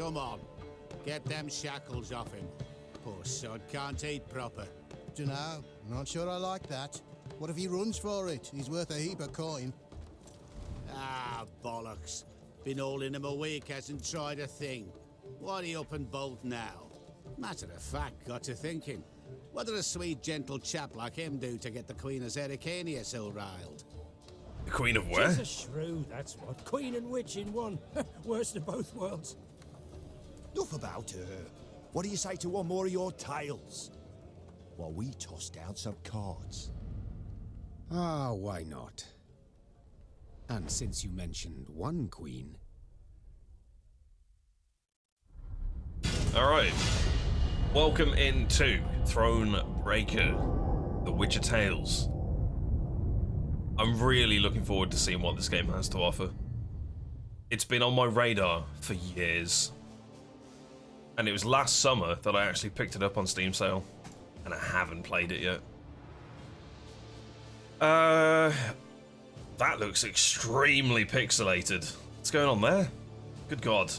Come on. Get them shackles off him. Poor sod can't eat proper. Dunno, not sure I like that. What if he runs for it? He's worth a heap of coin. Ah, bollocks. Been holding him a week, hasn't tried a thing. Why'd he up and bolt now? Matter of fact, got to thinking. What did a sweet, gentle chap like him do to get the Queen of Zerrikania so riled? The Queen of where? She's a shrew, that's what. Queen and witch in one. Worst of both worlds. Enough about her. What do you say to one more of your tales? While we toss down some cards. Ah, why not? And since you mentioned one queen... Alright. Welcome into Thronebreaker, The Witcher Tales. I'm really looking forward to seeing what this game has to offer. It's been on my radar for years. And it was last summer that I actually picked it up on Steam sale. And I haven't played it yet. That looks extremely pixelated. What's going on there? Good God.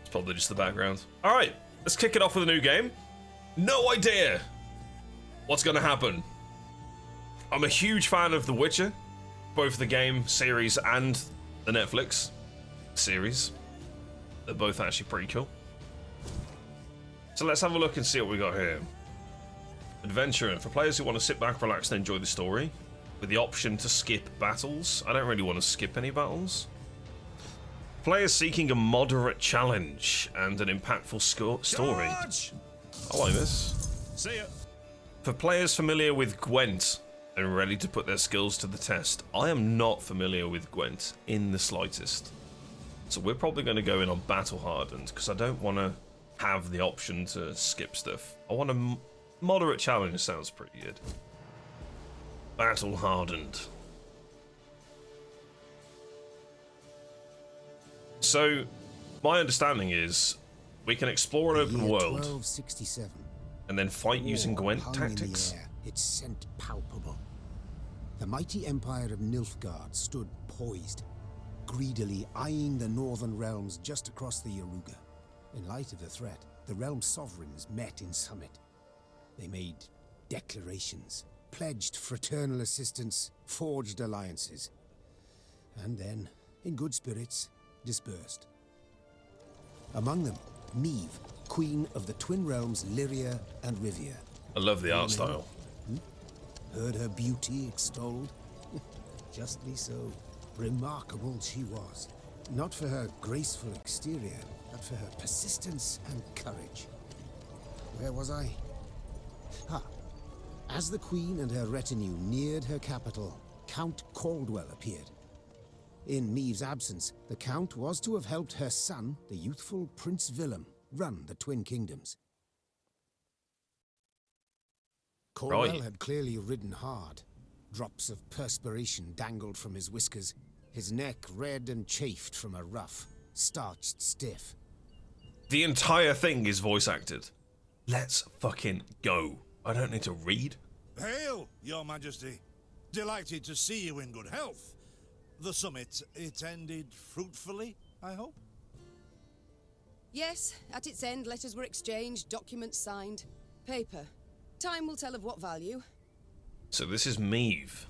It's probably just the background. Alright, let's kick it off with a new game. No idea what's going to happen. I'm a huge fan of The Witcher, both the game series and the Netflix series. They're both actually pretty cool. So let's have a look and see what we got here. Adventuring, for players who want to sit back, relax and enjoy the story, with the option to skip battles. I don't really want to skip any battles. Players seeking a moderate challenge and an impactful story. George! I like this. See ya. For players familiar with Gwent and ready to put their skills to the test, I am not familiar with Gwent in the slightest. So we're probably going to go in on Battle Hardened, because I don't want to have the option to skip stuff. I want a moderate challenge, sounds pretty good. Battle Hardened. So, my understanding is we can explore an open world 1267. and then fight using Gwent Hung in the tactics. air, its scent palpable. The mighty empire of Nilfgaard stood poised, greedily eyeing the northern realms just across the Yaruga. In light of the threat, the realm's sovereigns met in summit. They made declarations, pledged fraternal assistance, forged alliances, and then, in good spirits, dispersed. Among them, Neve, queen of the twin realms Lyria and Rivia. I love the art style. Heard her beauty extolled? Justly so. Remarkable she was. Not for her graceful exterior, but for her persistence and courage. Where was I? As the queen and her retinue neared her capital, Count Caldwell appeared. In Meve's absence, the Count was to have helped her son, the youthful Prince Willem, run the Twin Kingdoms. Caldwell had clearly ridden hard. Drops of perspiration dangled from his whiskers, his neck red and chafed from a ruff, starched stiff. The entire thing is voice acted. Let's fucking go. I don't need to read. Hail, Your Majesty. Delighted to see you in good health. The summit, it ended fruitfully, I hope? Yes, at its end, letters were exchanged, documents signed. Paper. Time will tell of what value. So this is Meve.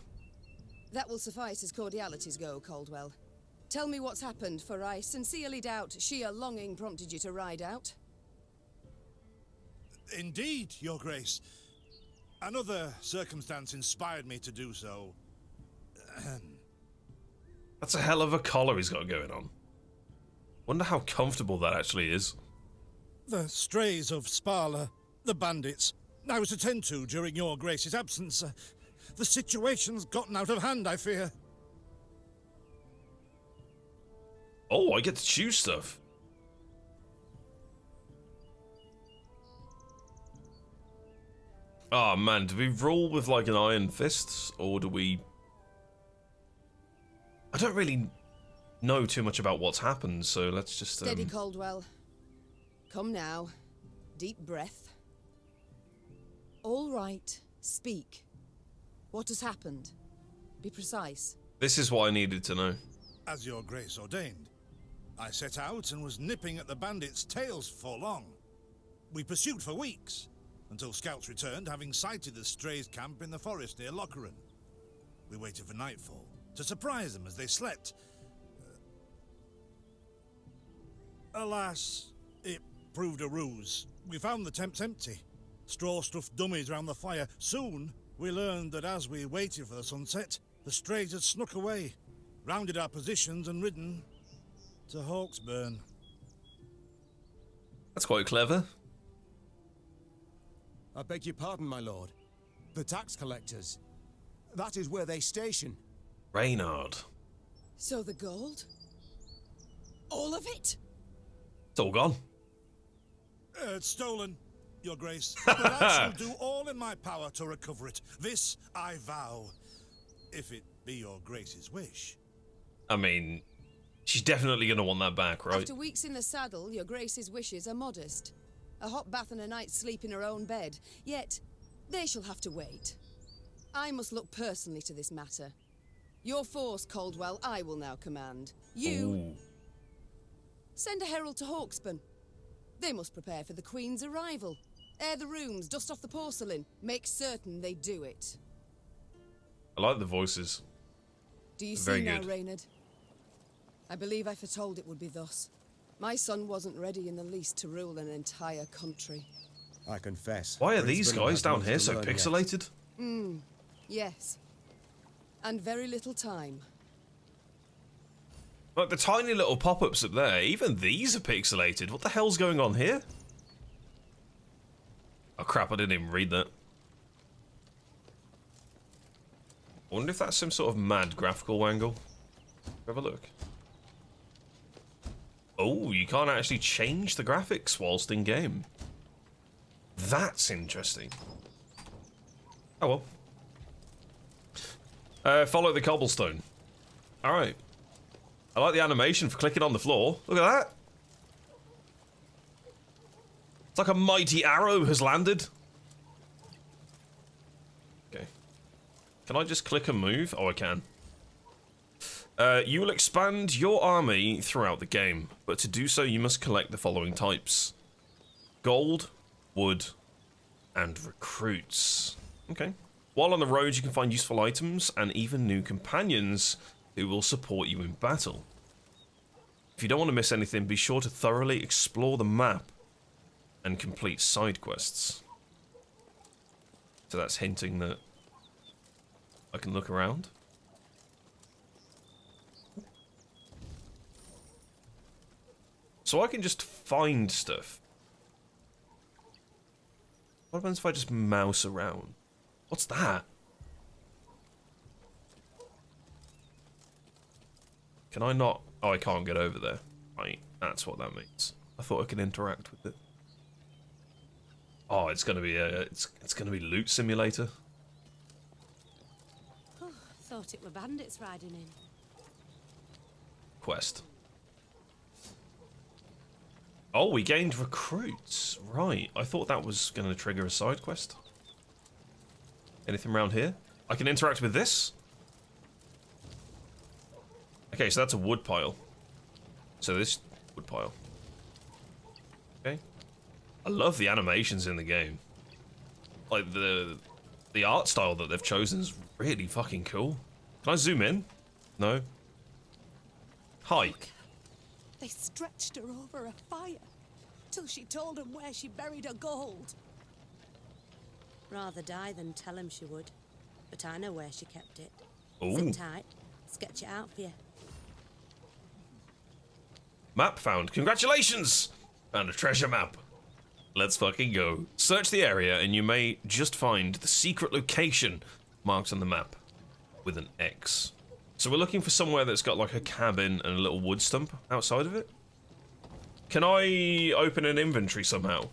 That will suffice as cordialities go, Caldwell. Tell me what's happened, for I sincerely doubt sheer longing prompted you to ride out. Indeed, Your Grace. Another circumstance inspired me to do so. That's a hell of a collar he's got going on. Wonder how comfortable that actually is. The strays of Sparla, the bandits, I was attended to during Your Grace's absence. The situation's gotten out of hand, I fear. Oh, I get to choose stuff. Oh man, do we rule with like an iron fist, or do we... I don't really know too much about what's happened, so let's just... Steady, Caldwell. Come now. Deep breath. All right. Speak. What has happened? Be precise. This is what I needed to know. as your grace ordained. I set out and was nipping at the bandits' tails for long. We pursued for weeks, until scouts returned, having sighted the strays' camp in the forest near Locheren. We waited for nightfall to surprise them as they slept. Alas, it proved a ruse. We found the tents empty, straw-stuffed dummies round the fire. Soon, we learned that as we waited for the sunset, the strays had snuck away, rounded our positions and ridden to Hawksburn. That's quite clever. I beg your pardon, my lord. The tax collectors. That is where they station. Reynard. So the gold? All of it? It's all gone. It's stolen, your grace. But I shall do all in my power to recover it. This I vow, if it be your grace's wish. I mean, she's definitely going to want that back, right? After weeks in the saddle, your grace's wishes are modest. A hot bath and a night's sleep in her own bed. Yet, they shall have to wait. I must look personally to this matter. Your force, Caldwell, I will now command. You... Ooh. Send a herald to Hawksburn. They must prepare for the Queen's arrival. Air the rooms, dust off the porcelain. Make certain they do it. I like the voices. Do you Very see now, good. Reynard? I believe I foretold it would be thus. My son wasn't ready in the least to rule an entire country. I confess. Why are these Brisbane guys has down much here to so learn yet. pixelated? Yes. And very little time. Like the tiny little pop-ups up there, even these are pixelated. What the hell's going on here? Oh crap, I didn't even read that. I wonder if that's some sort of mad graphical angle. Have a look. Oh, you can't actually change the graphics whilst in game. That's interesting. Oh well. Follow the cobblestone. Alright. I like the animation for clicking on the floor. Look at that. It's like a mighty arrow has landed. Okay. Can I just click and move? Oh, I can. You will expand your army throughout the game, but to do so you must collect the following types. Gold, wood, and recruits. Okay. While on the road you can find useful items and even new companions who will support you in battle. If you don't want to miss anything, be sure to thoroughly explore the map and complete side quests. So that's hinting that I can look around. So I can just find stuff. What happens if I just mouse around? What's that? Can I not? Oh, I can't get over there. Right, that's what that means. I thought I could interact with it. Oh, it's gonna be a it's gonna be loot simulator. Oh, thought it were bandits riding in. Quest. Oh, we gained recruits. Right, I thought that was gonna trigger a side quest. Anything around here? I can interact with this? Okay, so that's a wood pile. So this wood pile. Okay. I love the animations in the game. Like the art style that they've chosen is really fucking cool. Can I zoom in? No. Hi. They stretched her over a fire till she told them where she buried her gold. Rather die than tell him she would, but I know where she kept it. Ooh. Sit tight, sketch it out for you. Map found. Congratulations! Found a treasure map. Let's fucking go. Search the area and you may just find the secret location marked on the map with an X. So we're looking for somewhere that's got like a cabin and a little wood stump outside of it. Can I open an inventory somehow?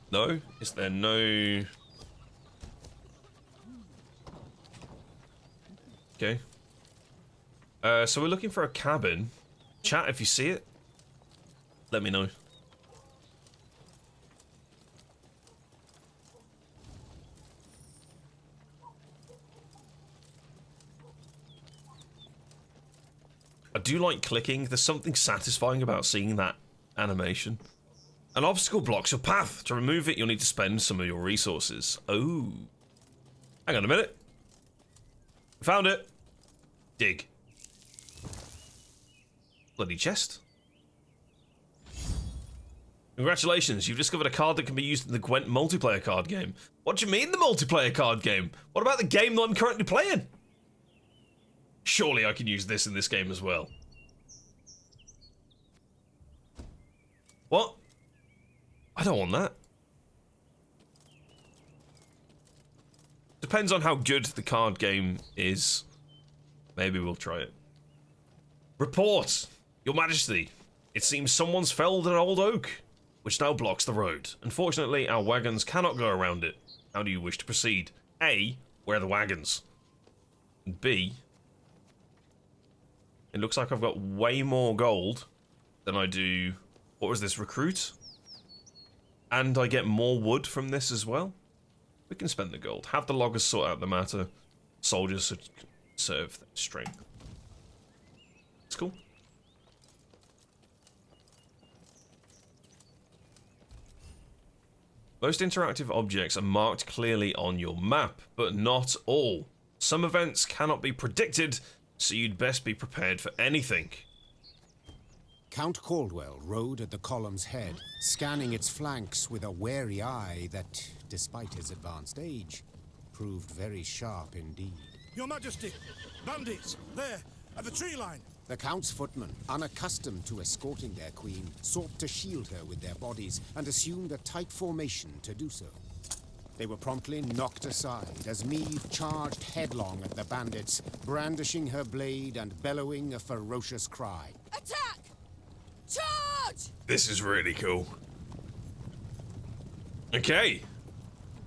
No? Is there no... Okay. So we're looking for a cabin. Chat, if you see it, let me know. I do like clicking. There's something satisfying about seeing that animation. An obstacle blocks your path. To remove it, you'll need to spend some of your resources. Oh. Hang on a minute. Found it. Dig. Bloody chest. Congratulations, you've discovered a card that can be used in the Gwent multiplayer card game. What do you mean the multiplayer card game? What about the game that I'm currently playing? Surely I can use this in this game as well. What? I don't want that. Depends on how good the card game is. Maybe we'll try it. Report! Your Majesty, it seems someone's felled an old oak, which now blocks the road. Unfortunately, our wagons cannot go around it. How do you wish to proceed? A, where are the wagons? And B, it looks like I've got way more gold than I do... What was this, recruit? And I get more wood from this as well. We can spend the gold. Have the loggers sort out the matter. Soldiers should serve their strength. It's cool. Most interactive objects are marked clearly on your map, but not all. Some events cannot be predicted, so you'd best be prepared for anything. Count Caldwell rode at the column's head, scanning its flanks with a wary eye that, despite his advanced age, proved very sharp indeed. Your Majesty! Bandits! There! At the tree line! The Count's footmen, unaccustomed to escorting their queen, sought to shield her with their bodies and assumed a tight formation to do so. They were promptly knocked aside as Meve charged headlong at the bandits, brandishing her blade and bellowing a ferocious cry. Attack! Charge! This is really cool. Okay.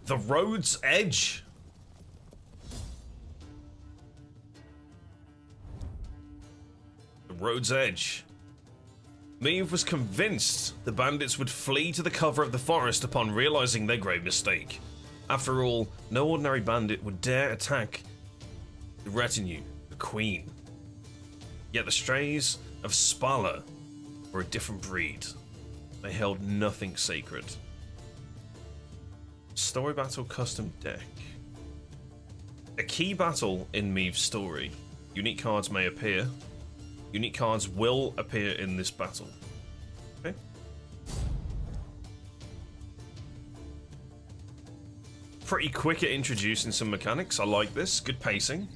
The road's edge. The road's edge. Meve was convinced the bandits would flee to the cover of the forest upon realizing their grave mistake. After all, no ordinary bandit would dare attack the retinue, the queen. Yet the strays of Spala were a different breed. They held nothing sacred. Story battle custom deck. A key battle in Meve's story. Unique cards may appear. Unique cards will appear in this battle. Okay. Pretty quick at introducing some mechanics. I like this. Good pacing.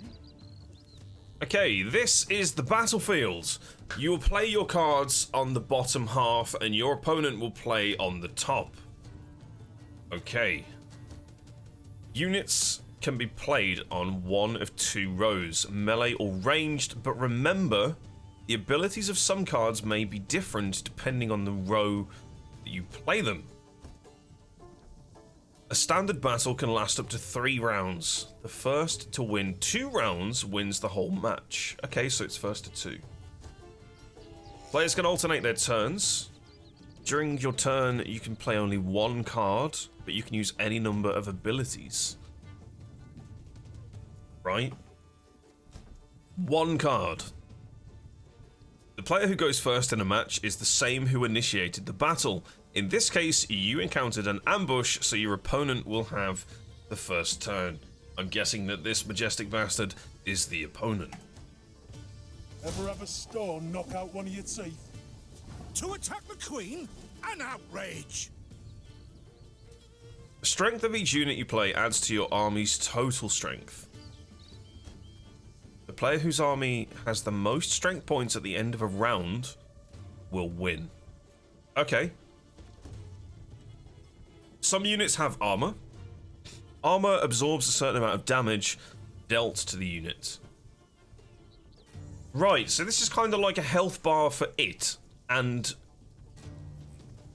Okay, this is the battlefield. You will play your cards on the bottom half and your opponent will play on the top. Okay. Units can be played on one of two rows, melee or ranged, but remember, the abilities of some cards may be different depending on the row that you play them. A standard battle can last up to 3 rounds. The first to win 2 rounds wins the whole match. Okay, so it's first to 2. Players can alternate their turns. During your turn, you can play only 1 card, but you can use any number of abilities. Right? 1 card. The player who goes first in a match is the same who initiated the battle. In this case, you encountered an ambush, so your opponent will have the first turn. I'm guessing that this majestic bastard is the opponent. Ever have a stone knock out one of your teeth? To attack the Queen? An outrage! The strength of each unit you play adds to your army's total strength. The player whose army has the most strength points at the end of a round will win. Okay. Some units have armor. Armor absorbs a certain amount of damage dealt to the unit. Right, so this is kind of like a health bar for it and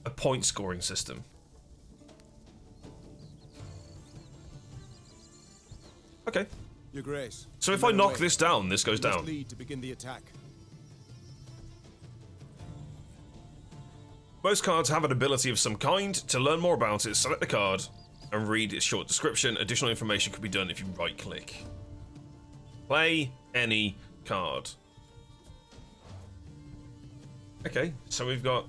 a point scoring system. Okay. Your Grace. So if I knock this down, this goes down. Lead to begin the attack. Most cards have an ability of some kind. To learn more about it, select the card and read its short description. Additional information can be done if you right-click. Play any card. Okay, so we've got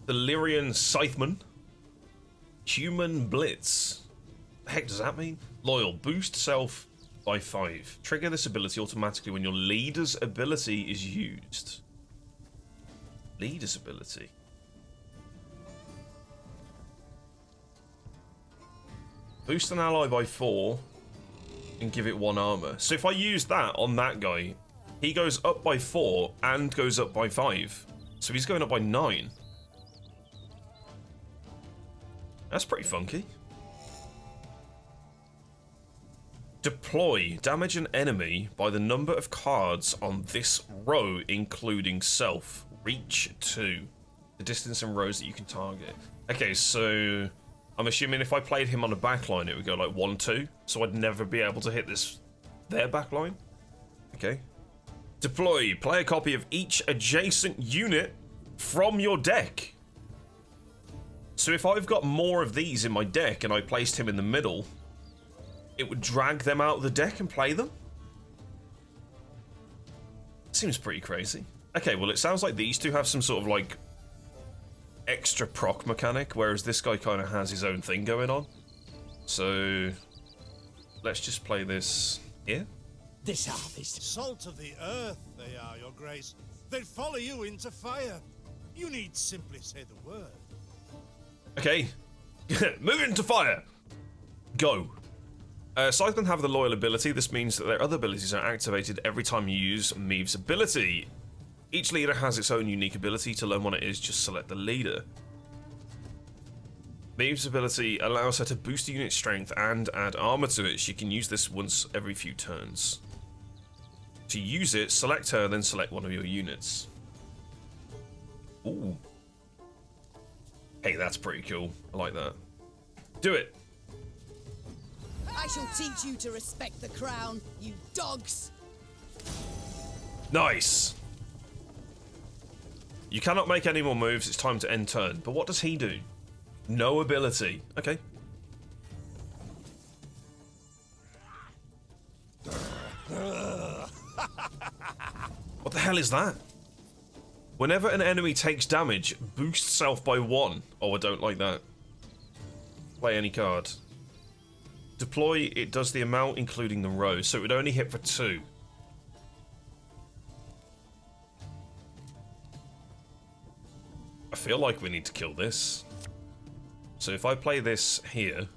the Lyrian Scytheman, Human Blitz. The heck does that mean? Loyal, boost self by 5. Trigger this ability automatically when your leader's ability is used. Leader's ability. Boost an ally by 4 and give it 1 armor. So if I use that on that guy, he goes up by 4 and goes up by 5. So he's going up by 9. That's pretty funky. Deploy. Damage an enemy by the number of cards on this row, including self. Reach 2. The distance and rows that you can target. Okay, so I'm assuming if I played him on a backline, it would go like 1, 2. So I'd never be able to hit their backline. Okay. Deploy. Play a copy of each adjacent unit from your deck. So if I've got more of these in my deck and I placed him in the middle, it would drag them out of the deck and play them? Seems pretty crazy. Okay, well, it sounds like these two have some sort of, like, extra proc mechanic, whereas this guy kind of has his own thing going on. So let's just play this here. This harvest. Salt of the earth, they are, your grace. They'd follow you into fire. You need simply say the word. Okay. Move into fire. Go. Scythemen have the loyal ability. This means that their other abilities are activated every time you use Meave's ability. Each leader has its own unique ability. To learn what it is, just select the leader. Meave's ability allows her to boost the unit's strength and add armor to it. She can use this once every few turns. To use it, select her, then select one of your units. Ooh. Hey, that's pretty cool. I like that. Do it. I shall teach you to respect the crown, you dogs. Nice. You cannot make any more moves. It's time to end turn. But what does he do? No ability. Okay. What the hell is that? Whenever an enemy takes damage, boost self by 1. Oh, I don't like that. Play any card. Deploy, it does the amount including the row, so it would only hit for 2. I feel like we need to kill this. So if I play this here,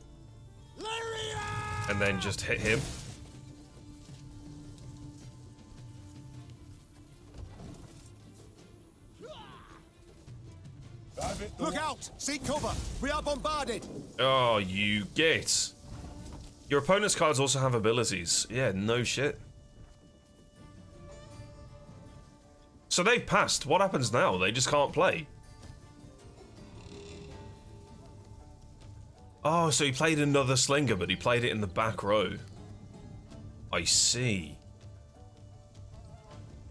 and then just hit him. Look out! Seek cover! We are bombarded! Oh, you get. Your opponent's cards also have abilities. Yeah, no shit. So they've passed. What happens now? They just can't play. Oh, so he played another slinger, but he played it in the back row. I see.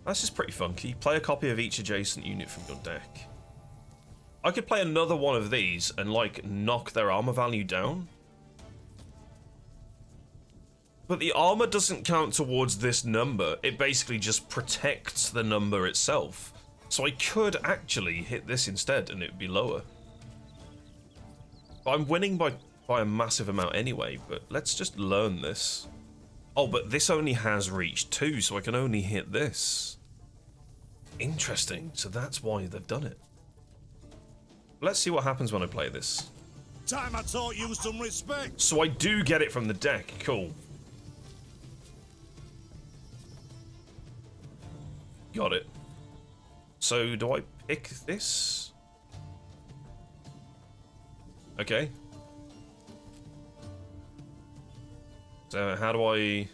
That's just pretty funky. Play a copy of each adjacent unit from your deck. I could play another one of these and, like, knock their armor value down. But the armor doesn't count towards this number. It basically just protects the number itself. So I could actually hit this instead and it would be lower. I'm winning by a massive amount anyway, but let's just learn this. Oh, but this only has reach 2, so I can only hit this. Interesting, so that's why they've done it. Let's see what happens when I play this. Time I taught you some respect. So I do get it from the deck, cool. Got it. So do I pick this? Okay. So how do I...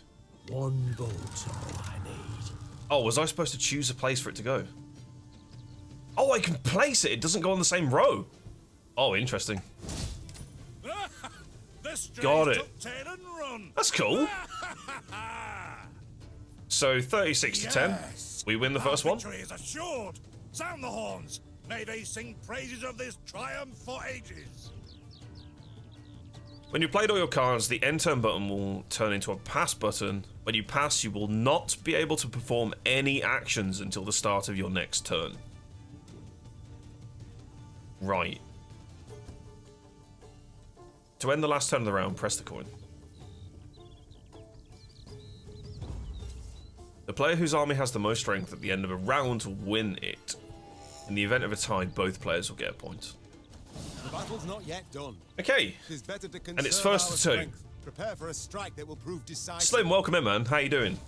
One vote's all I need. Oh, was I supposed to choose a place for it to go? Oh, I can place it. It doesn't go on the same row. Oh, interesting. Got it. That's cool. So 36 to 10. We win the first one. Victory is assured. Sound the horns. May they sing praises of this triumph for ages. When you played all your cards, the end turn button will turn into a pass button. When you pass, you will not be able to perform any actions until the start of your next turn. Right. To end the last turn of the round, press the coin. The player whose army has the most strength at the end of a round will win it. In the event of a tie, both players will get a point. The battle's not yet done. Okay. It's better to And it's conserve first our to two. strength. Prepare for a strike that will prove decisive. Slim, welcome in, man. How you doing?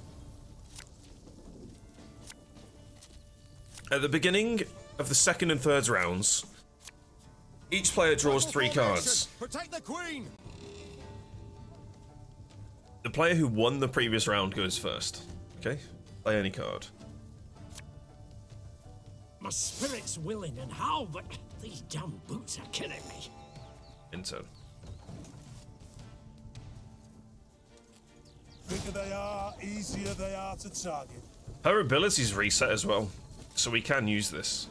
At the beginning of the second and third rounds, each player draws 3 cards. Protect the queen. The player who won the previous round goes first. Okay? Play any card. My spirit's willing and how, but these damn boots are killing me. In turn. Bigger they are, easier they are to target. Her abilities reset as well, so we can use this.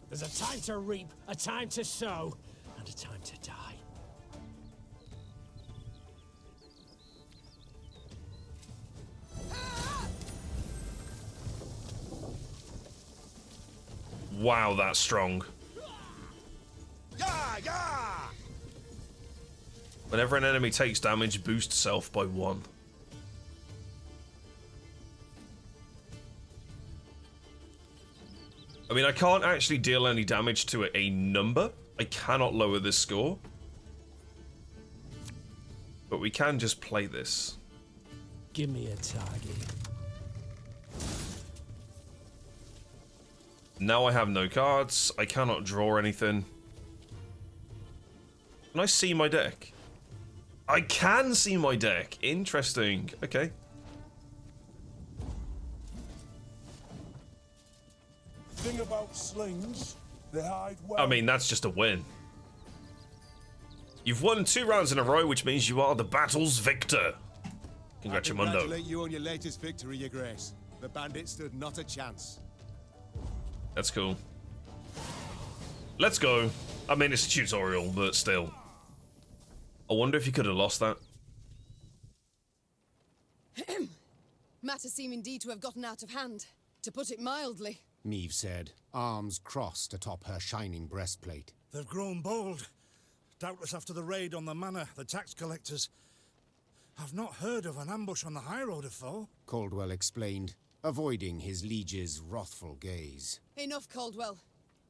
There's a time to reap, a time to sow, and a time to die. Wow, that's strong. Yeah, yeah. Whenever an enemy takes damage, boost self by 1. I mean, I can't actually deal any damage to a number. I cannot lower this score. But we can just play this. Give me a target. Now I have no cards. I cannot draw anything. Can I see my deck? I can see my deck. Interesting. Okay. Thing about slings, they hide well. I mean, that's just a win. You've won 2 rounds in a row, which means you are the battle's victor. I Congratulamundo. congratulate you on your latest victory, Your Grace. The bandits stood not a chance. That's cool. Let's go. I mean, it's a tutorial, but still. I wonder if you could have lost that. Matters seem indeed to have gotten out of hand, to put it mildly. Meve said, arms crossed atop her shining breastplate. They've grown bold. Doubtless after the raid on the manor, the tax collectors. I've not heard of an ambush on the high road afore. Caldwell explained, avoiding his liege's wrathful gaze. Enough, Caldwell.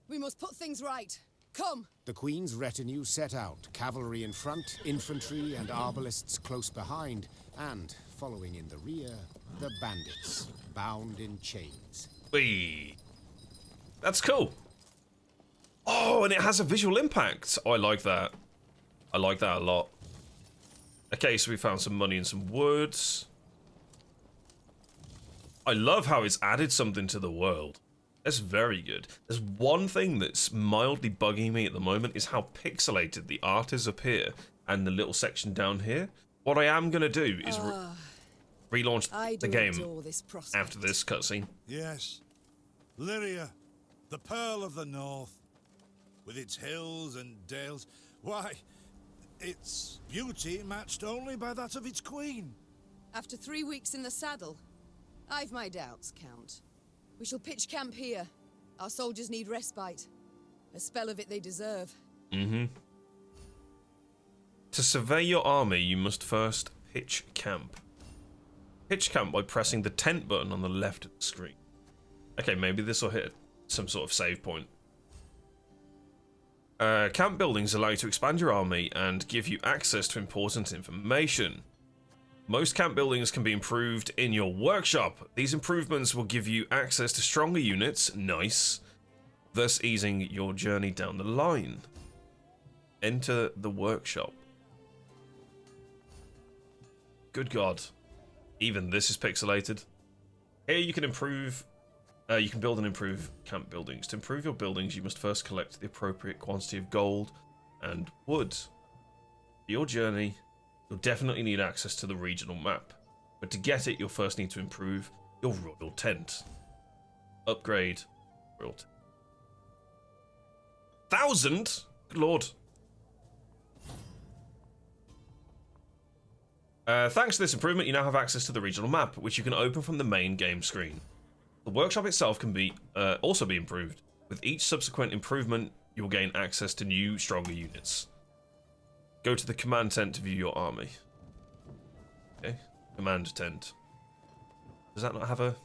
We must put things right. Come! The Queen's retinue set out, cavalry in front, infantry and arbalists close behind, and, following in the rear, the bandits, bound in chains. Whee! That's cool. Oh, and it has a visual impact. Oh, I like that. I like that a lot. Okay, so we found some money and some woods. I love how it's added something to the world. That's very good. There's one thing that's mildly bugging me at the moment is how pixelated the art is up here and the little section down here. What I am going to do is relaunch the game after this cutscene. Yes. Lyria, the Pearl of the North, with its hills and dales. Why, its beauty matched only by that of its queen. After 3 weeks in the saddle, I've my doubts, Count. We shall pitch camp here. Our soldiers need respite. A spell of it they deserve. Mm-hmm. To survey your army, you must first pitch camp. Pitch camp by pressing the tent button on the left of the screen. Okay, maybe this will hit some sort of save point. Camp buildings allow you to expand your army and give you access to important information. Most camp buildings can be improved in your workshop. These improvements will give you access to stronger units, nice, thus easing your journey down the line. Enter the workshop. Good God. Even this is pixelated. Here you can improve... you can build and improve camp buildings. To improve your buildings, you must first collect the appropriate quantity of gold and wood. For your journey, you'll definitely need access to the regional map. But to get it, you'll first need to improve your royal tent. Upgrade royal tent. 1,000? Good lord. Thanks to this improvement, you now have access to the regional map, which you can open from the main game screen. The workshop itself can be also be improved. With each subsequent improvement, you will gain access to new, stronger units. Go to the command tent to view your army. Okay, command tent. Does that not have a...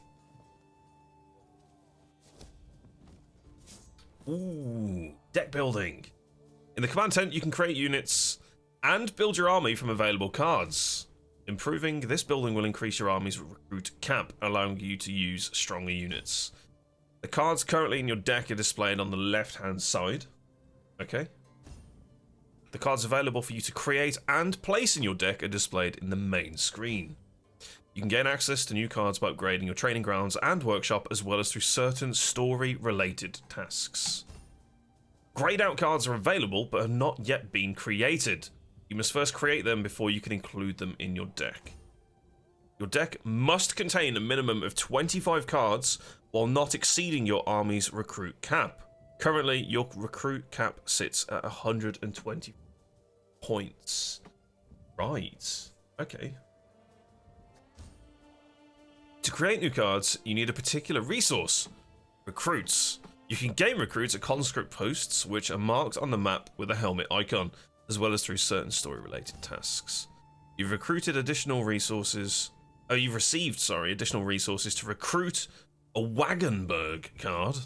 Ooh, deck building. In the command tent, you can create units and build your army from available cards. Improving this building will increase your army's recruit cap, allowing you to use stronger units. The cards currently in your deck are displayed on the left-hand side. Okay. The cards available for you to create and place in your deck are displayed in the main screen. You can gain access to new cards by upgrading your training grounds and workshop, as well as through certain story-related tasks. Grayed out cards are available, but have not yet been created. You must first create them before you can include them in your deck. Your deck must contain a minimum of 25 cards while not exceeding your army's recruit cap. Currently, your recruit cap sits at 120 points. Right. Okay. To create new cards, you need a particular resource. Recruits. You can gain recruits at conscript posts, which are marked on the map with a helmet icon, as well as through certain story-related tasks. You've recruited additional resources... you've received, additional resources to recruit a Wagenburg card.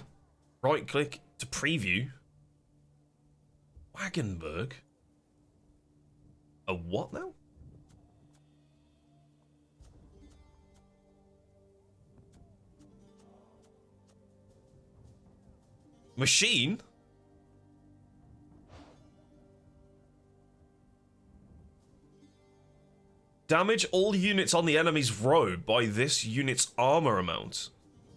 Right-click to preview. Wagenburg? A what now? Machine? Damage all units on the enemy's row by this unit's armor amount,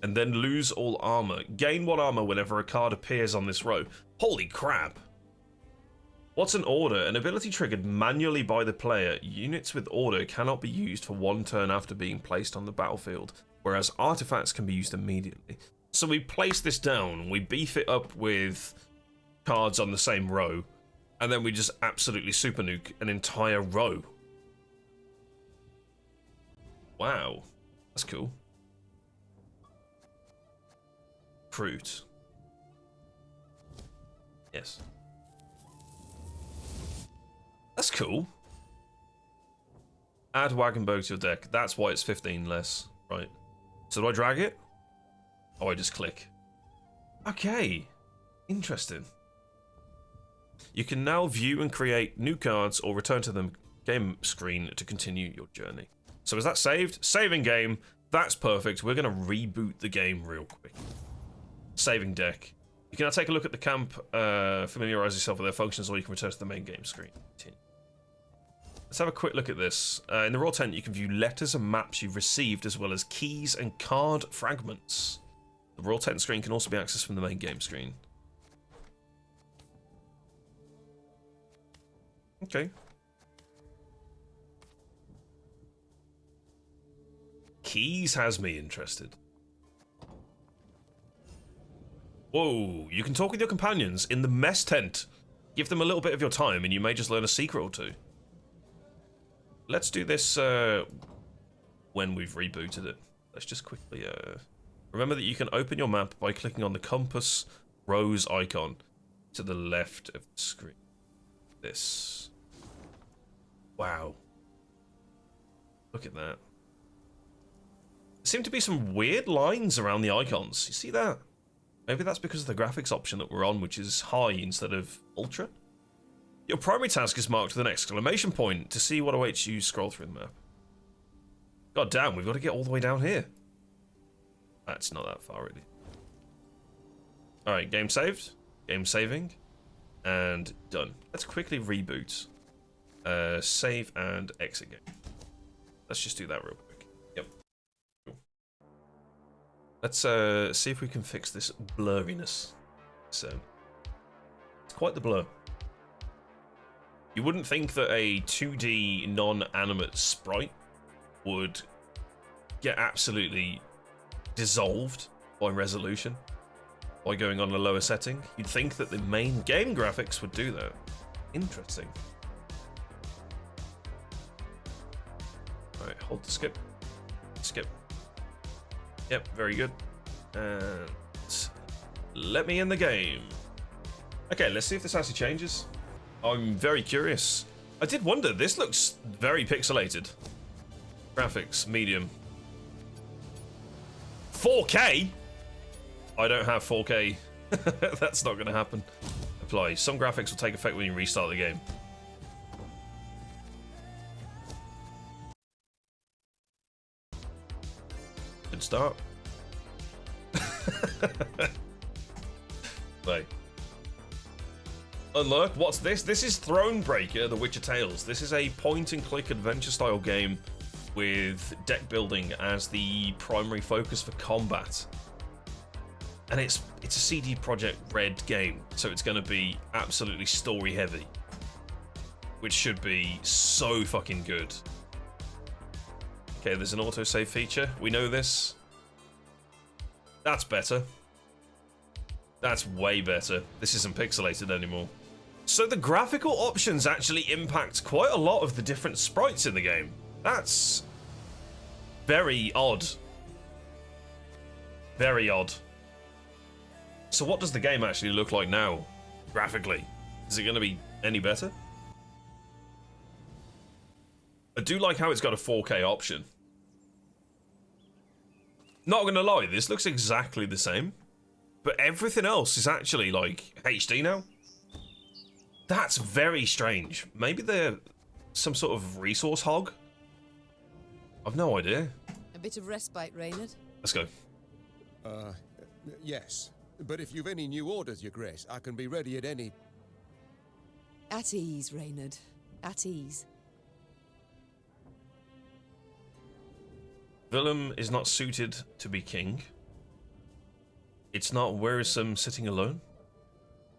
and then lose all armor. Gain 1 armor whenever a card appears on this row. Holy crap. What's an order? An ability triggered manually by the player. Units with order cannot be used for 1 turn after being placed on the battlefield, whereas artifacts can be used immediately. So we place this down, we beef it up with cards on the same row, and then we just absolutely super nuke an entire row. Wow, that's cool. Fruit. Yes. That's cool. Add Wagenburg to your deck. That's why it's 15 less. Right. So do I drag it? Oh, I just click. Okay. Interesting. You can now view and create new cards or return to the game screen to continue your journey. So is that saved? Saving game. That's perfect. We're going to reboot the game real quick. Saving deck. You can now take a look at the camp, familiarize yourself with their functions, or you can return to the main game screen. Let's have a quick look at this. In the raw tent, you can view letters and maps you've received, as well as keys and card fragments. The raw tent screen can also be accessed from the main game screen. Okay. Keys has me interested. Whoa, you can talk with your companions in the mess tent. Give them a little bit of your time and you may just learn a secret or two. Let's do this when we've rebooted it. Let's just quickly... remember that you can open your map by clicking on the compass rose icon to the left of the screen. This. Wow. Look at that. There seem to be some weird lines around the icons. You see that? Maybe that's because of the graphics option that we're on, which is high instead of ultra. Your primary task is marked with an exclamation point. To see what awaits you, scroll through the map. God damn, we've got to get all the way down here. That's not that far, really. Alright, game saved. Game saving. And done. Let's quickly reboot. Save and exit game. Let's just do that real quick. Yep. Cool. Let's see if we can fix this blurriness. So, it's quite the blur. You wouldn't think that a 2D non-animate sprite would get absolutely dissolved by resolution by going on a lower setting. You'd think that the main game graphics would do that. Interesting. Alright, hold to skip. Skip. Yep, very good. And let me in the game. Okay, let's see if this actually changes. I'm very curious. I did wonder, this looks very pixelated. Graphics, medium. 4K? I don't have 4K. That's not going to happen. Apply. Some graphics will take effect when you restart the game. Good start. Wait. Unlock. What's this? This is Thronebreaker, The Witcher Tales. This is a point-and-click adventure-style game with deck building as the primary focus for combat. And it's a CD Projekt Red game, so it's going to be absolutely story-heavy, which should be so fucking good. Okay, there's an autosave feature. We know this. That's better. That's way better. This isn't pixelated anymore. So the graphical options actually impact quite a lot of the different sprites in the game. That's very odd. Very odd. So what does the game actually look like now, graphically? Is it going to be any better? I do like how it's got a 4K option. Not gonna lie, this looks exactly the same. But everything else is actually, like, HD now. That's very strange. Maybe they're some sort of resource hog? I've no idea. A bit of respite, Reynard. Let's go. Yes. But if you've any new orders, Your Grace, I can be ready at any... At ease, Reynard. At ease. Willem is not suited to be king. It's not wearisome sitting alone.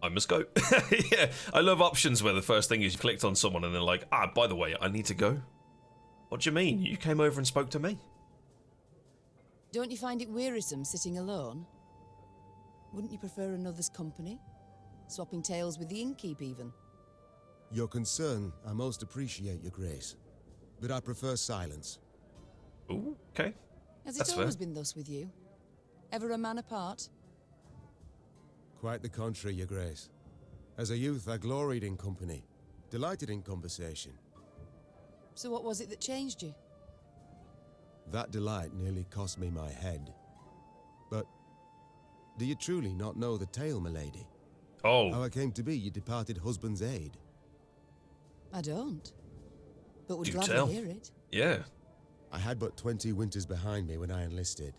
I must go. Yeah, I love options where the first thing is you clicked on someone and they're like, ah, by the way, I need to go. What do you mean? You came over and spoke to me. Don't you find it wearisome sitting alone? Wouldn't you prefer another's company? Swapping tales with the innkeep, even? Your concern, I most appreciate, Your Grace. But I prefer silence. Ooh, okay. Has That's it always been thus with you? Ever a man apart? Quite the contrary, Your Grace. As a youth, I gloried in company, delighted in conversation. So what was it that changed you? That delight nearly cost me my head. But do you truly not know the tale, milady? Oh. How I came to be your departed husband's aide? I don't. But would Do gladly tell. hear it. Yeah. I had but 20 winters behind me when I enlisted.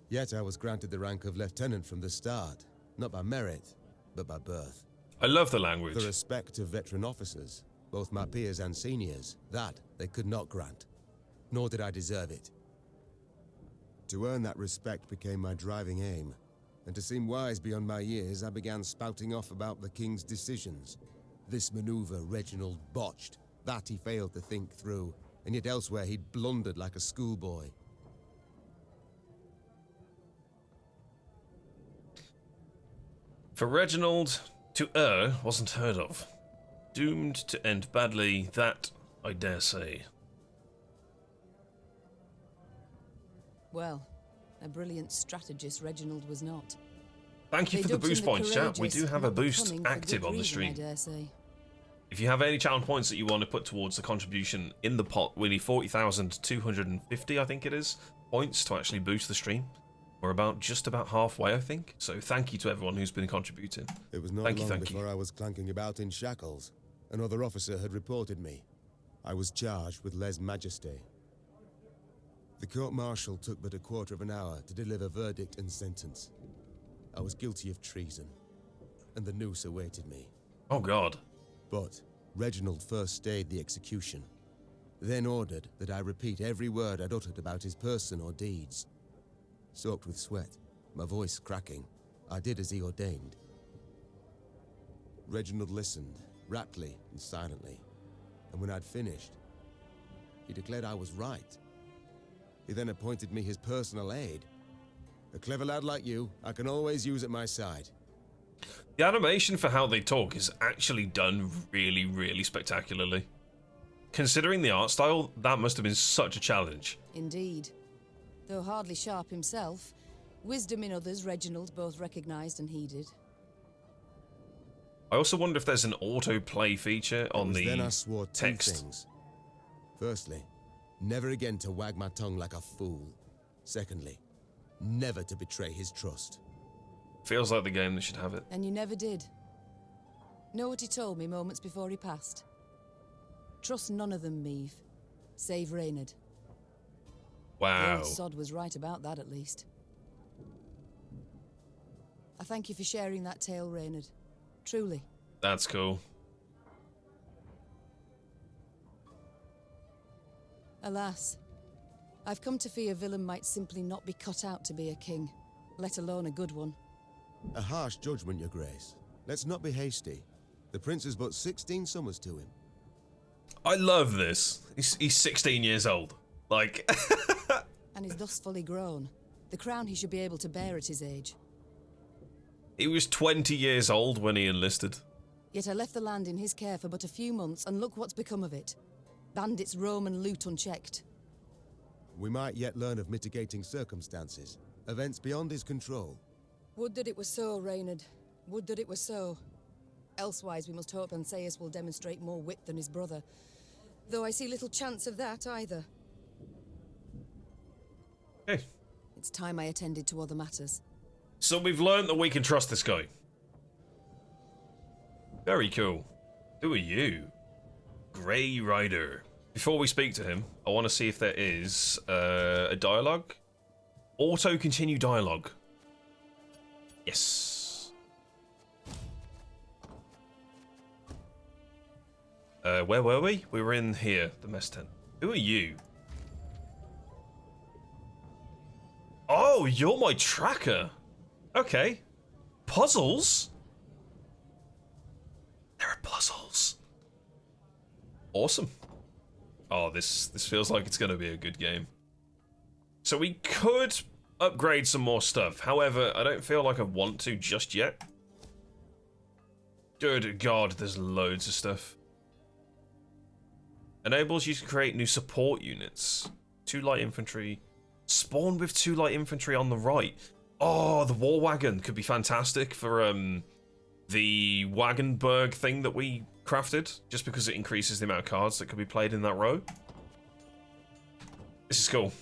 Yet I was granted the rank of lieutenant from the start. Not by merit, but by birth. I love the language. The respect of veteran officers, both my peers and seniors, that they could not grant. Nor did I deserve it. To earn that respect became my driving aim. And to seem wise beyond my years, I began spouting off about the king's decisions. This maneuver Reginald botched. That he failed to think through. And yet elsewhere he'd blundered like a schoolboy. For Reginald to err wasn't heard of. Doomed to end badly, that I dare say. Well, a brilliant strategist Reginald was not. Thank you They for the dubbed him boost points, chat. We courageous, do have a not the boost cunning for active good on the reason, I stream. dare say. If you have any channel points that you want to put towards the contribution in the pot, we need 40,250, I think it is, points to actually boost the stream. We're just about halfway, I think. So thank you to everyone who's been contributing. It was not long before I was clanking about in shackles. Another officer had reported me. I was charged with lèse-majesté. The court-martial took but a quarter of an hour to deliver verdict and sentence. I was guilty of treason, and the noose awaited me. Oh God. But Reginald first stayed the execution, then ordered that I repeat every word I'd uttered about his person or deeds. Soaked with sweat, my voice cracking, I did as he ordained. Reginald listened, raptly and silently, and when I'd finished, he declared I was right. He then appointed me his personal aide. A clever lad like you, I can always use at my side. The animation for how they talk is actually done really, really spectacularly. considering the art style, that must have been such a challenge. Indeed. Though hardly sharp himself, wisdom in others Reginald both recognised and heeded. I also wonder if there's an autoplay feature on the Then I swore two text. things. Firstly, never again to wag my tongue like a fool. Secondly, never to betray his trust. Feels like the game that should have it. And you never did. Know what he told me moments before he passed? Trust none of them, Meave. Save Reynard. The Wow. old sod was right about that, at least. I thank you for sharing that tale, Reynard. Truly. That's cool. Alas, I've come to fear Willem might simply not be cut out to be a king, let alone a good one. A harsh judgment, Your Grace. Let's not be hasty. The prince is but 16 summers to him. I love this. He's 16 years old. Like... And is thus fully grown. The crown he should be able to bear at his age. He was 20 years old when he enlisted. Yet I left the land in his care for but a few months, and look what's become of it. Bandits roam and loot unchecked. We might yet learn of mitigating circumstances. Events beyond his control. Would that it were so, Reynard. Would that it were so. Elsewise we must hope Ansaeus will demonstrate more wit than his brother. Though I see little chance of that either. Hey. It's time I attended to other matters. So we've learned that we can trust this guy. Very cool. Who are you? Grey Rider. Before we speak to him, I want to see if there is a dialogue. Auto continue dialogue. Yes. Where were we? We were in here, the mess tent. Who are you? Oh, you're my tracker. Okay. Puzzles? There are puzzles. Awesome. Oh, this feels like it's going to be a good game. So we could upgrade some more stuff. However, I don't feel like I want to just yet. Good God, there's loads of stuff. Enables you to create new support units. 2 light infantry. Spawn with 2 light infantry on the right. Oh, the war wagon could be fantastic for the Wagenberg thing that we crafted, just because it increases the amount of cards that could be played in that row. This is cool.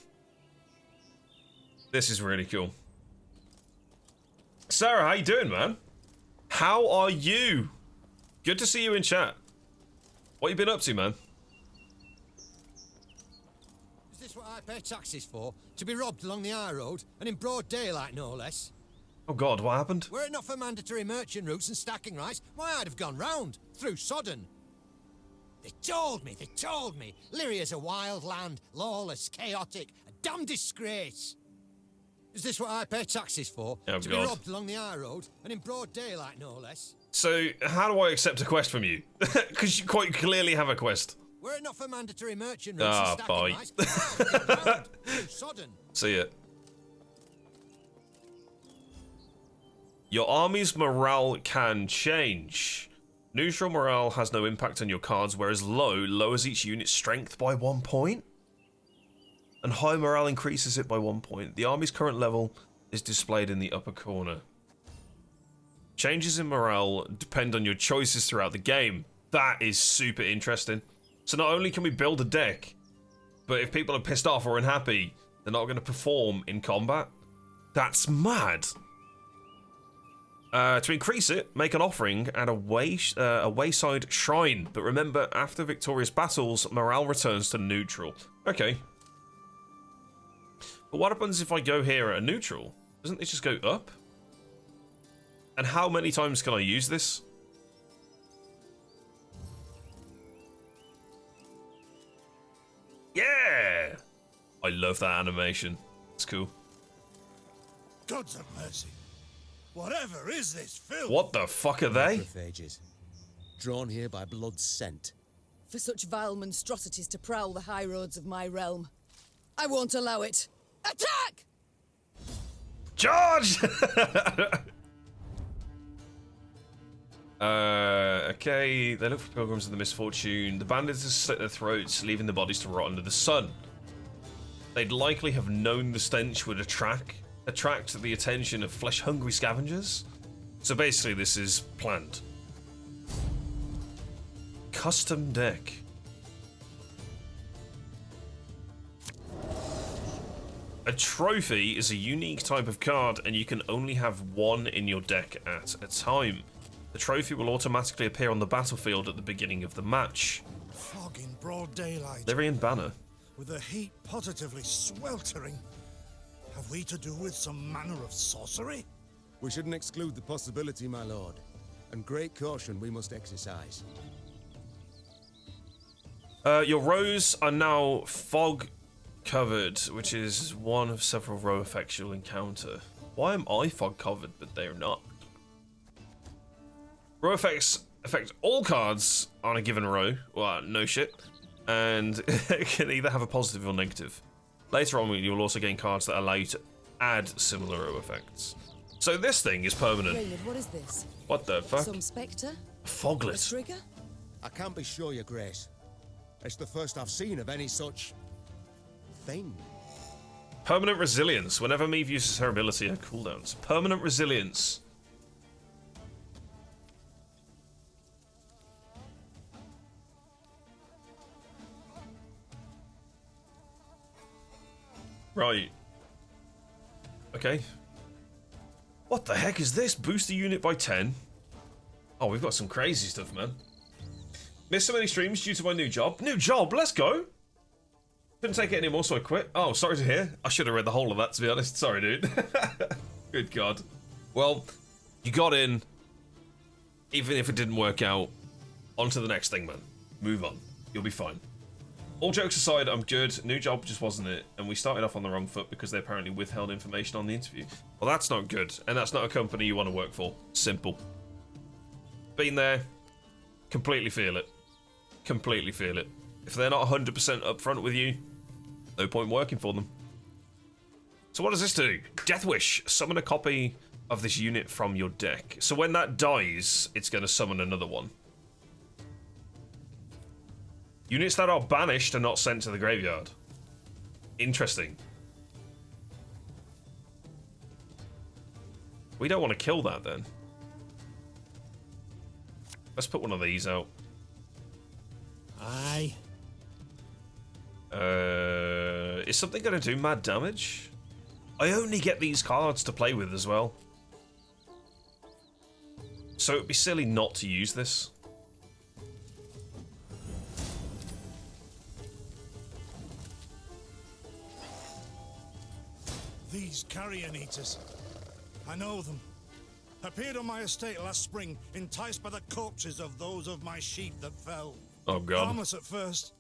This is really cool. Sarah, how you doing, man? How are you? Good to see you in chat. What you been up to, man? Is this what I pay taxes for? To be robbed along the high road, and in broad daylight, no less? Oh God, what happened? Were it not for mandatory merchant routes and stacking rights, why, I'd have gone round, through Sodden. They told me. Lyria's a wild land, lawless, chaotic, a damn disgrace. Is this what I pay taxes for? Oh, to God. be robbed along the high road, and in broad daylight, no less? So, how do I accept a quest from you? Because you quite clearly have a quest. Were it not for mandatory merchant routes and stacking bye. rights, why, I'd have gone round, through Sodden. See ya. Your army's morale can change. Neutral morale has no impact on your cards, whereas low lowers each unit's strength by 1 point. And high morale increases it by 1 point. The army's current level is displayed in the upper corner. Changes in morale depend on your choices throughout the game. That is super interesting. So not only can we build a deck, but if people are pissed off or unhappy, they're not going to perform in combat. That's mad. To increase it, make an offering at a wayside shrine. But remember, after victorious battles, morale returns to neutral. Okay. But what happens if I go here at a neutral? Doesn't it just go up? And how many times can I use this? Yeah! I love that animation. It's cool. Gods of mercy. Whatever is this filth? What the fuck are they? Macrophages. Drawn here by blood scent. For such vile monstrosities to prowl the high roads of my realm. I won't allow it. Attack! Charge! Okay, they look for pilgrims in the misfortune. The bandits have slit their throats, leaving the bodies to rot under the sun. They'd likely have known the stench would attract the attention of flesh-hungry scavengers. So basically, this is planned. Custom deck. A trophy is a unique type of card, and you can only have one in your deck at a time. The trophy will automatically appear on the battlefield at the beginning of the match. Fog in broad daylight. Lyrian banner. With the heat positively sweltering. Have we to do with some manner of sorcery? We shouldn't exclude the possibility, my lord. And great caution we must exercise. Your rows are now fog covered, which is one of several row effects you'll encounter. Why am I fog covered, but they're not? Row effects affect all cards on a given row. Well, no shit. And it can either have a positive or negative. Later on, you'll also gain cards that allow you to add similar row effects. So this thing is permanent. Raymond, what is this? What the fuck? Some spectre? A foglet. A trigger? I can't be sure, your grace. It's the first I've seen of any such thing. Permanent resilience. Whenever Meve uses her ability, her cooldowns. Permanent resilience. Right. Okay. What the heck is this? Boost the unit by 10. Oh, we've got some crazy stuff, man. Missed so many streams due to my new job. New job? Let's go. Couldn't take it anymore, so I quit. Oh, sorry to hear. I should have read the whole of that, to be honest. Sorry, dude. Good God. Well, you got in. Even if it didn't work out, on to the next thing, man. Move on. You'll be fine. All jokes aside, I'm good. New job just wasn't it. And we started off on the wrong foot because they apparently withheld information on the interview. Well, that's not good. And that's not a company you want to work for. Simple. Been there. Completely feel it. Completely feel it. If they're not 100% upfront with you, no point working for them. So what does this do? Death Wish. Summon a copy of this unit from your deck. So when that dies, it's going to summon another one. Units that are banished are not sent to the graveyard. Interesting. We don't want to kill that then. Let's put one of these out. Aye. Is something going to do mad damage? I only get these cards to play with as well. So it'd be silly not to use this. These carrion eaters. I know them. Appeared on my estate last spring, enticed by the corpses of those of my sheep that fell. Oh god. Harmless at first.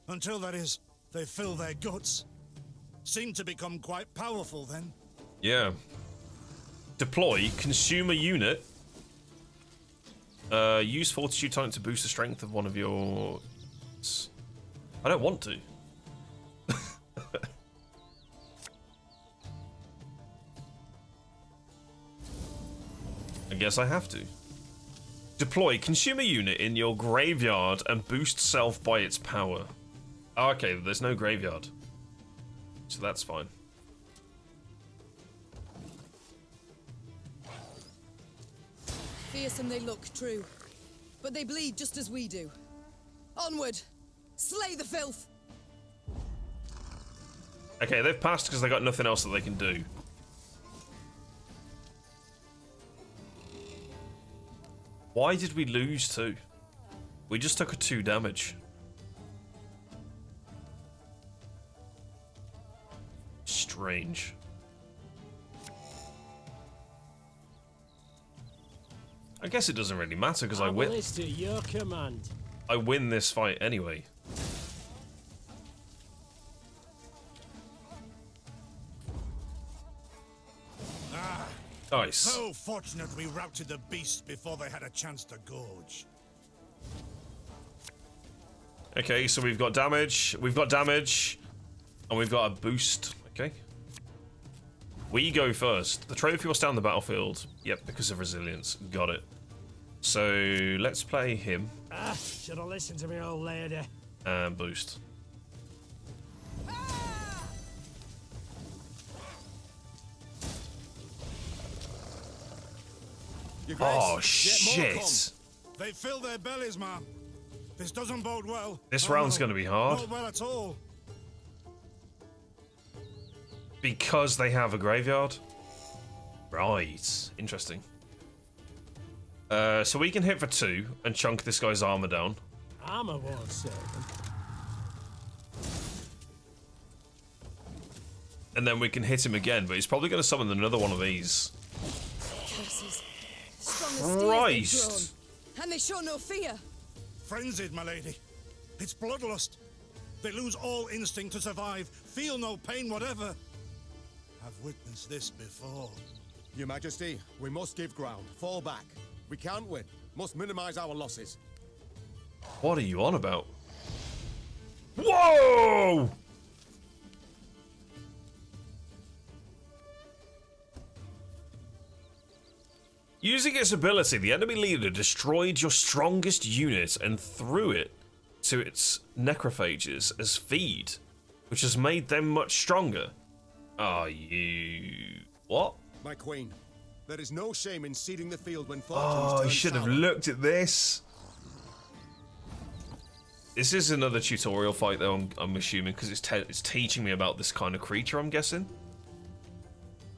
Until, that is, they fill their guts. Seemed to become quite powerful then. Yeah. Deploy, consume a unit. Use Fortitude Tonic to boost the strength of one of your... I don't want to. I guess I have to. Deploy, consume a unit in your graveyard and boost self by its power. Oh, okay, there's no graveyard. So that's fine. Fearsome they look, true. But they bleed just as we do. Onward! Slay the filth! Okay, they've passed because they got nothing else that they can do. Why did we lose 2? We just took a 2 damage. Strange. I guess it doesn't really matter because I win. To your command. I win this fight anyway. Nice. So fortunate we routed the beasts before they had a chance to gorge. Okay, so we've got damage, and we've got a boost. Okay. We go first. The trophy will stay on the battlefield. Yep, because of resilience. Got it. So let's play him Should have listened to me old lady. and boost. Your Grace, Oh get more shit! They fill their bellies, man. This doesn't bode well. This Oh, round's no. going to be hard Not well at all. because they have a graveyard. Right, interesting. So we can hit for 2 and chunk this guy's armor down. Armor won't save them. And then we can hit him again, but he's probably going to summon another one of these. Curses. Strong as steel they've Christ! grown, and they show no fear. Frenzied, my lady. It's bloodlust. They lose all instinct to survive, feel no pain whatever. I've witnessed this before. Your Majesty, we must give ground. Fall back. We can't win. Must minimize our losses. What are you on about? Whoa! Using its ability, the enemy leader destroyed your strongest unit and threw it to its necrophages as feed, which has made them much stronger. Are you... what? My queen, there is no shame in ceding the field when fortunes Oh, I turn should have sour. looked at this. This is another tutorial fight, though, I'm assuming, because it's teaching me about this kind of creature, I'm guessing.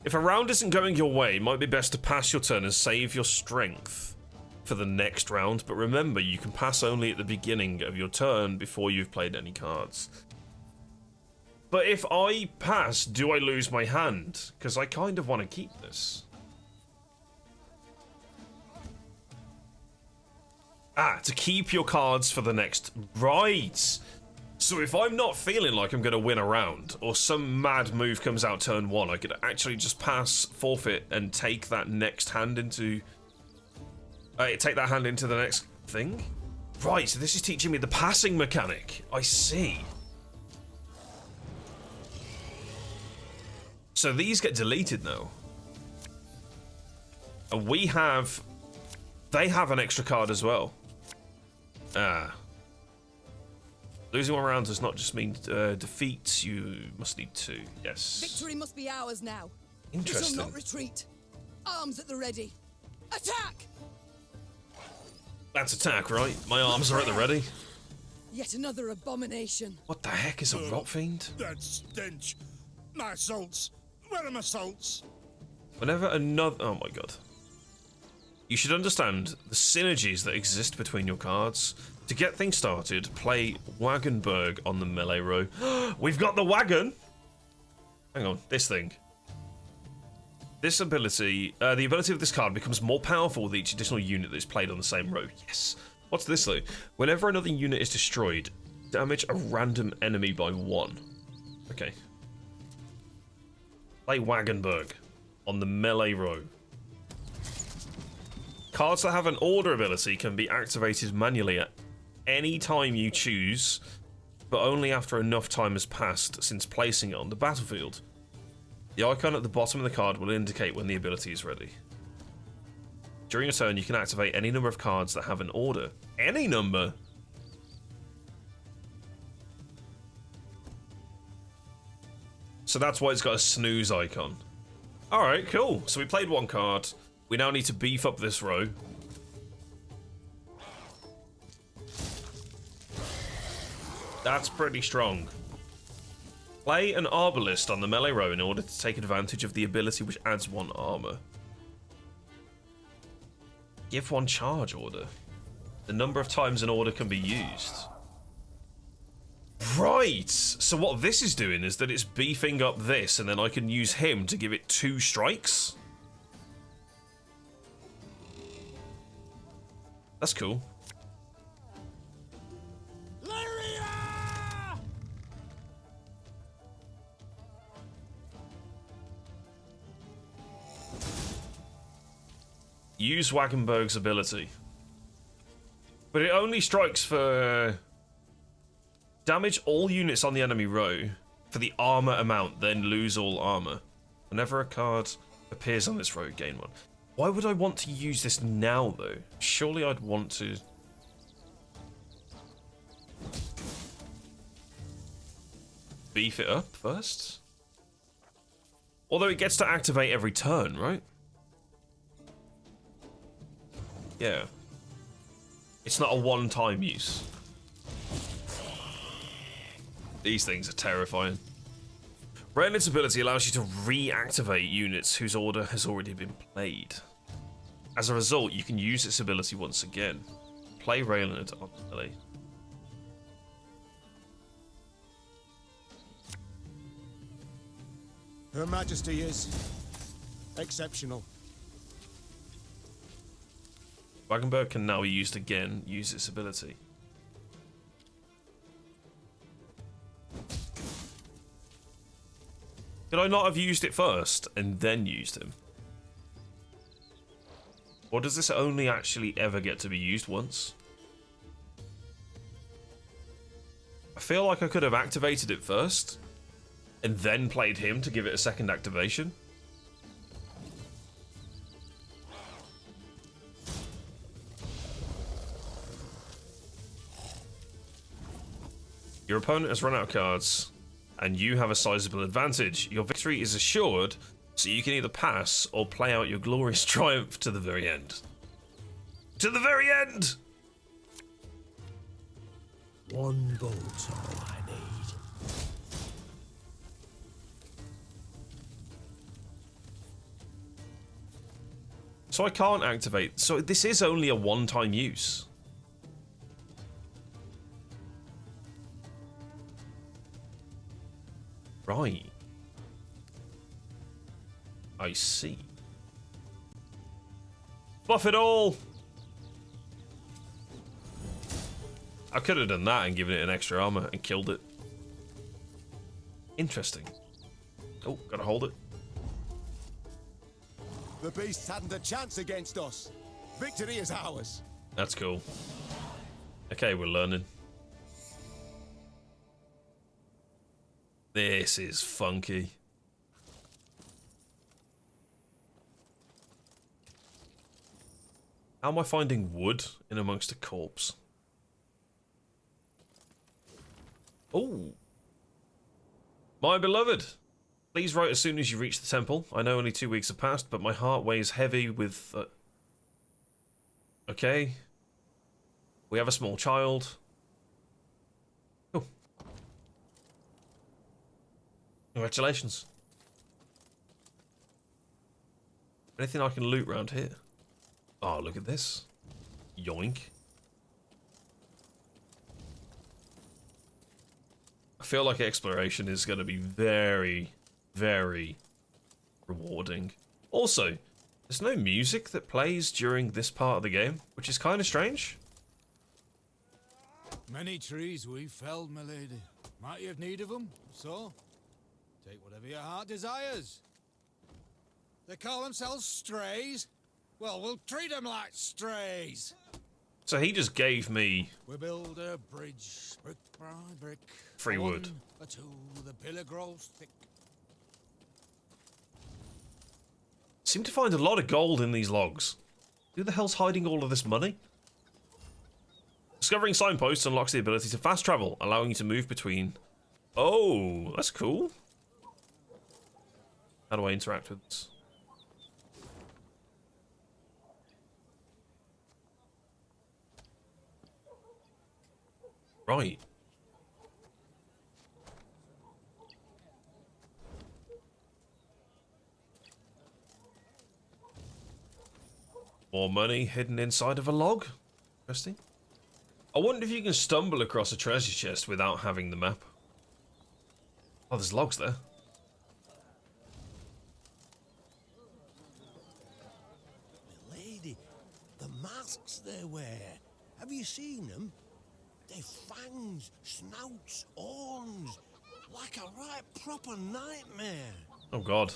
If a round isn't going your way, it might be best to pass your turn and save your strength for the next round, but remember, you can pass only at the beginning of your turn before you've played any cards. But if I pass, do I lose my hand? Because I kind of want to keep this. To keep your cards for the next... Right! So if I'm not feeling like I'm going to win a round, or some mad move comes out turn 1, I could actually just pass, forfeit, and take that next hand into... take that hand into the next thing? Right, so this is teaching me the passing mechanic. I see. So these get deleted now. And we have... They have an extra card as well. Losing one round does not just mean defeat, you must need 2. Yes. Victory must be ours now. Interesting. We shall not retreat. Arms at the ready. Attack! That's attack, right? My arms are at the ready. Yet another abomination. What the heck is a rot fiend? That stench. My salts. Where are my salts? Whenever another... Oh my god. You should understand the synergies that exist between your cards. To get things started, play Wagenberg on the melee row. We've got the wagon! Hang on, this thing. This ability, the ability of this card becomes more powerful with each additional unit that is played on the same row. Yes. What's this though? Whenever another unit is destroyed, damage a random enemy by 1. Okay. Play Wagenberg on the melee row. Cards that have an order ability can be activated manually at any time you choose, but only after enough time has passed since placing it on the battlefield. The icon at the bottom of the card will indicate when the ability is ready. During a turn, you can activate any number of cards that have an order. Any number? So that's why it's got a snooze icon. Alright, cool. So we played one card. We now need to beef up this row. That's pretty strong. Play an Arbalist on the melee row in order to take advantage of the ability which adds 1 armor. Give 1 charge order. The number of times an order can be used. Right! So what this is doing is that it's beefing up this, and then I can use him to give it 2 strikes? That's cool. Use Wagenberg's ability. But it only strikes for... Damage all units on the enemy row for the armor amount, then lose all armor. Whenever a card appears on this row, gain 1. Why would I want to use this now, though? Surely I'd want to... beef it up first? Although it gets to activate every turn, right? Yeah. It's not a one-time use. These things are terrifying. Raylan's ability allows you to reactivate units whose order has already been played. As a result, you can use its ability once again. Play Raylan on melee. Her Majesty is exceptional. Wagenberg can now be used again, use its ability. Could I not have used it first and then used him? Or does this only actually ever get to be used once? I feel like I could have activated it first and then played him to give it a second activation. Your opponent has run out of cards, and you have a sizable advantage. Your victory is assured, so you can either pass or play out your glorious triumph to the very end. To the very end! One vote's all I need. So I can't activate. So this is only a one-time use. Right. I see. Buff it all! I could have done that and given it an extra armor and killed it. Interesting. Oh, gotta hold it. The beasts hadn't a chance against us. Victory is ours. That's cool. Okay, we're learning. This is funky. How am I finding wood in amongst a corpse? Oh. My beloved. Please write as soon as you reach the temple. I know only 2 weeks have passed, but my heart weighs heavy with... Okay. We have a small child. Cool. Congratulations. Anything I can loot around here? Oh, look at this. Yoink. I feel like exploration is going to be very, very rewarding. Also, there's no music that plays during this part of the game, which is kind of strange. Many trees we've felled, my lady. Might you have need of them? So, take whatever your heart desires. They call themselves strays. Well, we'll treat them like strays. So he just gave me... We build a bridge, brick by brick. Free wood. A two, the pillar grows thick. Seem to find a lot of gold in these logs. Who the hell's hiding all of this money? Discovering signposts unlocks the ability to fast travel, allowing you to move between... Oh, that's cool. How do I interact with this? Right. More money hidden inside of a log. Interesting. I wonder if you can stumble across a treasure chest without having the map. Oh, there's logs there. Lady, the masks they wear. Have you seen them? They've fangs, snouts, horns. Like a right proper nightmare. Oh, God.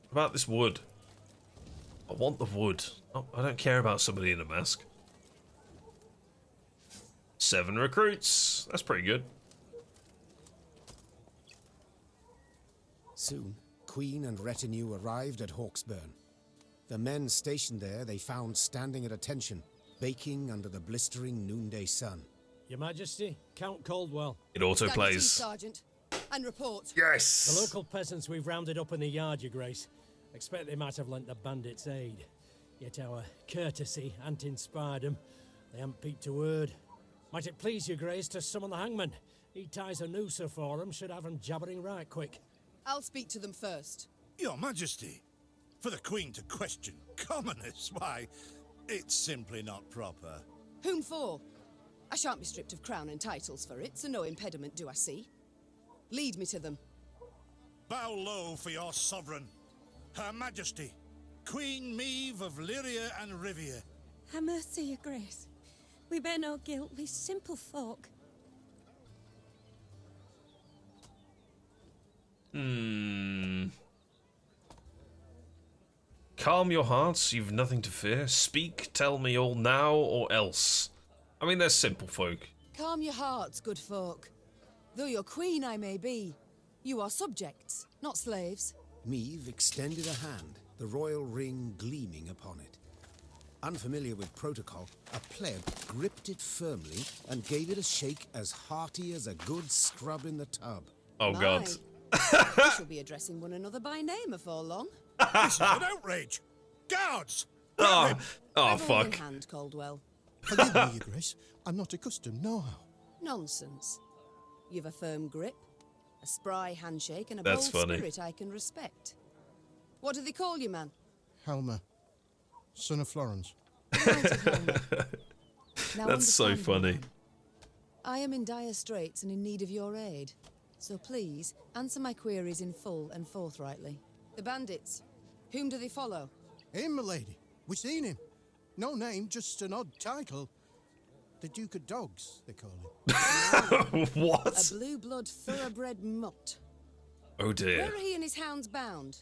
What about this wood? I want the wood. Oh, I don't care about somebody in a mask. 7 recruits. That's pretty good. Soon, queen and retinue arrived at Hawksburn. The men stationed there they found standing at attention, baking under the blistering noonday sun. Your Majesty, Count Caldwell. It auto plays. Sergeant, and report. Yes. The local peasants we've rounded up in the yard, Your Grace. Expect they might have lent the bandits aid. Yet our courtesy hadn't inspired them. They haven't peeped a word. Might it please Your Grace to summon the hangman? He ties a noose for them, should have them jabbering right quick. I'll speak to them first. Your Majesty, for the Queen to question commoners, why, it's simply not proper. Whom for? I shan't be stripped of crown and titles for it, so no impediment do I see. Lead me to them. Bow low for your sovereign, Her Majesty, Queen Meve of Lyria and Rivia. Have mercy, Your Grace. We bear no guilt, we simple folk. Calm your hearts, you've nothing to fear. Speak, tell me all now or else. I mean, they're simple folk. Calm your hearts, good folk. Though your queen I may be, you are subjects, not slaves. Meve extended a hand, the royal ring gleaming upon it. Unfamiliar with protocol, a pleb gripped it firmly and gave it a shake as hearty as a good scrub in the tub. Oh, God. We shall be addressing one another by name afore long. This is an outrage! Guards! Oh, I've all in fuck. hand, Caldwell. Forgive me, Your Grace. I'm not accustomed, no how. Nonsense. You've a firm grip, a spry handshake, and a That's bold funny. spirit I can respect. What do they call you, man? Helmer, son of Florence. Now That's so understand me, funny. man. I am in dire straits and in need of your aid. So please, answer my queries in full and forthrightly. The bandits, whom do they follow? Him, milady. We seen him. No name, just an odd title. The Duke of Dogs, they call him. What? A blue blood thoroughbred mutt. Oh, dear. Where are he and his hounds bound?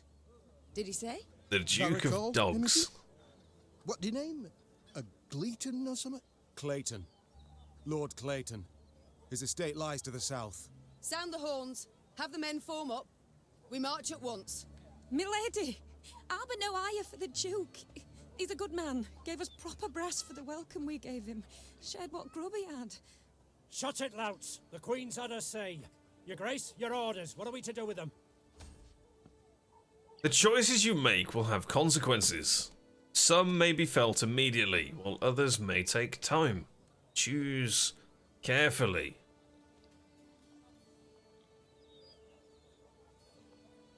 Did he say? The Duke of Dogs. What do you name? A Gleaton or something? Clayton. Lord Clayton. His estate lies to the south. Sound the horns. Have the men form up. We march at once. Milady, Arbor no ire for the Duke. He's a good man. Gave us proper brass for the welcome we gave him. Shared what grub he had. Shut it, louts. The Queen's had her say. Your Grace, your orders. What are we to do with them? The choices you make will have consequences. Some may be felt immediately, while others may take time. Choose carefully.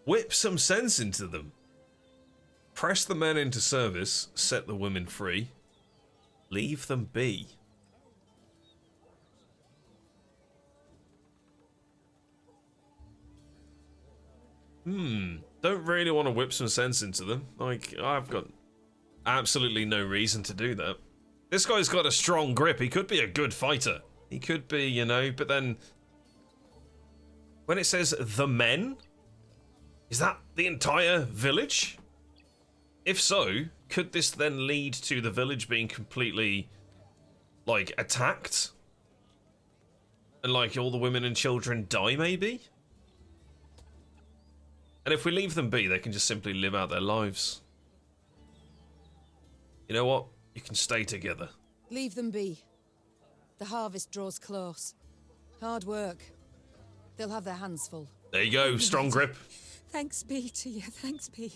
Whip some sense into them. Press the men into service, set the women free. Leave them be. Don't really want to whip some sense into them. Like, I've got absolutely no reason to do that. This guy's got a strong grip. He could be a good fighter. He could be, you know, but then when it says the men, is that the entire village? If so, could this then lead to the village being completely, like, attacked? And, like, all the women and children die, maybe? And if we leave them be, they can just simply live out their lives. You know what? You can stay together. Leave them be. The harvest draws close. Hard work. They'll have their hands full. There you go, strong grip. Thanks be to you, thanks be.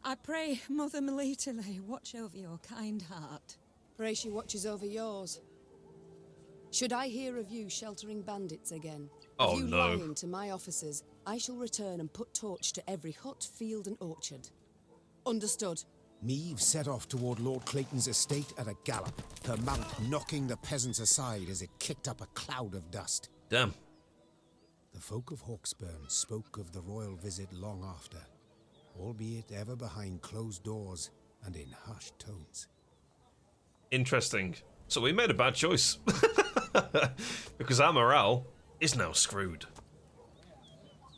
I pray Mother Melita lay watch over your kind heart. Pray she watches over yours. Should I hear of you sheltering bandits again, Oh, of you no. lying to my officers, I shall return and put torch to every hut, field and orchard. Understood. Meve set off toward Lord Clayton's estate at a gallop, her mount knocking the peasants aside as it kicked up a cloud of dust. Damn. The folk of Hawksburn spoke of the royal visit long after, albeit ever behind closed doors and in hushed tones. Interesting. So we made a bad choice. Because our morale is now screwed.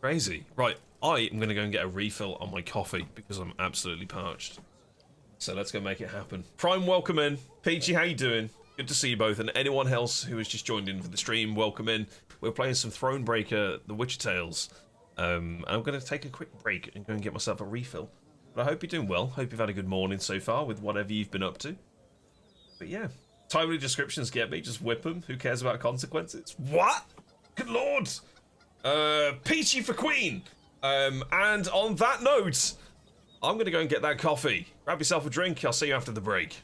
Crazy. Right, I am going to go and get a refill on my coffee because I'm absolutely parched. So let's go make it happen. Prime, welcome in. Peachy, how you doing? Good to see you both. And anyone else who has just joined in for the stream, welcome in. We're playing some Thronebreaker, The Witcher Tales. I'm going to take a quick break and go and get myself a refill. But I hope you're doing well. Hope you've had a good morning so far with whatever you've been up to. But yeah, timely descriptions get me. Just whip them. Who cares about consequences? What? Good lord. Peachy for Queen. And on that note, I'm going to go and get that coffee. Grab yourself a drink. I'll see you after the break.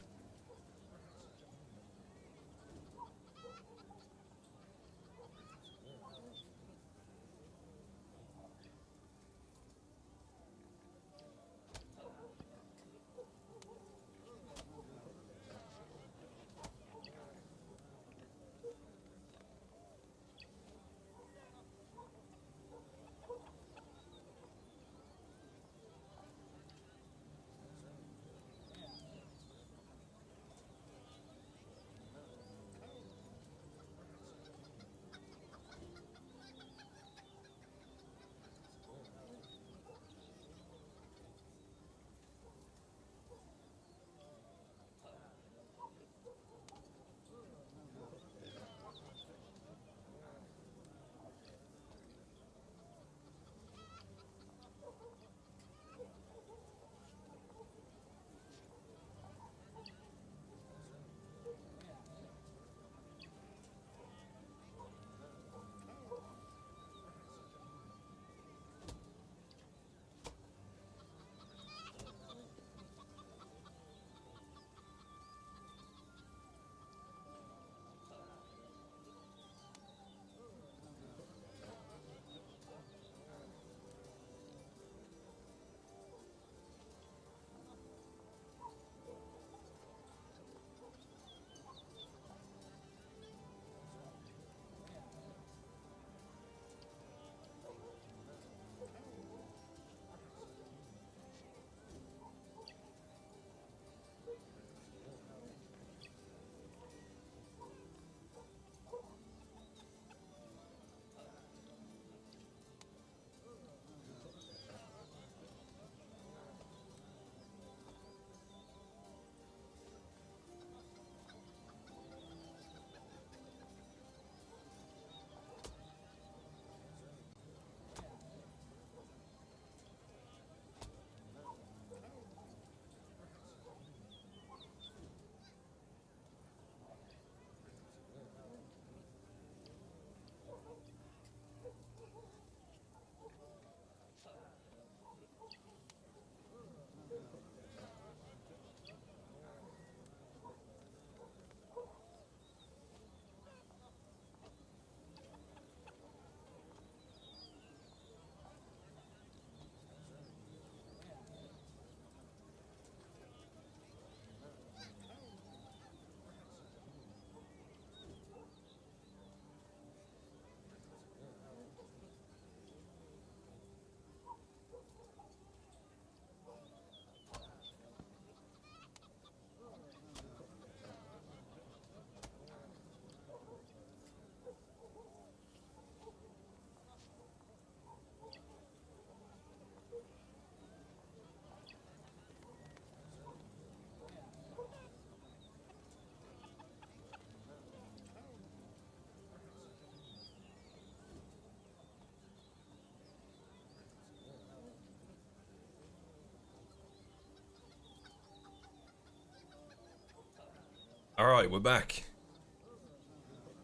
Alright, we're back.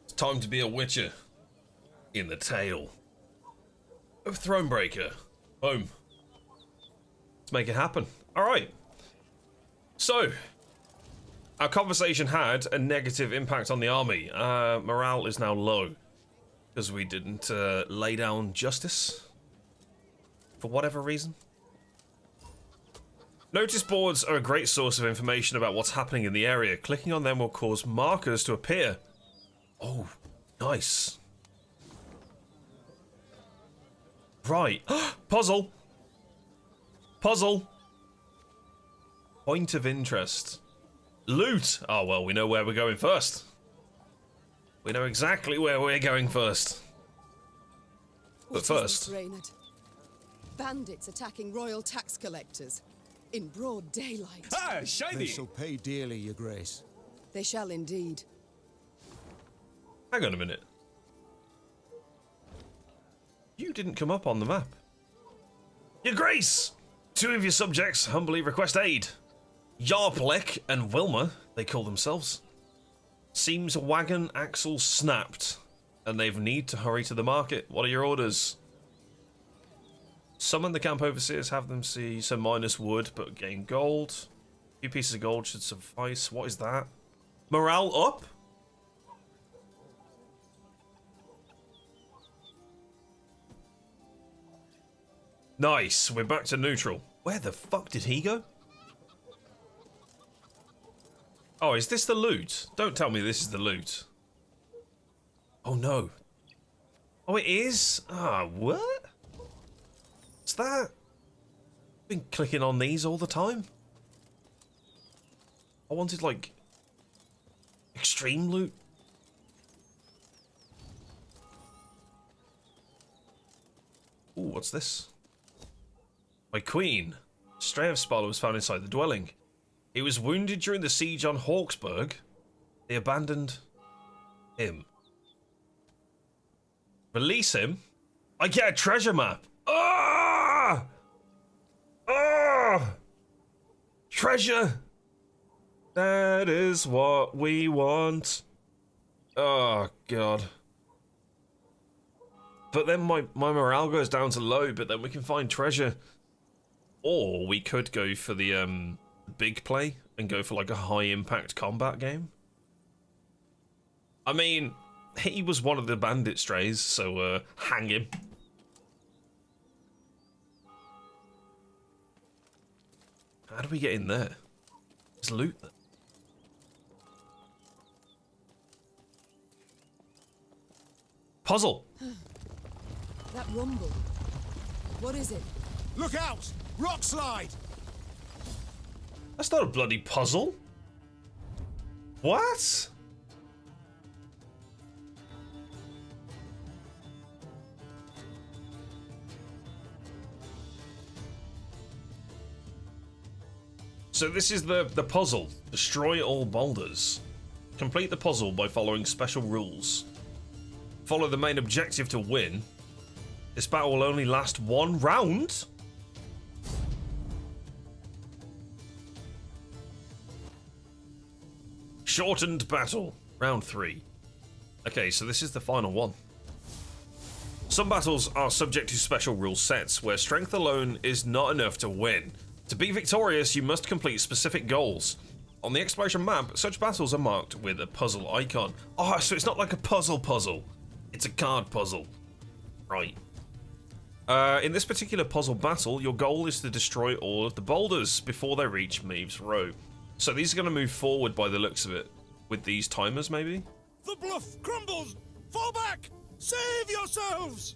It's time to be a witcher in the tale of Thronebreaker. Boom. Let's make it happen. Alright. So, our conversation had a negative impact on the army. Morale is now low because we didn't lay down justice for whatever reason. Notice boards are a great source of information about what's happening in the area. Clicking on them will cause markers to appear. Oh, nice. Right. Puzzle. Puzzle. Point of interest. Loot. Oh, well, we know where we're going first. We know exactly where we're going first. But first... Reynard? Bandits attacking royal tax collectors. In broad daylight. Ah, shiny! They shall pay dearly, your grace. They shall indeed. Hang on a minute. You didn't come up on the map. Your Grace! 2 of your subjects humbly request aid. Yarplek and Wilma, they call themselves. Seems a wagon axle snapped, and they've need to hurry to the market. What are your orders? Summon the camp overseers, have them see some minus wood, but gain gold. A few pieces of gold should suffice. What is that? Morale up? Nice, we're back to neutral. Where the fuck did he go? Oh, is this the loot? Don't tell me this is the loot. Oh no. Oh, it is? Ah, what? What's that? Been clicking on these all the time. I wanted, like, extreme loot. Ooh, what's this? My queen. Stray of Spala was found inside the dwelling. He was wounded during the siege on Hawksburg. They abandoned him. Release him? I get a treasure map. Ah! Ah! Treasure! That is what we want. Oh, God. But then my morale goes down to low, but then we can find treasure. Or we could go for the big play and go for like a high impact combat game. I mean, he was one of the bandit strays, so hang him. How do we get in there? There's loot there. Puzzle. That rumble. What is it? Look out! Rock slide! That's not a bloody puzzle. What? So this is the puzzle. Destroy all boulders. Complete the puzzle by following special rules. Follow the main objective to win. This battle will only last 1 round. Shortened battle. Round 3. Okay, so this is the final one. Some battles are subject to special rule sets, where strength alone is not enough to win. To be victorious, you must complete specific goals. On the exploration map, such battles are marked with a puzzle icon. Oh, so it's not like a puzzle. It's a card puzzle. Right. In this particular puzzle battle, your goal is to destroy all of the boulders before they reach Maeve's Row. So these are going to move forward by the looks of it. With these timers, maybe? The bluff crumbles! Fall back! Save yourselves!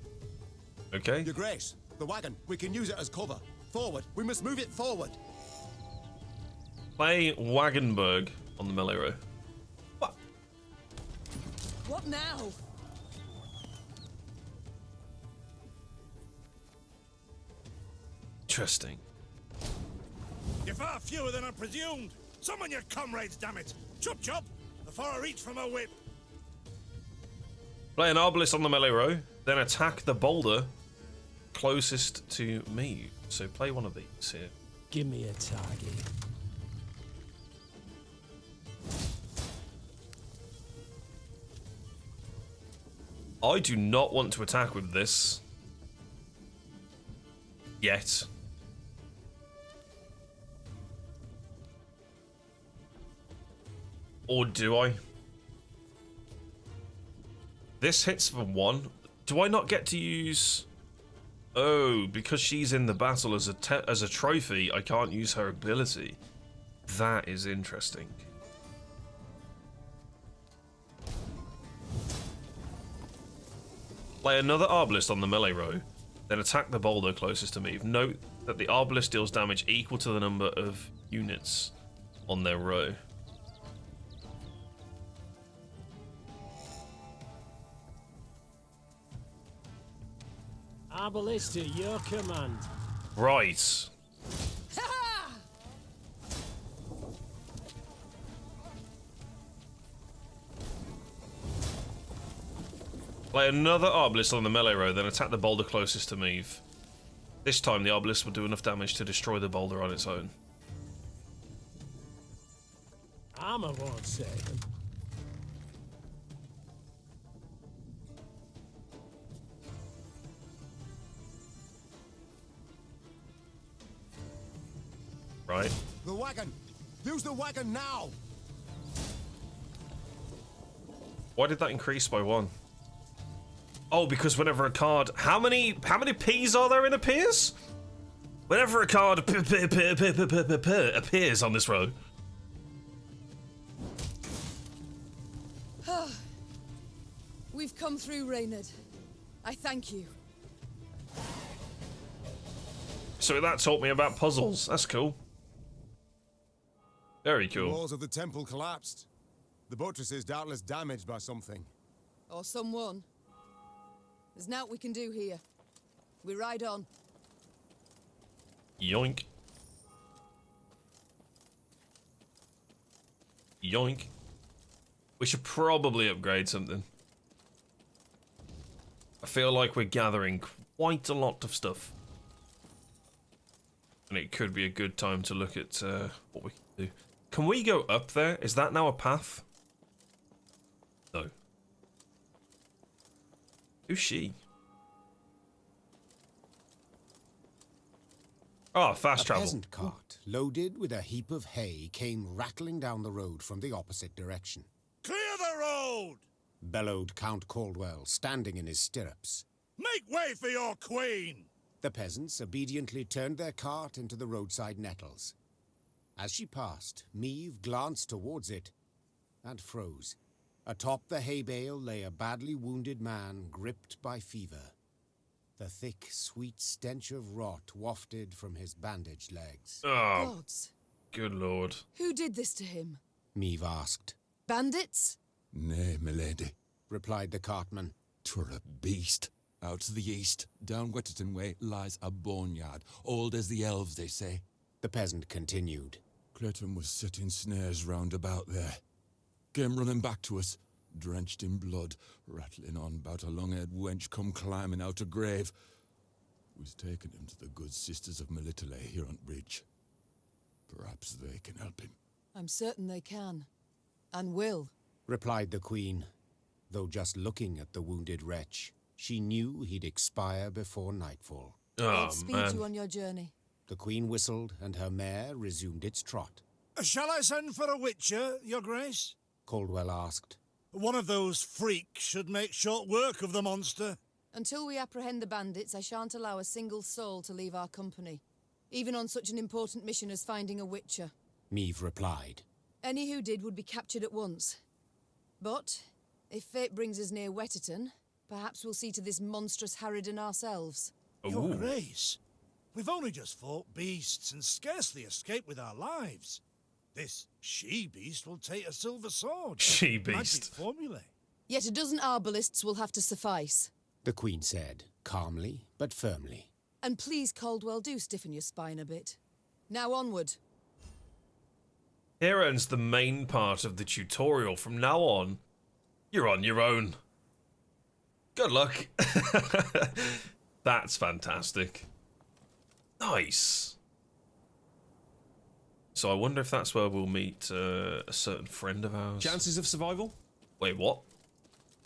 Okay. Your Grace, the wagon. We can use it as cover. Forward. We must move it forward. Play Wagenberg on the melee row. What? What now? Interesting. You're far fewer than I presumed. Summon your comrades, damn it! Chop chop! Before I reach for my whip. Play an obelisk on the melee row, then attack the boulder closest to me. So play one of these here. Give me a target. I do not want to attack with this. Yet. Or do I? This hits for 1. Do I not get to use... Oh, because she's in the battle as a trophy, I can't use her ability. That is interesting. Play another Arbalist on the melee row, then attack the boulder closest to me. Note that the Arbalist deals damage equal to the number of units on their row. Arbalist at your command. Right. Play another obelisk on the melee road, then attack the boulder closest to Meve. This time the obelisk will do enough damage to destroy the boulder on its own. Armor won't save him. Right. The wagon! Use the wagon now! Why did that increase by 1? Oh, because whenever a card... How many P's are there in appears? Whenever a card appears on this road. We've come through, Reynard. I thank you. So that taught me about puzzles. That's cool. Very The cool. walls of the temple collapsed. The buttresses doubtless damaged by something. Or someone. There's naught we can do here. We ride on. Yoink. Yoink. We should probably upgrade something. I feel like we're gathering quite a lot of stuff. And it could be a good time to look at what we can do. Can we go up there? Is that now a path? No. Who's she? Oh, fast travel. A peasant cart, loaded with a heap of hay, came rattling down the road from the opposite direction. Clear the road! Bellowed Count Caldwell, standing in his stirrups. Make way for your queen! The peasants obediently turned their cart into the roadside nettles. As she passed, Meve glanced towards it and froze. Atop the hay bale lay a badly wounded man gripped by fever. The thick, sweet stench of rot wafted from his bandaged legs. Oh, Gods. good lord. Who did this to him? Meve asked. Bandits? Nay, milady, replied the cartman. 'Twere a beast. Out to the east, down Wetterton way, lies a boneyard, old as the elves, they say. The peasant continued. Clayton was setting snares round about there. Came running back to us, drenched in blood, rattling on about a long-haired wench come climbing out a grave. We's taken him to the good sisters of Melitele here on bridge. Perhaps they can help him. I'm certain they can. And will. Replied the queen, though just looking at the wounded wretch, she knew he'd expire before nightfall. Oh, Speed man. you on your journey. The queen whistled, and her mare resumed its trot. Shall I send for a witcher, your grace? Caldwell asked. One of those freaks should make short work of the monster. Until we apprehend the bandits, I shan't allow a single soul to leave our company. Even on such an important mission as finding a witcher. Meve replied. Any who did would be captured at once. But, if fate brings us near Wetterton, perhaps we'll see to this monstrous Harridan ourselves. Your grace, we've only just fought beasts and scarcely escaped with our lives. This she-beast will take a silver sword. She-beast. Magic formulae. Yet a dozen arbalists will have to suffice. The queen said, calmly but firmly. And please, Caldwell, do stiffen your spine a bit. Now onward. Here ends the main part of the tutorial. From now on, you're on your own. Good luck. That's fantastic. Nice. So I wonder if that's where we'll meet a certain friend of ours. Chances of survival? Wait, what?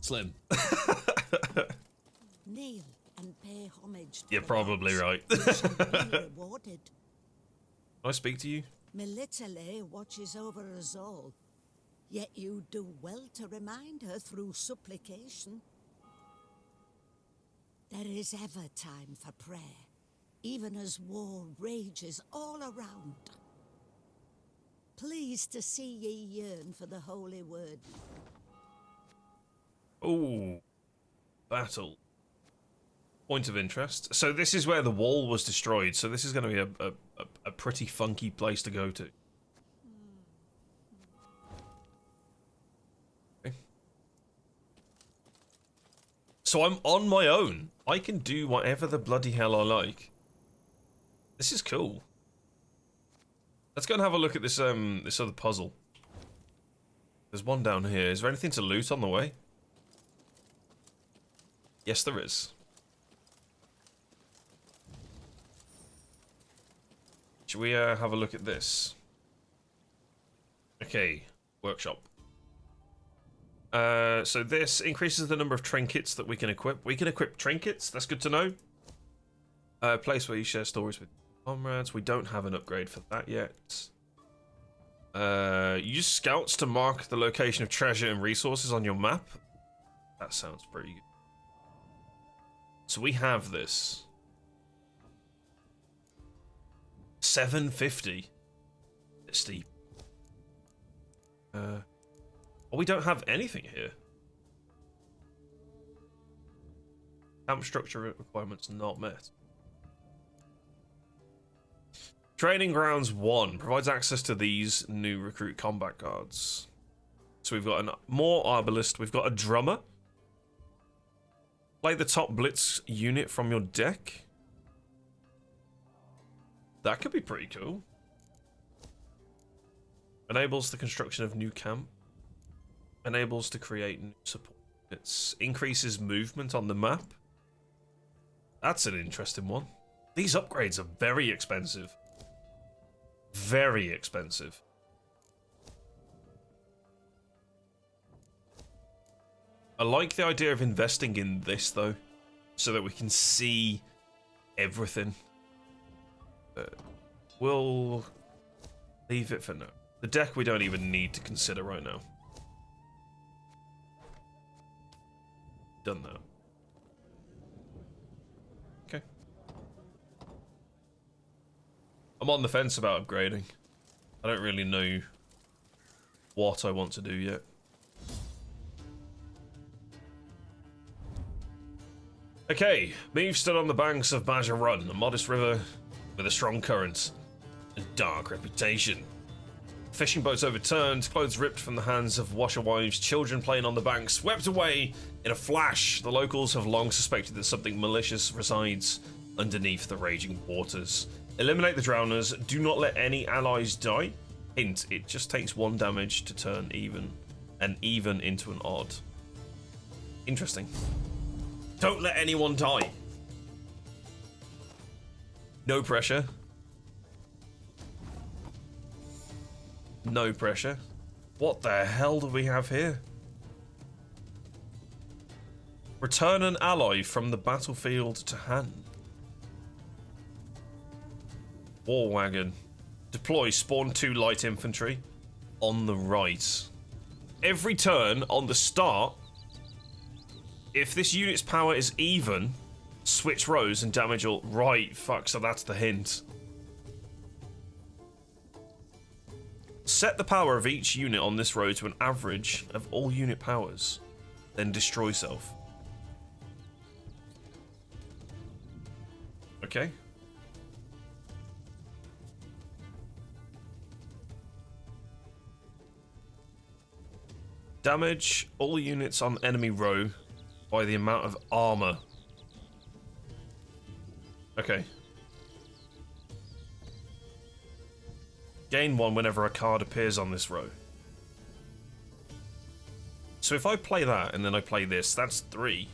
Slim. Kneel and pay homage to You're the probably gods. right. You shall be rewarded. Can I speak to you? Melitele watches over us all, yet you do well to remind her through supplication. There is ever time for prayer, even as war rages all around. Pleased to see ye yearn for the holy word. Ooh. Battle. Point of interest. So this is where the wall was destroyed, so this is going to be a pretty funky place to go to. Okay. So I'm on my own. I can do whatever the bloody hell I like. This is cool. Let's go and have a look at this this other puzzle. There's one down here. Is there anything to loot on the way? Yes, there is. Should we have a look at this? Okay, workshop. So this increases the number of trinkets that we can equip. We can equip trinkets, that's good to know. Place where you share stories with comrades. We don't have an upgrade for that yet. Use scouts to mark the location of treasure and resources on your map. That sounds pretty good. So we have this. 750. It's steep. Well, we don't have anything here. Camp structure requirements not met. Training Grounds 1 provides access to these new recruit combat cards. So we've got more arbalist, we've got a drummer. Play the top blitz unit from your deck. That could be pretty cool. Enables the construction of new camp. Enables to create new support units. Increases movement on the map. That's an interesting one. These upgrades are very expensive. Very expensive. I like the idea of investing in this though, so that we can see everything. We'll leave it for now. The deck we don't even need to consider right now. Done that. Okay. I'm on the fence about upgrading. I don't really know what I want to do yet. Okay, Meave stood on the banks of Badger Run, a modest river with a strong current and dark reputation. Fishing boats overturned, clothes ripped from the hands of washerwives, children playing on the banks, swept away in a flash. The locals have long suspected that something malicious resides underneath the raging waters. Eliminate the drowners, do not let any allies die. Hint, it just takes 1 damage to turn an even into an odd. Interesting. Don't let anyone die. No pressure. No pressure. What the hell do we have here? Return an ally from the battlefield to hand. War wagon. Deploy spawn 2 light infantry on the right. Every turn on the start, if this unit's power is even, switch rows and damage all. Right, fuck, so that's the hint. Set the power of each unit on this row to an average of all unit powers, then destroy self. Okay. Damage all units on enemy row by the amount of armor. Okay. Gain 1 whenever a card appears on this row. So if I play that and then I play this, that's 3.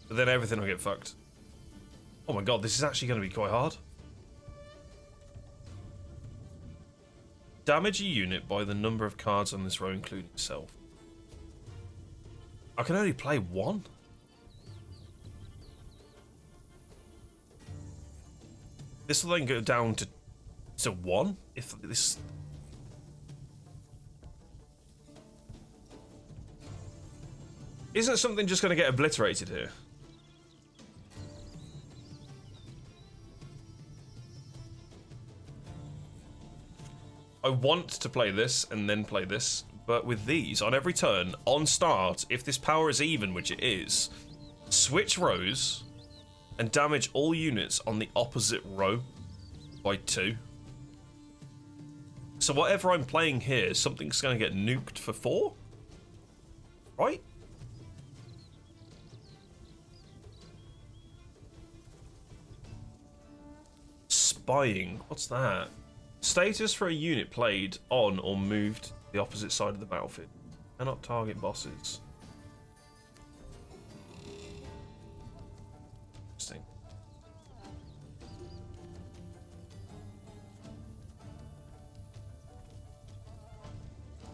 But then everything will get fucked. Oh my god, this is actually going to be quite hard. Damage a unit by the number of cards on this row, including self. I can only play 1? This will then go down to 1? If this... Isn't something just going to get obliterated here? I want to play this and then play this, but with these, on every turn, on start, if this power is even, which it is, switch rows and damage all units on the opposite row by 2. So whatever I'm playing here, something's going to get nuked for 4? Right? Spying, what's that? Status for a unit played on or moved to the opposite side of the battlefield. Cannot target bosses. Interesting.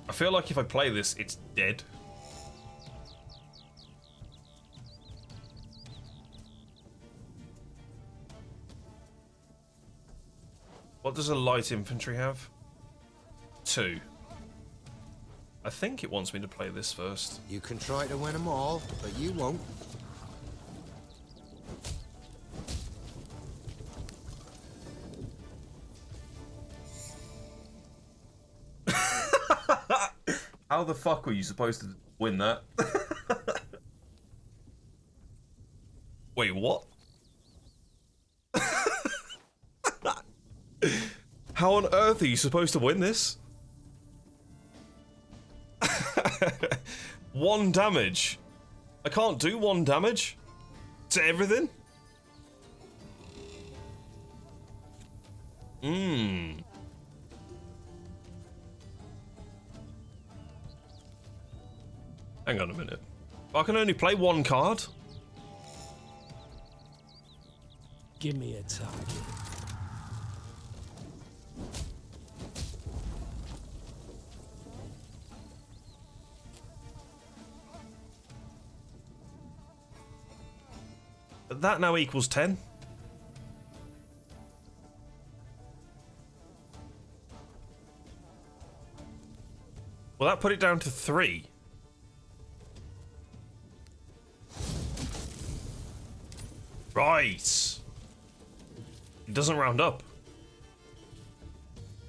I feel like if I play this, it's dead. What does a light infantry have? 2. I think it wants me to play this first. You can try to win them all, but you won't. How the fuck were you supposed to win that? Wait, what? How on earth are you supposed to win this? 1 damage. I can't do 1 damage to everything? Hang on a minute. I can only play 1 card? Give me a target. But that now equals 10. Well, that put it down to 3. Right. It doesn't round up.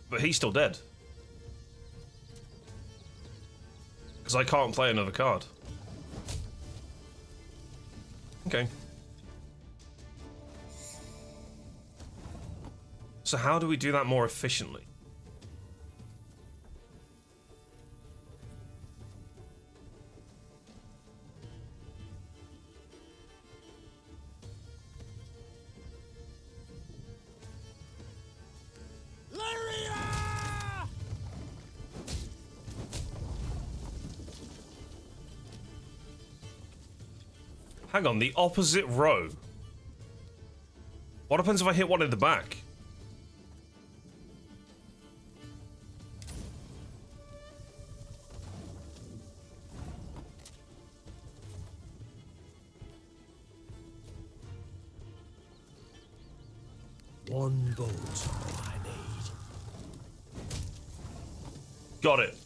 But he's still dead. Because I can't play another card. Okay. So how do we do that more efficiently? Hang on, the opposite row. What happens if I hit one in the back? One bolt's all I need. Got it.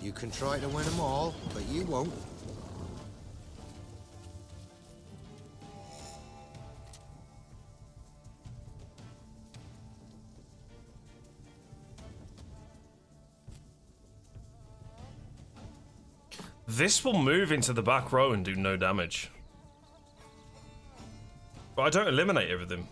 You can try to win them all, but you won't. This will move into the back row and do no damage. But I don't eliminate everything.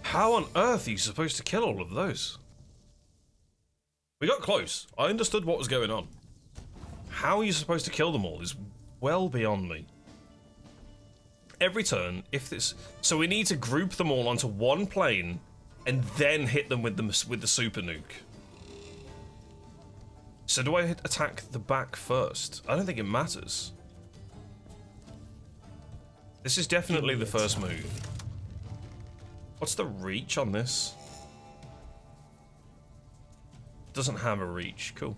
How on earth are you supposed to kill all of those? We got close. I understood what was going on. How are you supposed to kill them all is well beyond me. Every turn, if this... So we need to group them all onto one plane and then hit them with the super nuke. So do I attack the back first? I don't think it matters. This is definitely the first move. What's the reach on this? Doesn't have a reach. Cool.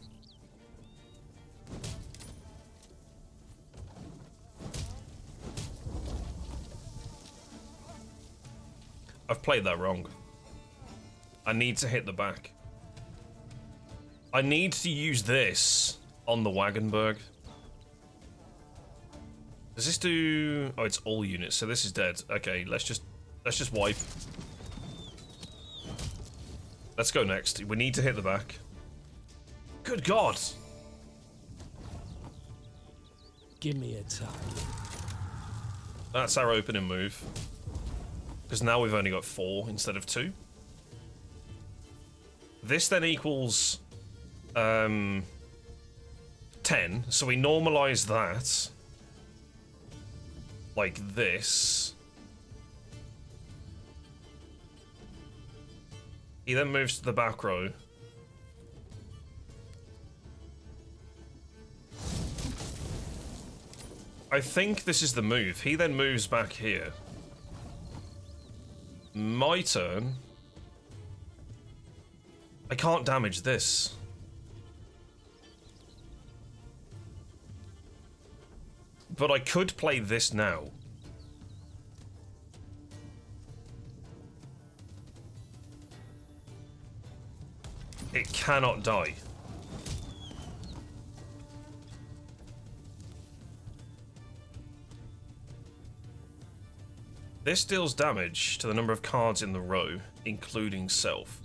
I've played that wrong. I need to hit the back. I need to use this on the Wagenburg. Does this do... Oh, it's all units, so this is dead. Okay, let's just wipe. Let's go next. We need to hit the back. Good God! Give me a target. That's our opening move. Because now we've only got 4 instead of 2. This then equals 10, so we normalize that like this. He then moves to the back row. I think this is the move. He then moves back here. My turn. I can't damage this. But I could play this now. It cannot die. This deals damage to the number of cards in the row, including self.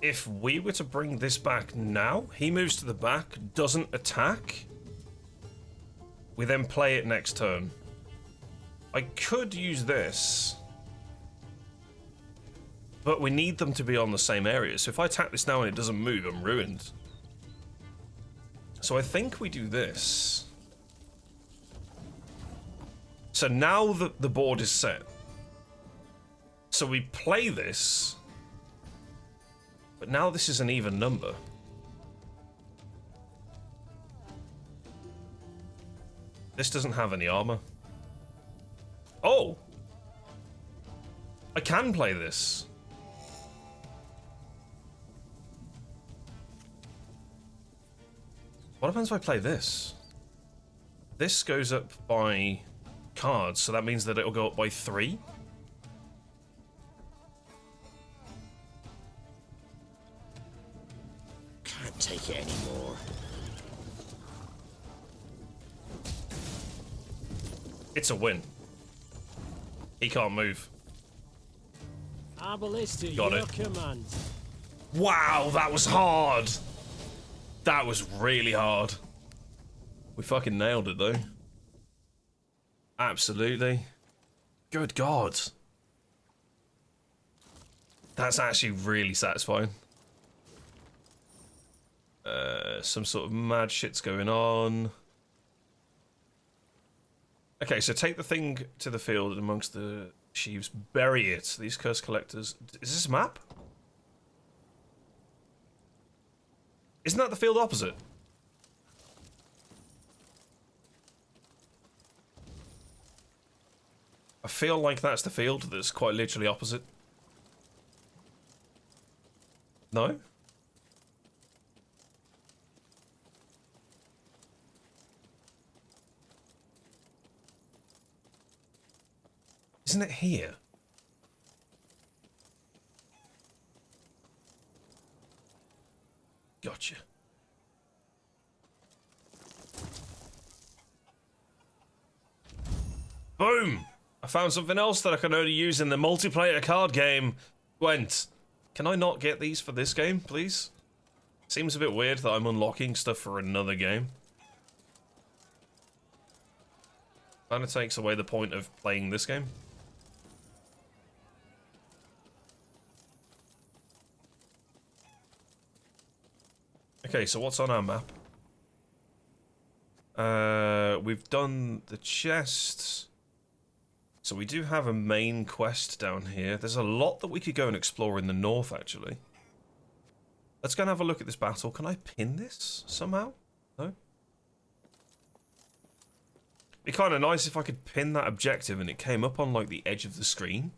If we were to bring this back now, he moves to the back, doesn't attack. We then play it next turn. I could use this. But we need them to be on the same area. So if I attack this now and it doesn't move, I'm ruined. So I think we do this. So now that the board is set. So we play this. But now this is an even number. This doesn't have any armor. Oh! I can play this. What happens if I play this? This goes up by cards, so that means that it'll go up by 3. Can't take it anymore. It's a win. He can't move. Arbalist, Got your it. command. Wow, that was hard. That was really hard. We fucking nailed it, though. Absolutely. Good God. That's actually really satisfying. Some sort of mad shit's going on. Okay, so take the thing to the field and amongst the sheaves. Bury it. These curse collectors... Is this a map? Isn't that the field opposite? I feel like that's the field that's quite literally opposite. No? Isn't it here? Gotcha. Boom! I found something else that I can only use in the multiplayer card game. Gwent, can I not get these for this game, please? Seems a bit weird that I'm unlocking stuff for another game. Kinda takes away the point of playing this game. Okay, so what's on our map? We've done the chests. So we do have a main quest down here. There's a lot that we could go and explore in the north, actually. Let's go and have a look at this battle. Can I pin this somehow? No? It'd be kind of nice if I could pin that objective and it came up on like the edge of the screen.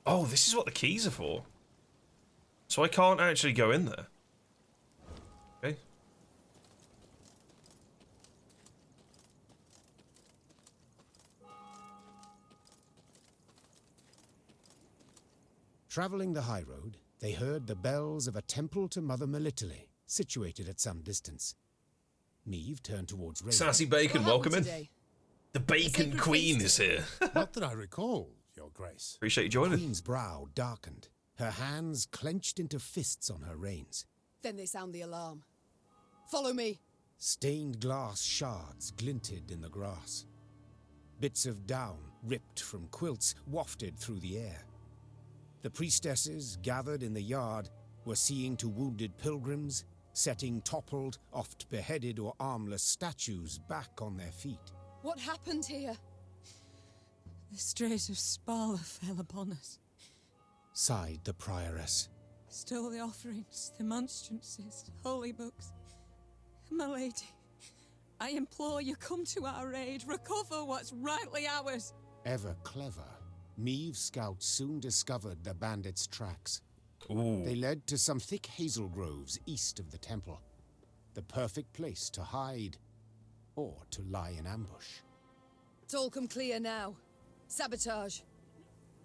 Oh, this is what the keys are for. So I can't actually go in there. Okay. Travelling the high road, they heard the bells of a temple to Mother Melitele, situated at some distance. Meve turned towards Raven. Sassy Bacon, welcome in. The Bacon Queen is here. Not that I recall, Your Grace. Appreciate you joining. The Queen's brow darkened, her hands clenched into fists on her reins. Then they sound the alarm. Follow me. Stained glass shards glinted in the grass. Bits of down, ripped from quilts, wafted through the air. The priestesses gathered in the yard were seeing to wounded pilgrims, setting toppled, oft beheaded or armless statues back on their feet. What happened here? The strays of Spala fell upon us. Sighed the prioress. Stole the offerings, the monstrances, holy books. My lady, I implore you, come to our aid, recover what's rightly ours. Ever clever, Meve's scouts soon discovered the bandits' tracks. Ooh. They led to some thick hazel groves east of the temple. The perfect place to hide, or to lie in ambush. It's all come clear now. Sabotage.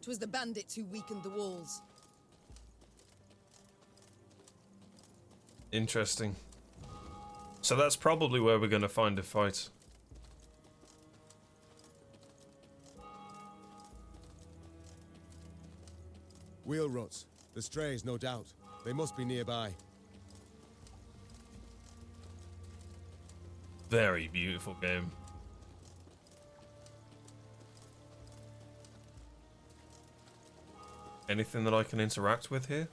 'Twas the bandits who weakened the walls. Interesting. So that's probably where we're going to find a fight. Wheel ruts. The strays, no doubt. They must be nearby. Very beautiful game. Anything that I can interact with here?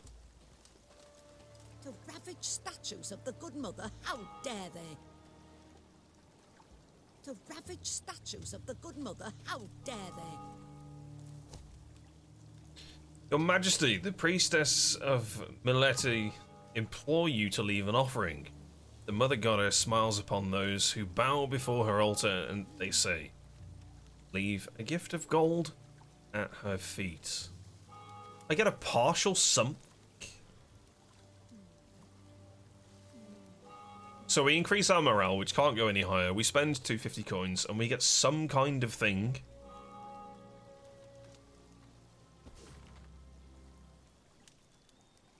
To ravage statues of the good mother, how dare they? To ravage statues of the good mother, how dare they? Your Majesty, the priestess of Melete implore you to leave an offering. The mother goddess smiles upon those who bow before her altar, and they say, leave a gift of gold at her feet. I get a partial something. So we increase our morale, which can't go any higher. We spend 250 coins, and we get some kind of thing.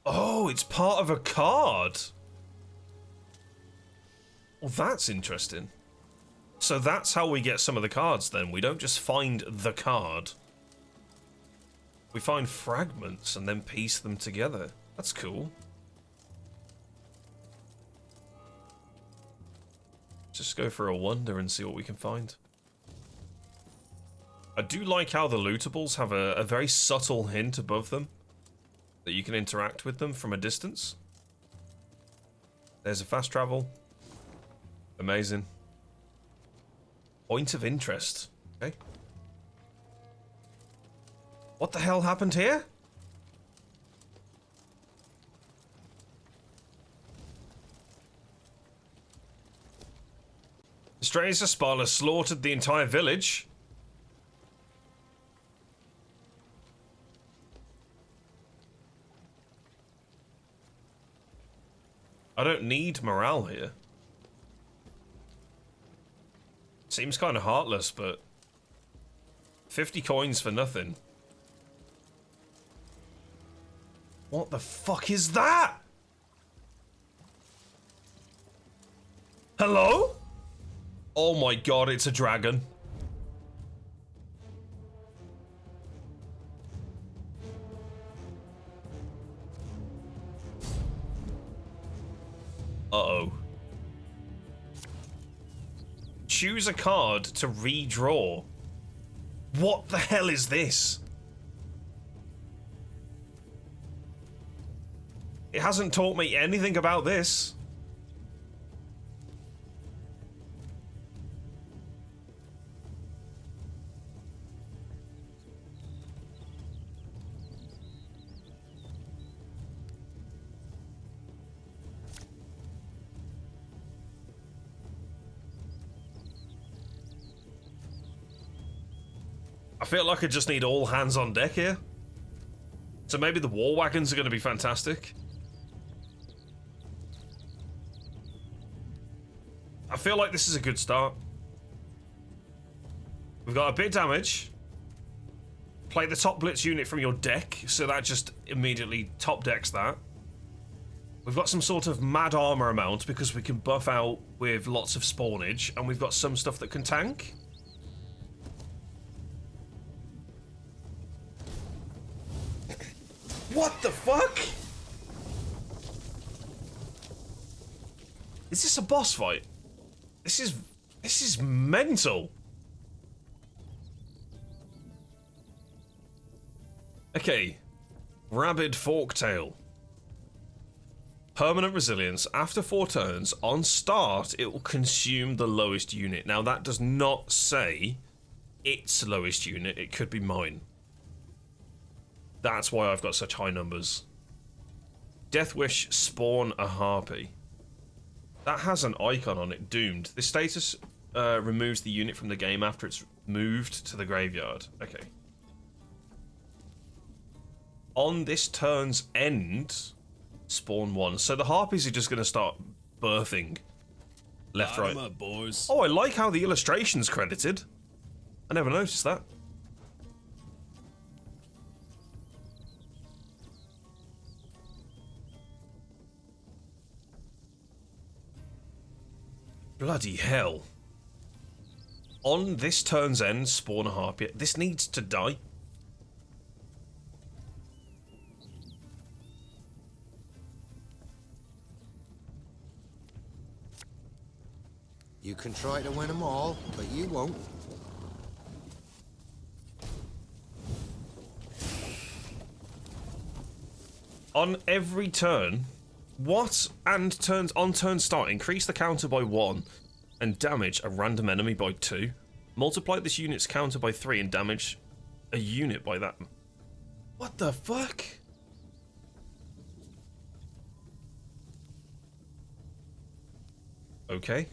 Oh, it's part of a card. Well, that's interesting. So that's how we get some of the cards then. We don't just find the card. We find fragments and then piece them together. That's cool. Just go for a wander and see what we can find. I do like how the lootables have a very subtle hint above them that you can interact with them from a distance. There's a fast travel. Amazing. Point of interest. Okay. What the hell happened here? The strays of Spala slaughtered the entire village. I don't need morale here. Seems kind of heartless, but 50 coins for nothing. What the fuck is that? Hello? Oh my god, it's a dragon. Uh-oh. Choose a card to redraw. What the hell is this? It hasn't taught me anything about this. I feel like I just need all hands on deck here. So maybe the war wagons are going to be fantastic. I feel like this is a good start. We've got a bit of damage. Play the top blitz unit from your deck, so that just immediately top decks that. We've got some sort of mad armor amount because we can buff out with lots of spawnage, and we've got some stuff that can tank. What the fuck? Is this a boss fight? This is mental. Okay. Rabid Forktail. Permanent resilience. After 4 turns, on start, it will consume the lowest unit. Now, that does not say its lowest unit. It could be mine. That's why I've got such high numbers. Deathwish, spawn a harpy. That has an icon on it, doomed. This status removes the unit from the game after it's moved to the graveyard. Okay. On this turn's end, spawn 1. So the harpies are just going to start birthing left, right. Up, boys. Oh, I like how the illustration's credited. I never noticed that. Bloody hell. On this turn's end, spawn a harpy. This needs to die. You can try to win them all, but you won't. On every turn, what? And turns on turn start, increase the counter by 1 and damage a random enemy by 2. Multiply this unit's counter by 3 and damage a unit by that. What the fuck? Okay.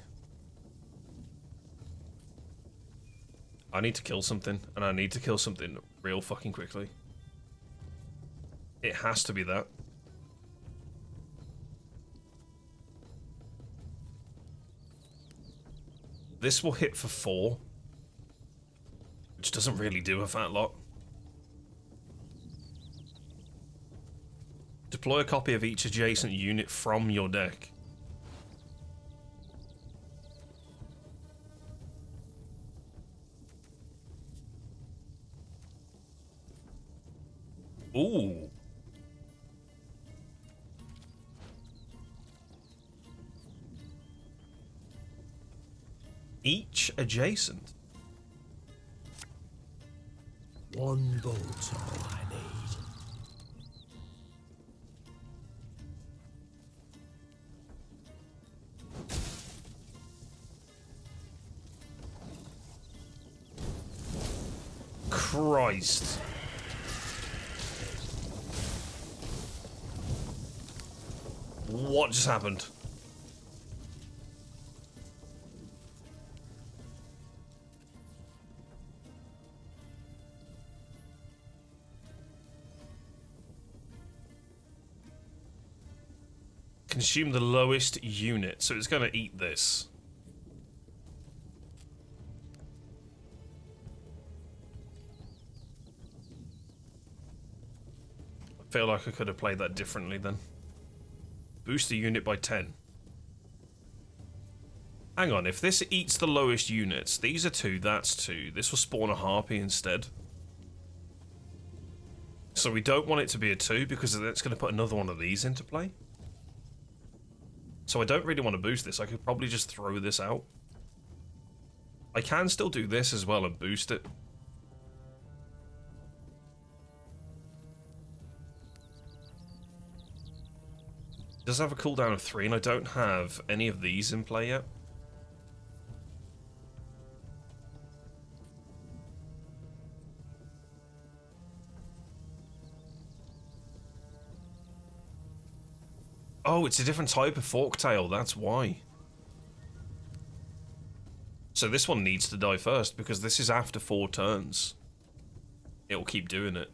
I need to kill something, and I need to kill something real fucking quickly. It has to be that. This will hit for 4, which doesn't really do a fat lot. Deploy a copy of each adjacent unit from your deck. Ooh. Each adjacent. One bolt's all I need. Christ. What just happened? Consume the lowest unit, so it's going to eat this. I feel like I could have played that differently then. Boost the unit by 10. Hang on, if this eats the lowest units, these are 2, that's 2. This will spawn a harpy instead. So we don't want it to be a 2 because that's going to put another one of these into play. So I don't really want to boost this. I could probably just throw this out. I can still do this as well and boost it. It does have a cooldown of 3 and I don't have any of these in play yet. Oh, it's a different type of forktail, that's why. So this one needs to die first, because this is after 4 turns. it'll keep doing it.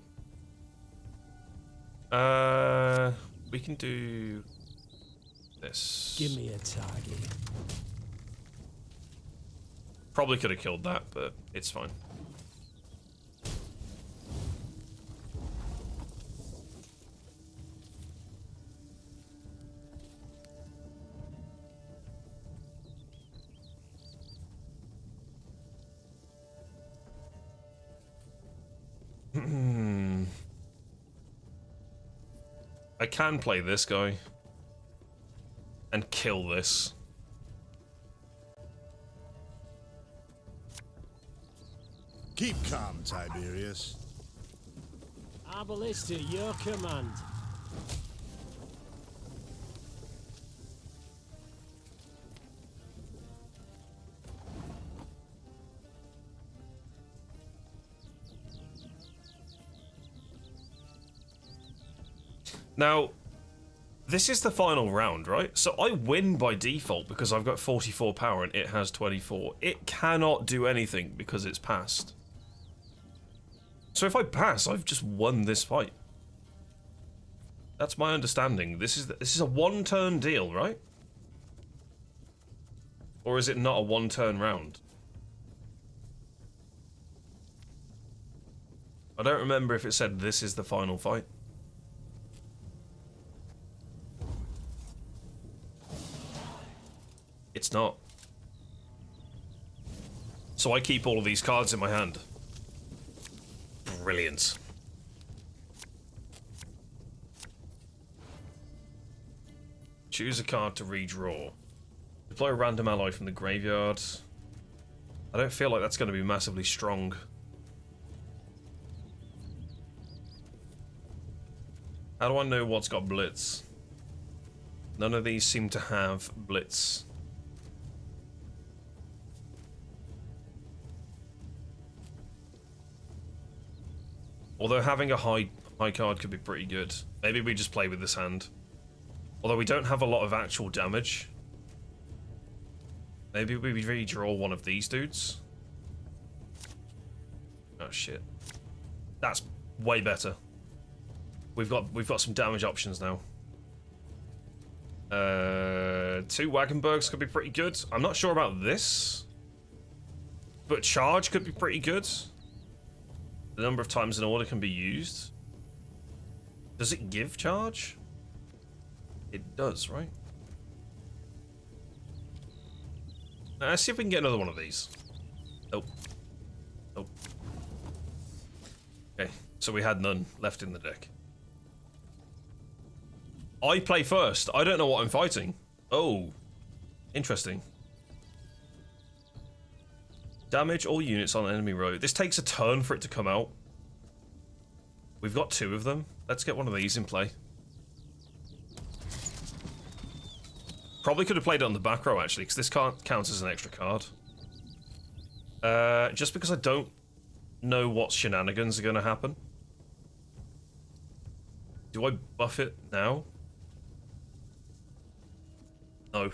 We can do this. Give me a target. Probably could have killed that, but it's fine. I can play this guy and kill this. Keep calm, Tiberius. Arbalist at your command. Now, this is the final round, right? So I win by default because I've got 44 power and it has 24. It cannot do anything because it's passed. So if I pass, I've just won this fight. That's my understanding. This is a one-turn deal, right? Or is it not a one-turn round? I don't remember if it said this is the final fight. It's not. So I keep all of these cards in my hand. Brilliant. Choose a card to redraw. Deploy a random ally from the graveyard. I don't feel like that's going to be massively strong. How do I know what's got blitz? None of these seem to have blitz. Although having a high card could be pretty good. Maybe we just play with this hand. Although we don't have a lot of actual damage. Maybe we redraw one of these dudes. Oh shit. That's way better. We've got some damage options now. 2 Wagenbergs could be pretty good. I'm not sure about this. But charge could be pretty good. The number of times an order can be used. Does it give charge? It does, right? Now, let's see if we can get another one of these. Nope. Nope. Okay, so we had none left in the deck. I play first. I don't know what I'm fighting. Oh. Interesting. Damage all units on enemy row. This takes a turn for it to come out. We've got 2 of them. Let's get one of these in play. Probably could have played it on the back row, actually, because this counts as an extra card. Just because I don't know what shenanigans are going to happen. Do I buff it now? No.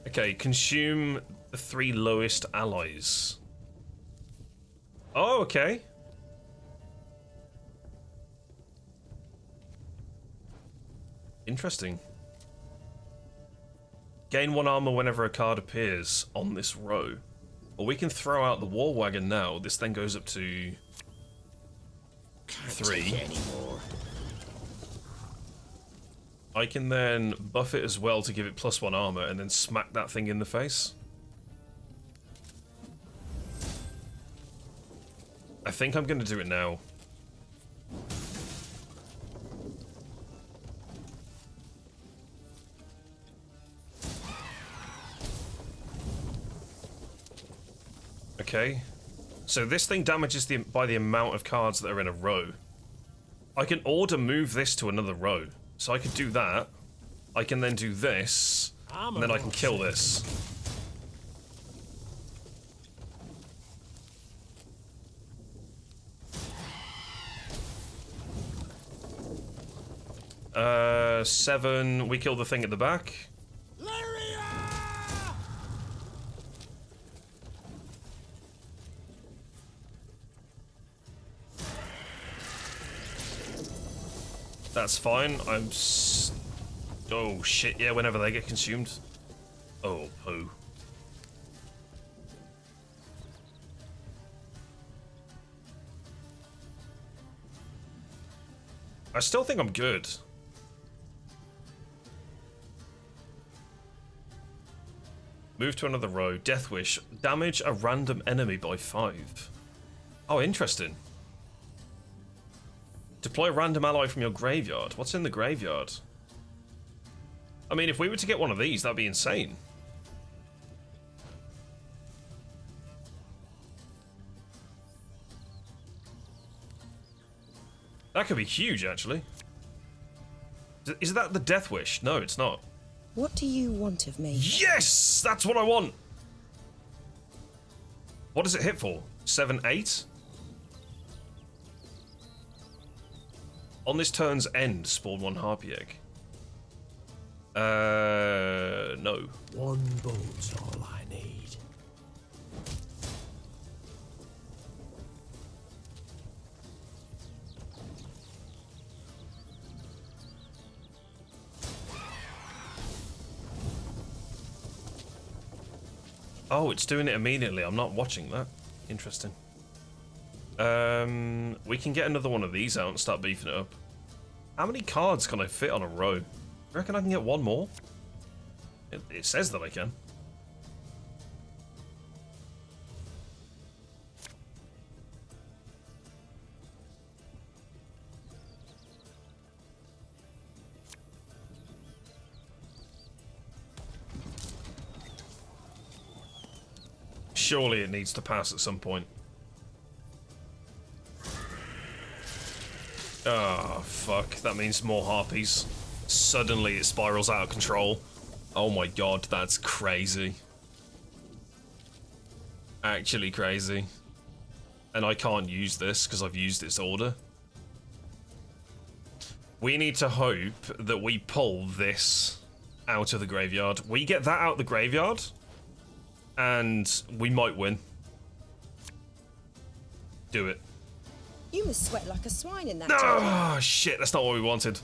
Okay, consume the 3 lowest allies. Oh, okay. Interesting. Gain 1 armor whenever a card appears on this row. Well, we can throw out the war wagon now. This then goes up to 3. I can then buff it as well to give it +1 armor and then smack that thing in the face. I think I'm going to do it now. Okay. So this thing damages by the amount of cards that are in a row. I can order move this to another row. So I could do that. I can then do this. And then I can kill this. Uh, 7. We kill the thing at the back. That's fine. Oh shit, yeah, whenever they get consumed. Oh, poo. I still think I'm good. Move to another row. Death Wish. Damage a random enemy by 5. Oh, interesting. Deploy a random ally from your graveyard. What's in the graveyard? I mean, if we were to get one of these, that'd be insane. That could be huge, actually. Is that the Death Wish? No, it's not. What do you want of me? Yes! That's what I want! What does it hit for? 7, 8? On this turn's end, spawn 1 harpy egg. No. One bolt's all I need. Oh, it's doing it immediately. I'm not watching that. Interesting. We can get another one of these out and start beefing it up. How many cards can I fit on a row? I reckon I can get one more. It says that I can. Surely it needs to pass at some point. Oh, fuck. That means more harpies. Suddenly it spirals out of control. Oh my god, that's crazy. Actually crazy. And I can't use this because I've used its order. We need to hope that we pull this out of the graveyard. We get that out of the graveyard, and we might win. Do it. You must sweat like a swine in that. Oh, shit, that's not what we wanted.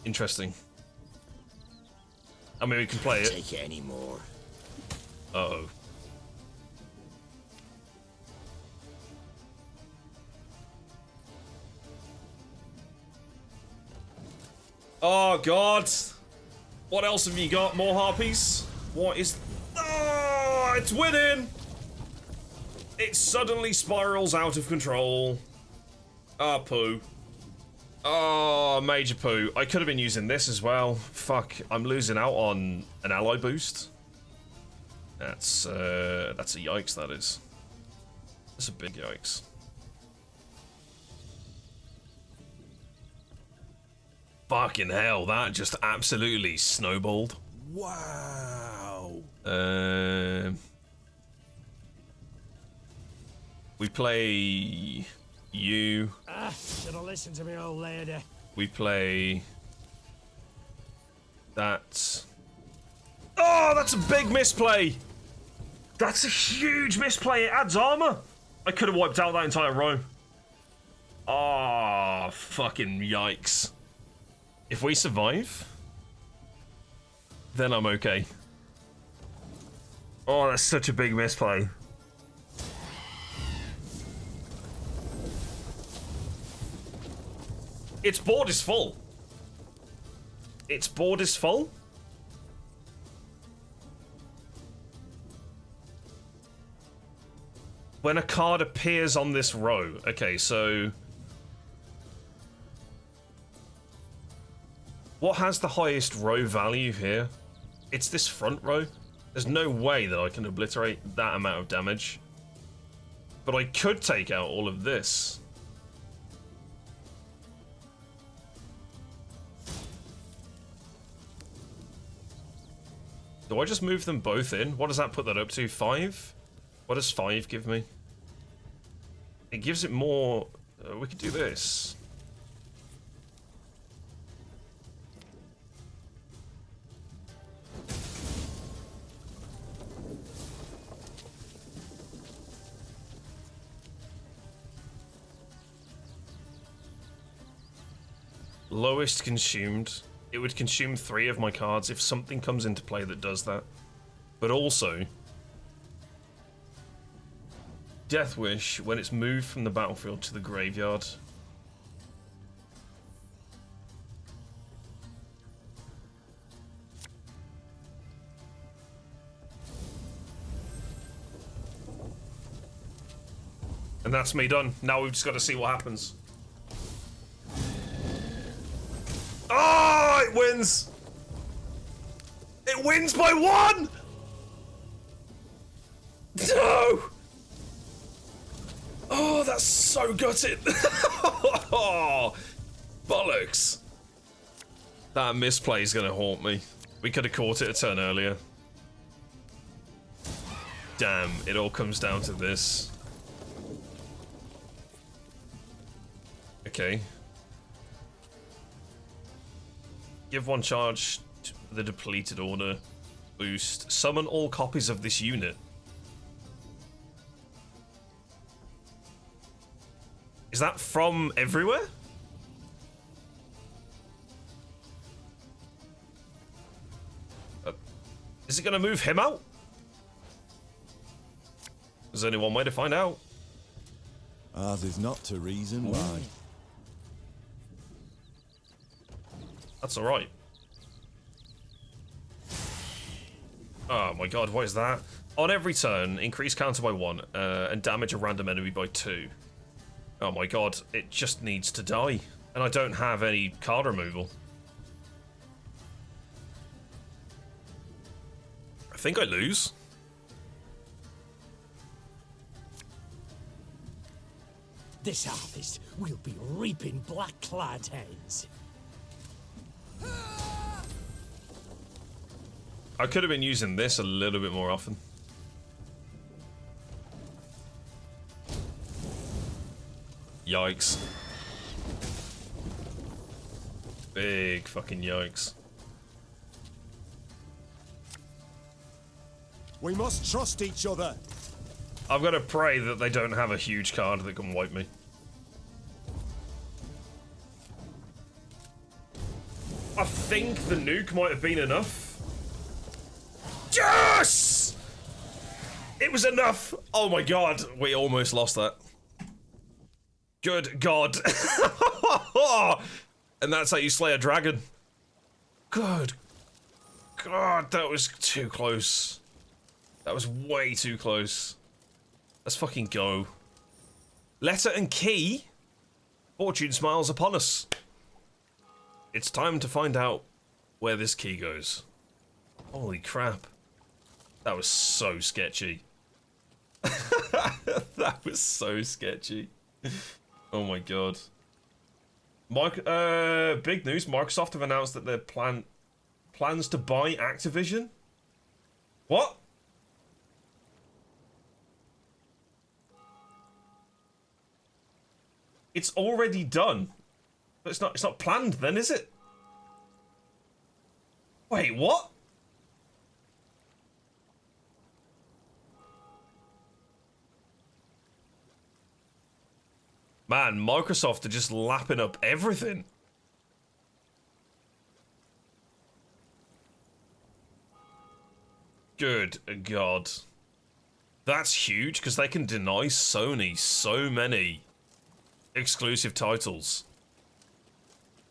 Interesting. I mean, we can play it. Take it anymore. Uh-oh. Oh, God. What else have you got? More harpies? What is... Oh, it's winning! It suddenly spirals out of control. Ah, poo. Oh, major poo. I could have been using this as well. Fuck, I'm losing out on an ally boost. That's a yikes, that is. That's a big yikes. Fucking hell, that just absolutely snowballed. Wow. We play you. Should have listened to me, old lady. We play that. Oh, that's a big misplay. That's a huge misplay. It adds armor. I could have wiped out that entire row. Oh, fucking yikes. If we survive, then I'm okay. Oh, that's such a big misplay. Its board is full. Its board is full? When a card appears on this row. Okay, so... what has the highest row value here? It's this front row. There's no way that I can obliterate that amount of damage. But I could take out all of this. Do I just move them both in? What does that put that up to? 5? What does 5 give me? It gives it more... we could do this. Lowest consumed. It would consume 3 of my cards if something comes into play that does that. But also, Death Wish, when it's moved from the battlefield to the graveyard. And that's me done. Now we've just got to see what happens. Oh, it wins! It wins by 1! No! Oh, that's so gutted. Oh, bollocks. That misplay is going to haunt me. We could have caught it a turn earlier. Damn, it all comes down to this. Okay. Give 1 charge to the depleted order. Boost. Summon all copies of this unit. Is that from everywhere? Is it going to move him out? There's only one way to find out. Ours is not to reason why. That's alright. Oh my god, what is that? On every turn, increase counter by 1, and damage a random enemy by 2. Oh my god, it just needs to die. And I don't have any card removal. I think I lose. This harvest, we'll be reaping black-clad heads. I could have been using this a little bit more often. Yikes. Big fucking yikes. We must trust each other. I've got to pray that they don't have a huge card that can wipe me. I think the nuke might have been enough. Yes! It was enough! Oh my god, we almost lost that. Good god. And that's how you slay a dragon. Good god, that was too close. That was way too close. Let's fucking go. Letter and key? Fortune smiles upon us. It's time to find out where this key goes. Holy crap. That was so sketchy. That was so sketchy. Oh my god. Big news. Microsoft have announced that their plans to buy Activision. What? It's already done. But it's not planned then, is it? Wait, what? Man, Microsoft are just lapping up everything. Good God. That's huge, because they can deny Sony so many exclusive titles.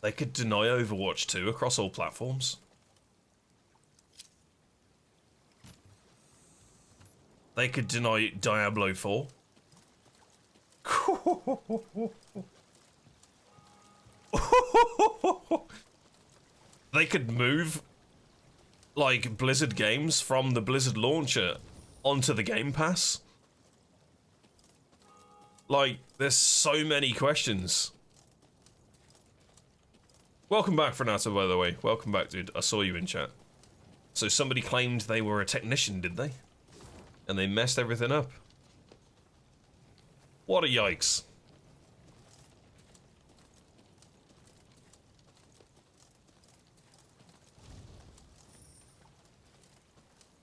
They could deny Overwatch 2 across all platforms. They could deny Diablo 4. They could move, like, Blizzard games from the Blizzard launcher onto the Game Pass. Like, there's so many questions. Welcome back, Renato, by the way. Welcome back, dude. I saw you in chat. So somebody claimed they were a technician, did they? And they messed everything up. What a yikes.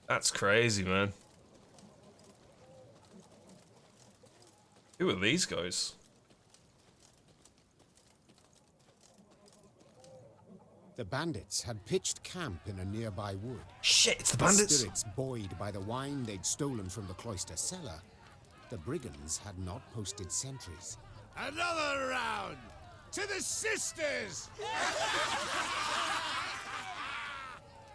That's crazy, man. Who are these guys? The bandits had pitched camp in a nearby wood. Shit, it's the bandits. Spirits buoyed by the wine they'd stolen from the cloister cellar, the brigands had not posted sentries. Another round! To the sisters!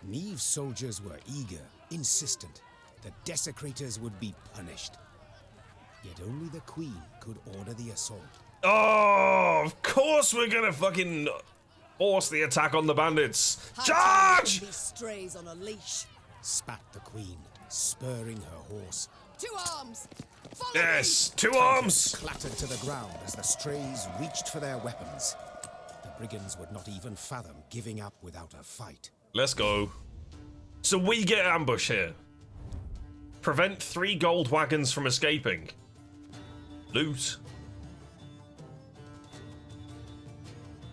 Neve's soldiers were eager, insistent. The desecrators would be punished. Yet only the queen could order the assault. Oh, of course we're gonna fucking force the attack on the bandits. Charge! These strays on a leash. Spat the queen, spurring her horse. To arms! Follow Yes, me! 2 arms! Clattered to the ground as the strays reached for their weapons. The brigands would not even fathom giving up without a fight. Let's go. So we get ambush here. Prevent 3 gold wagons from escaping. Loot.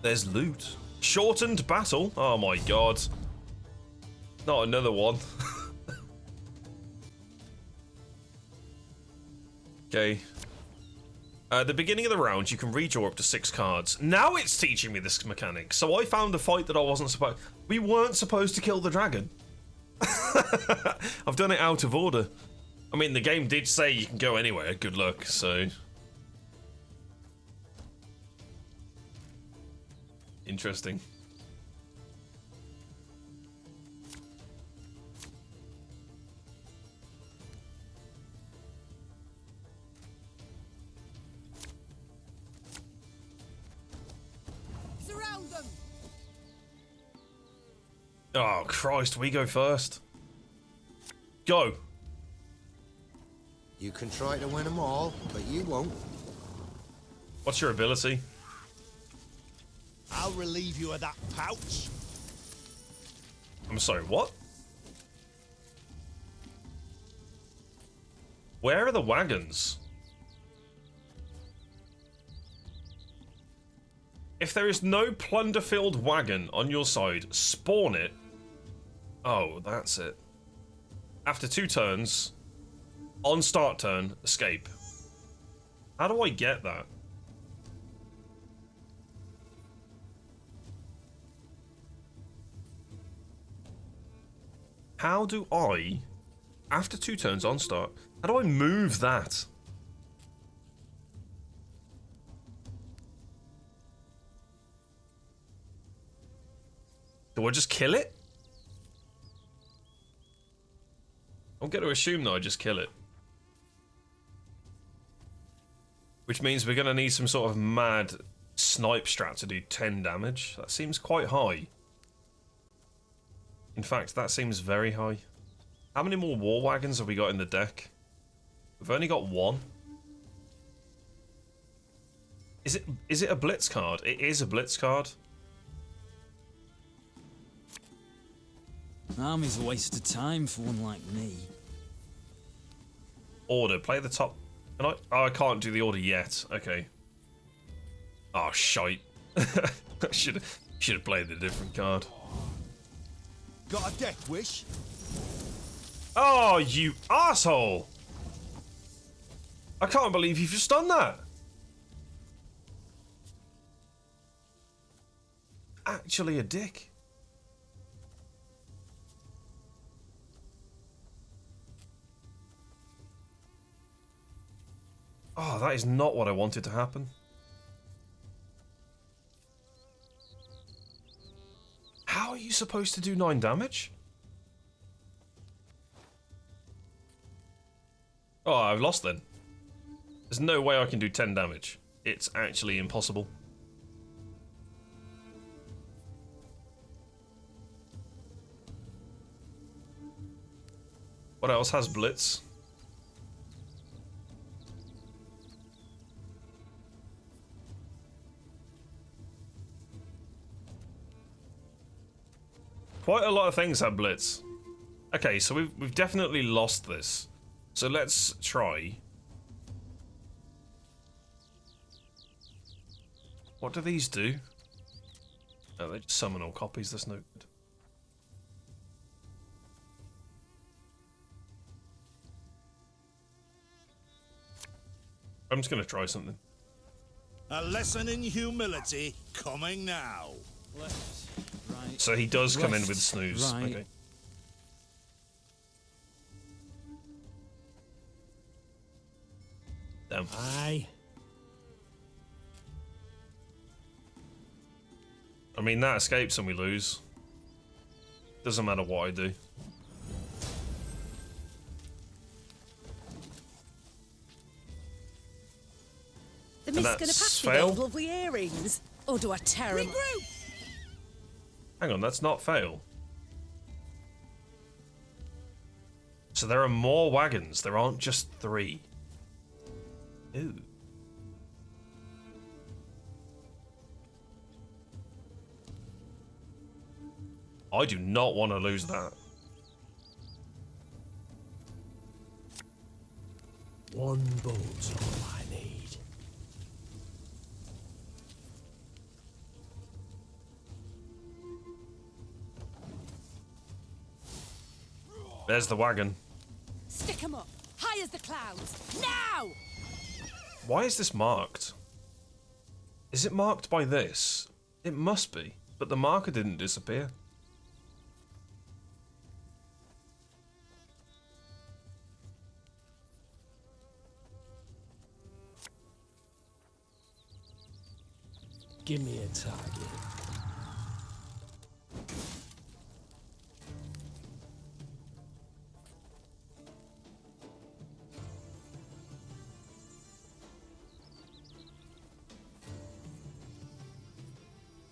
There's loot. Shortened battle. Oh my god. Not another one. Okay. At the beginning of the round, you can redraw up to 6 cards. Now it's teaching me this mechanic. So I found a fight that I wasn't supposed... We weren't supposed to kill the dragon. I've done it out of order. I mean, the game did say you can go anywhere. Good luck, so... Interesting. Surround them! Oh, Christ, we go first. Go. You can try to win them all, but you won't. What's your ability? I'll relieve you of that pouch. I'm sorry, what? Where are the wagons? If there is no plunder-filled wagon on your side, spawn it. Oh, that's it. After 2 turns, on start turn, escape. How do I get that? How do I, after 2 turns on start, how do I move that? Do I just kill it? I'm going to assume that I just kill it. Which means we're going to need some sort of mad snipe strat to do 10 damage. That seems quite high. In fact, that seems very high. How many more war wagons have we got in the deck? We've only got 1. Is it a blitz card? It is a blitz card. Army's a waste of time for one like me. Order. Play the top. Can I? Oh, I can't do the order yet. Okay. Oh, shite. I should have played a different card. Got a death wish? Oh, you asshole! I can't believe you've just done that. Actually a dick. Oh, that is not what I wanted to happen. How are you supposed to do 9 damage? Oh, I've lost then. There's no way I can do 10 damage. It's actually impossible. What else has blitz? Quite a lot of things have blitz. Okay, so we've definitely lost this. So let's try. What do these do? Oh, they just summon all copies. That's no good. I'm just gonna try something. A lesson in humility coming now. Left, right, So he does come in with snooze. Right. Okay. Damn. Aye. I mean, that escapes and we lose. Doesn't matter what I do. The And mist's gonna that's pass with fail? those lovely earrings. Or do I tear 'em? Hang on, that's not fail. So there are more wagons. There aren't just 3. Ooh. I do not want to lose that. One bolt's all I need. There's the wagon. Stick 'em up. High as the clouds. Now! Why is this marked? Is it marked by this? It must be, but the marker didn't disappear. Give me a target.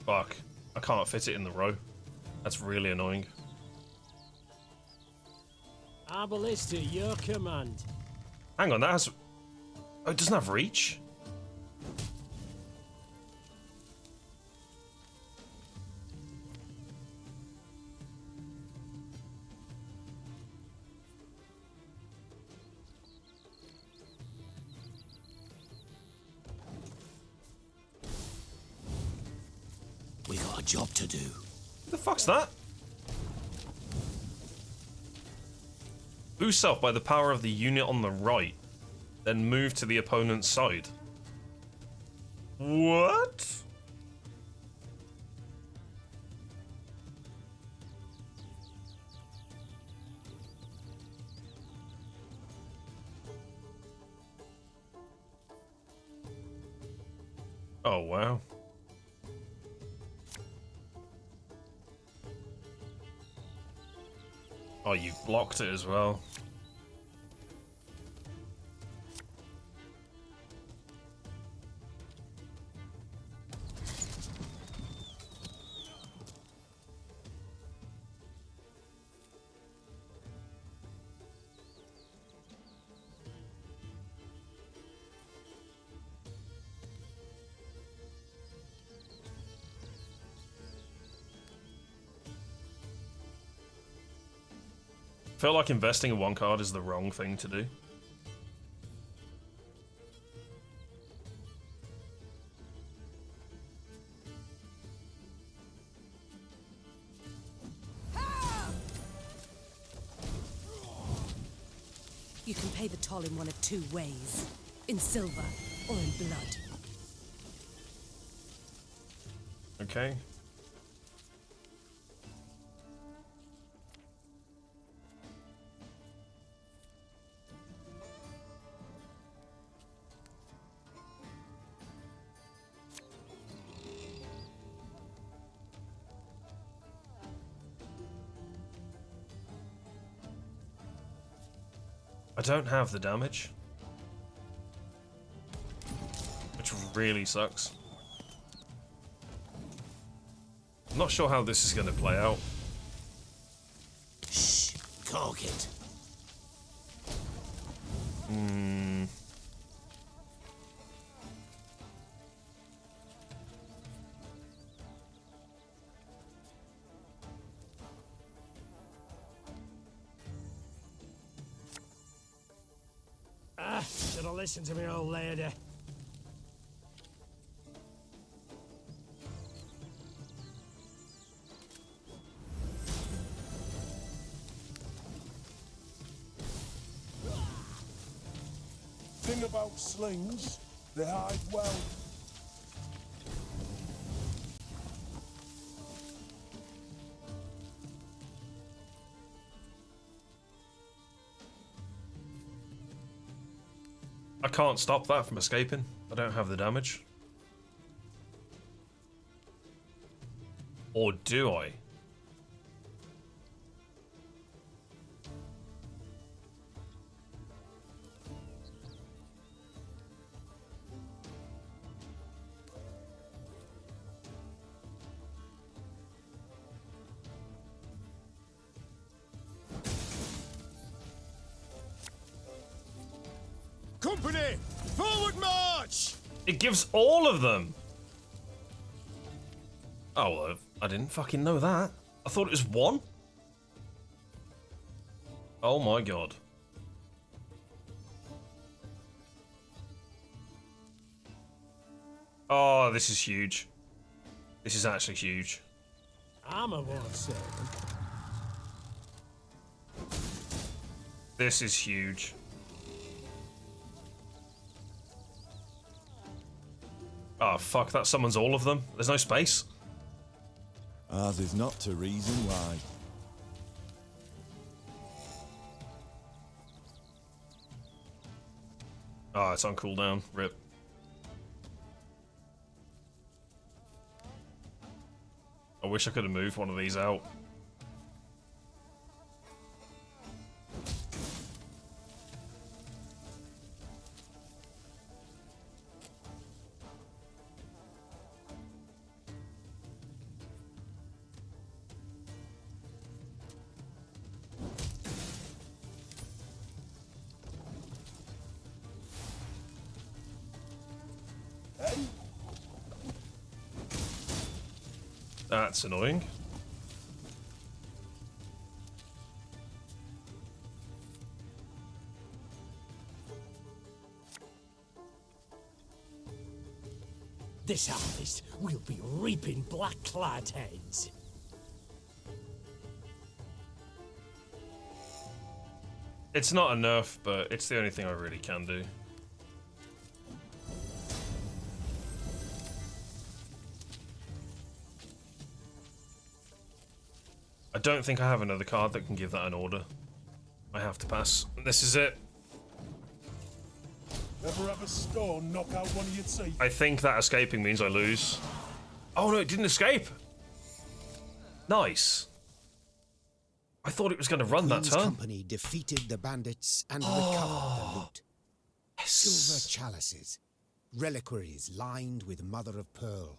Fuck. I can't fit it in the row. That's really annoying. Our ballista, your command. Hang on, that has... Oh, it doesn't have reach? We got a job to do. What the fuck's that? Boost self by the power of the unit on the right, then move to the opponent's side. What? Oh, wow. Oh, you blocked it as well. I feel like investing in one card is the wrong thing to do. You can pay the toll in one of 2 ways. In silver or in blood. Okay. I don't have the damage, which really sucks. I'm not sure how this is going to play out. Shh, cork it. Should have listened to me, old lady. Thing about slings, they hide well. I can't stop that from escaping. I don't have the damage. Or do I? Company, forward march! It gives all of them. Oh, well, I didn't fucking know that. I thought it was one. Oh my god. Oh, this is huge. This is actually huge. Armor won't save them. This is huge. Oh, fuck, that summons all of them. There's no space. Ours is not to reason why. Oh, it's on cooldown. Rip. I wish I could have moved one of these out. That's annoying. This harvest, we'll be reaping black-clad heads. It's not enough, but it's the only thing I really can do. I don't think I have another card that can give that an order. I have to pass. This is it. Ever have a stone knock out one of your teeth? I think that escaping means I lose. Oh no, it didn't escape. Nice. I thought it was going to run that Queen's turn. company defeated the bandits and recovered the loot. Yes. Silver chalices, reliquaries lined with mother of pearl,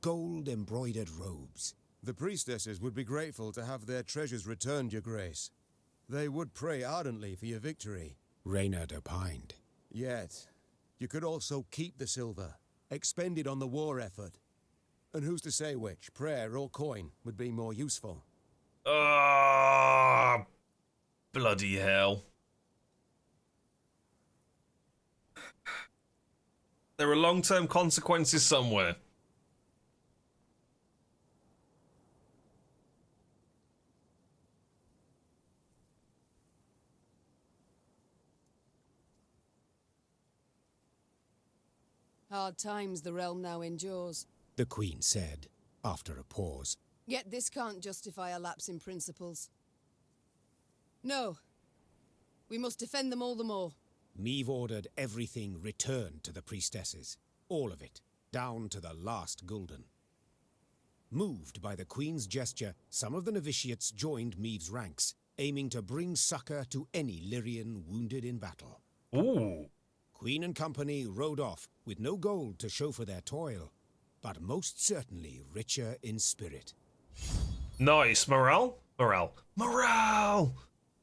gold embroidered robes. The priestesses would be grateful to have their treasures returned, Your Grace. They would pray ardently for your victory. Reynard opined. Yet, you could also keep the silver, expend it on the war effort. And who's to say which, prayer or coin, would be more useful? Ah, bloody hell. There are long-term consequences somewhere. Hard times the realm now endures. The Queen said, after a pause. Yet this can't justify a lapse in principles. No. We must defend them all the more. Meve ordered everything returned to the priestesses. All of it, down to the last gulden. Moved by the Queen's gesture, some of the novitiates joined Meve's ranks, aiming to bring succor to any Lyrian wounded in battle. Ooh. Queen and company rode off, with no gold to show for their toil, but most certainly richer in spirit. Nice. Morale? Morale. Morale!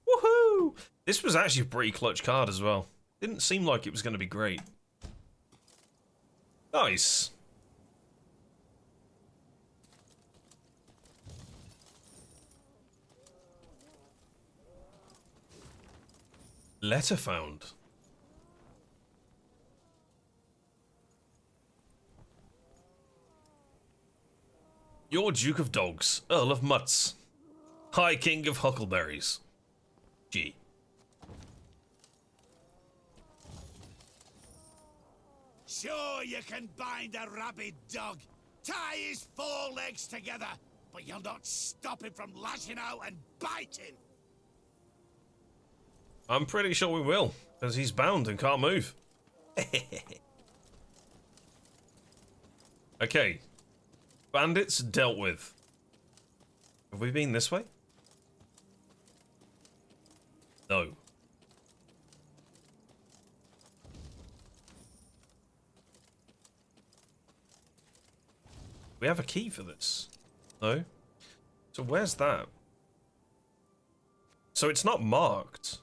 Woohoo! This was actually a pretty clutch card as well. Didn't seem like it was going to be great. Nice. Letter found. You're Duke of Dogs, Earl of Mutts, High King of Huckleberries. G. Sure, you can bind a rabid dog, tie his four legs together, but you'll not stop him from lashing out and biting. I'm pretty sure we will, because he's bound and can't move. Okay. Bandits dealt with. Have we been this way? No. We have a key for this. No? So where's that? So it's not marked.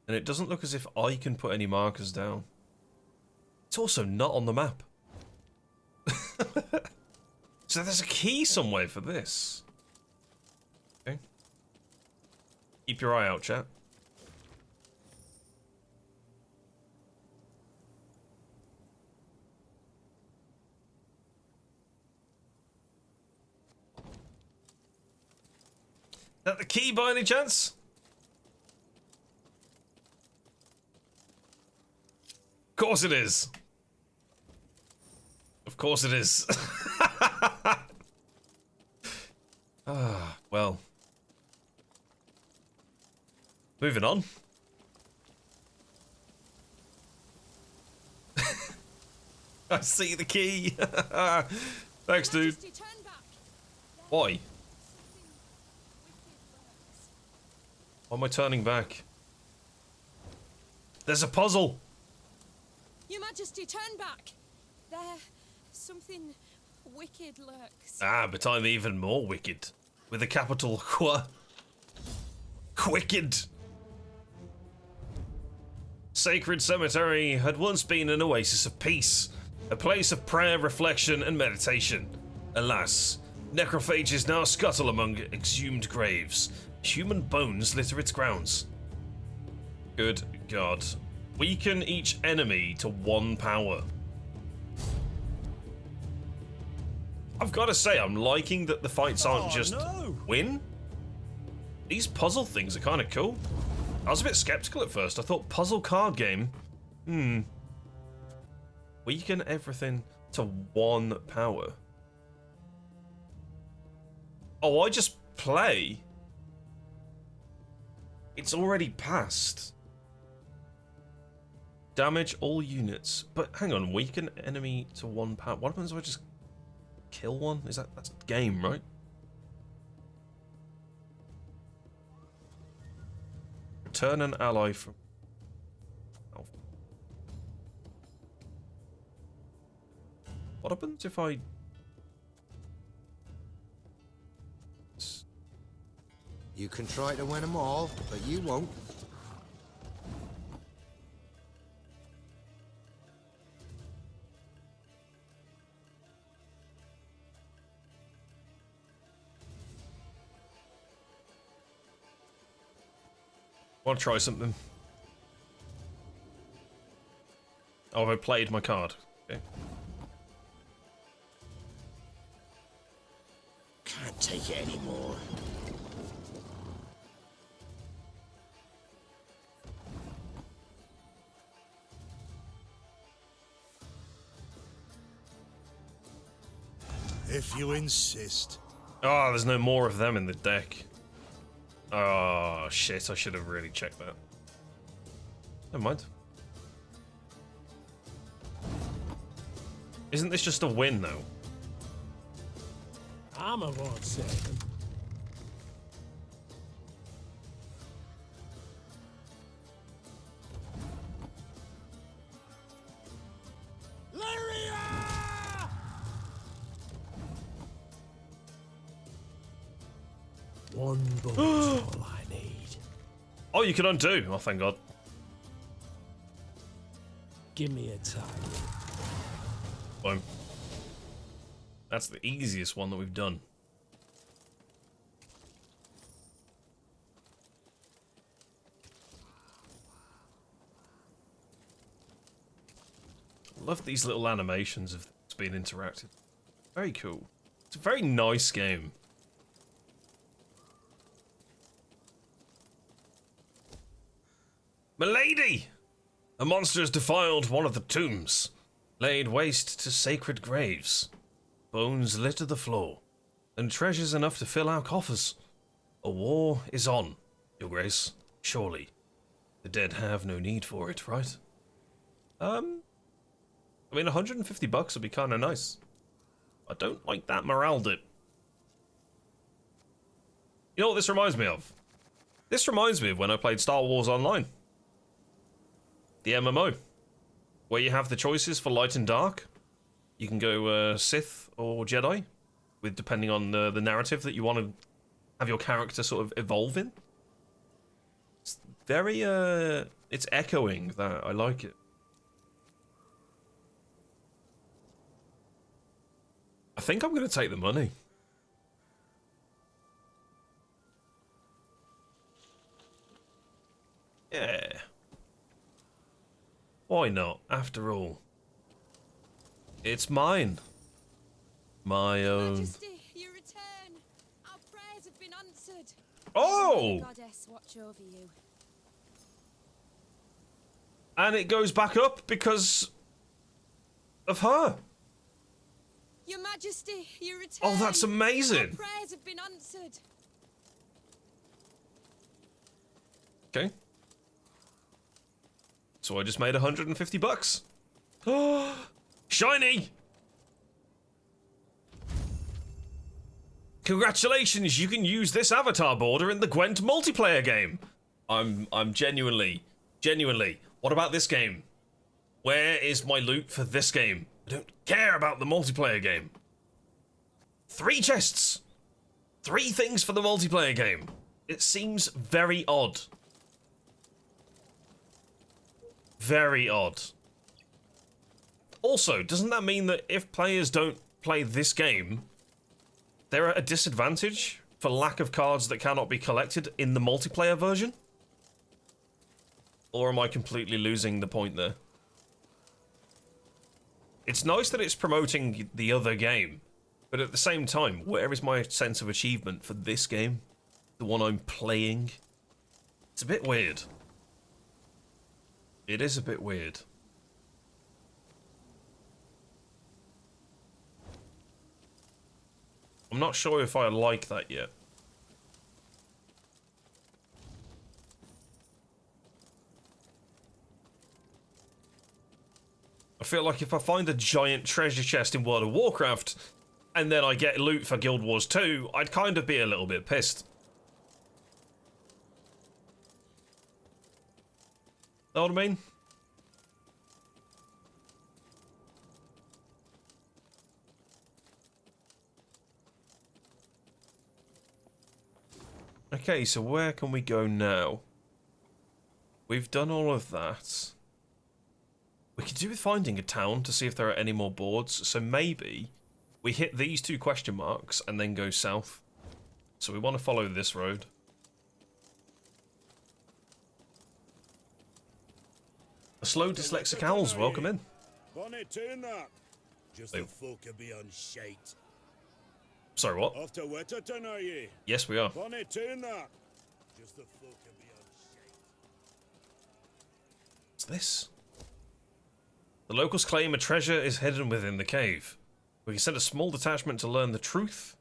And it doesn't look as if I can put any markers down. It's also not on the map. So there's a key somewhere for this. Okay. Keep your eye out, chat. Is that the key by any chance? Of course it is. Of course it is. Ah, well. Moving on. I see the key. Thanks, dude. Why? Why am I turning back? There's a puzzle. Your Majesty, turn back. There, something wicked lurks. Ah, but I'm even more wicked. With a capital Qu. Wicked. Sacred Cemetery had once been an oasis of peace, a place of prayer, reflection, and meditation. Alas, necrophages now scuttle among exhumed graves. Human bones litter its grounds. Good God. Weaken each enemy to 1 power. I've got to say, I'm liking that the fights aren't just win. These puzzle things are kind of cool. I was a bit skeptical at first. I thought puzzle card game. Weaken everything to 1 power. Oh, I just play. It's already passed. Damage all units. But hang on, weaken enemy to 1 power. What happens if I just kill one? That's game, right? Return an ally from... Oh. What happens if I... You can try to win them all, but you won't. Want to try something? Oh, have I played my card? Okay. Can't take it anymore. If you insist. Oh, there's no more of them in the deck. Oh, shit, I should have really checked that. Never mind. Isn't this just a win, though? Armor won't save them. One bullet's all I need. Oh, you can undo. Oh, thank God. Give me a target. Boom. That's the easiest one that we've done. Love these little animations of things being interactive. Very cool. It's a very nice game. Milady! A monster has defiled one of the tombs, laid waste to sacred graves. Bones litter the floor, and treasures enough to fill our coffers. A war is on, Your Grace, surely. The dead have no need for it, right? I mean, 150 bucks would be kind of nice. I don't like that morale dip. You know what this reminds me of? This reminds me of when I played Star Wars Online. The MMO. Where you have the choices for light and dark. You can go Sith or Jedi, with depending on the narrative that you want to have your character sort of evolve in. It's very, it's echoing that. I like it. I think I'm going to take the money. Yeah. Why not? After all, it's mine. My own. Majesty, you return. Our prayers have been answered. Oh! Goddess, watch over you. And it goes back up because of her. Your Majesty, you return. Oh, that's amazing. Our prayers have been answered. Okay. So I just made 150 bucks. Oh, shiny! Congratulations, you can use this avatar border in the Gwent multiplayer game. I'm genuinely. What about this game? Where is my loot for this game? I don't care about the multiplayer game. 3 chests. 3 things for the multiplayer game. It seems very odd. Very odd. Also, doesn't that mean that if players don't play this game, they're at a disadvantage for lack of cards that cannot be collected in the multiplayer version? Or am I completely losing the point there? It's nice that it's promoting the other game, but at the same time, where is my sense of achievement for this game? The one I'm playing? It's a bit weird. It is a bit weird. I'm not sure if I like that yet. I feel like if I find a giant treasure chest in World of Warcraft, and then I get loot for Guild Wars 2, I'd kind of be a little bit pissed. Know what I mean? Okay, so where can we go now? We've done all of that. We could do with finding a town to see if there are any more boards, so maybe we hit these 2 question marks and then go south. So we want to follow this road. A slow dyslexic owls, welcome in. Bonnie, turn that. Just the folk are beyond shite. Sorry, what? Off to Wetterton, are ye? Yes, we are. Bonnie, turn that. Just the folk are beyond shite. What's this? The locals claim a treasure is hidden within the cave. We can send a small detachment to learn the truth.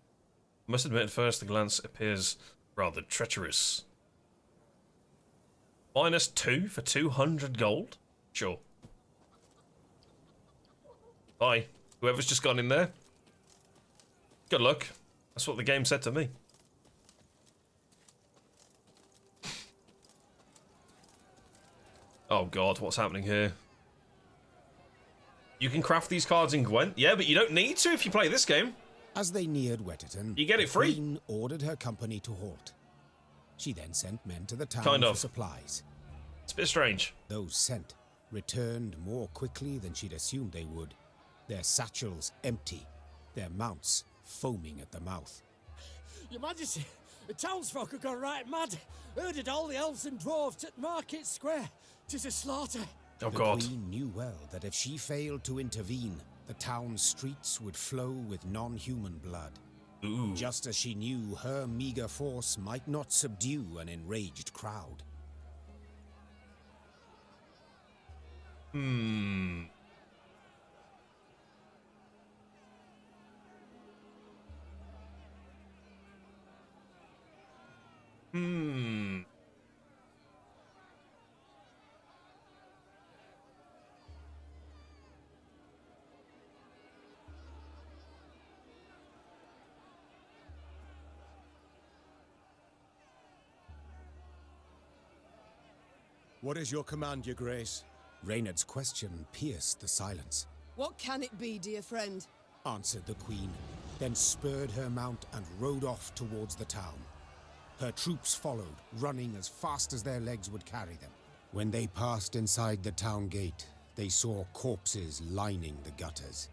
I must admit, at first, the glance appears rather treacherous. -2 for 200 gold? Sure. Bye. Whoever's just gone in there. Good luck. That's what the game said to me. Oh god, what's happening here? You can craft these cards in Gwent? Yeah, but you don't need to if you play this game. As they neared Wetterton, you get it free. The Queen ordered her company to halt. She then sent men to the town Kind of. for supplies. It's a bit strange. Those sent returned more quickly than she'd assumed they would. Their satchels empty, their mounts foaming at the mouth. Your Majesty, the townsfolk have gone right mad. Herded all the elves and dwarves at Market Square. 'Tis a slaughter. Oh god. The Queen knew well that if she failed to intervene, the town's streets would flow with non-human blood. Ooh. Just as she knew her meager force might not subdue an enraged crowd. What is your command, your grace? Reynard's question pierced the silence. What can it be, dear friend? Answered the queen, then spurred her mount and rode off towards the town. Her troops followed, running as fast as their legs would carry them. When they passed inside the town gate, they saw corpses lining the gutters.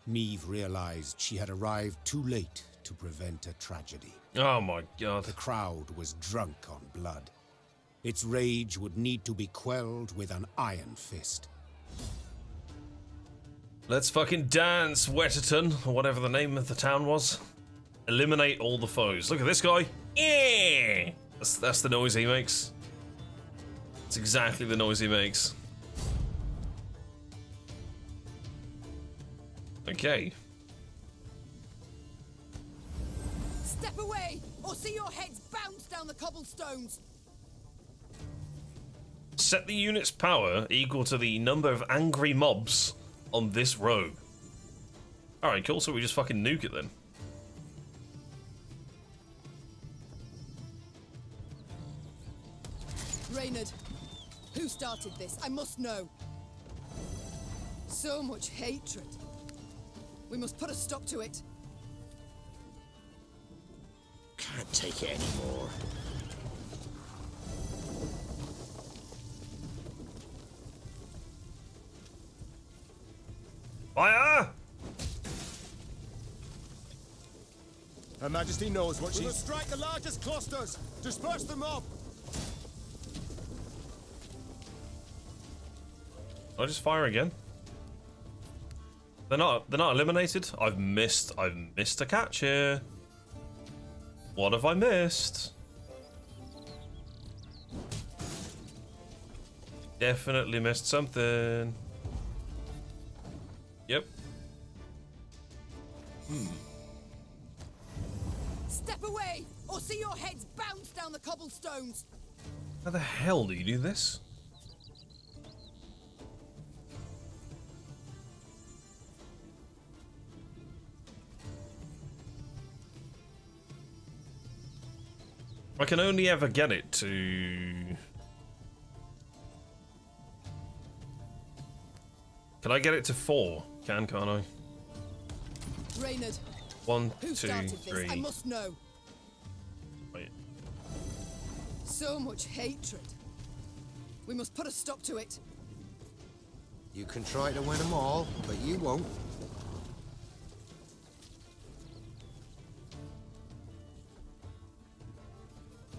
Meve realized she had arrived too late to prevent a tragedy. Oh my god. The crowd was drunk on blood. Its rage would need to be quelled with an iron fist. Let's fucking dance, Wetterton, or whatever the name of the town was. Eliminate all the foes. Look at this guy. Yeah! That's the noise he makes. It's exactly the noise he makes. Okay. Step away, or see your heads bounce down the cobblestones. Set the unit's power equal to the number of angry mobs on this row. Alright, cool, so we just fucking nuke it then. Reynard, who started this? I must know. So much hatred. We must put a stop to it. Can't take it anymore. Fire! Her Majesty knows what We she's... must strike the largest clusters! Disperse the mob! I'll just fire again. They're not eliminated. I've missed a catch here. What have I missed? Definitely missed something. Yep. Step away, or see your heads bounce down the cobblestones. How the hell do you do this? I can only ever get it to... Can I get it to 4? Can't I? Reynard, 1, who 2, started 3. this? I must know. Wait. So much hatred. We must put a stop to it. You can try to win them all, but you won't.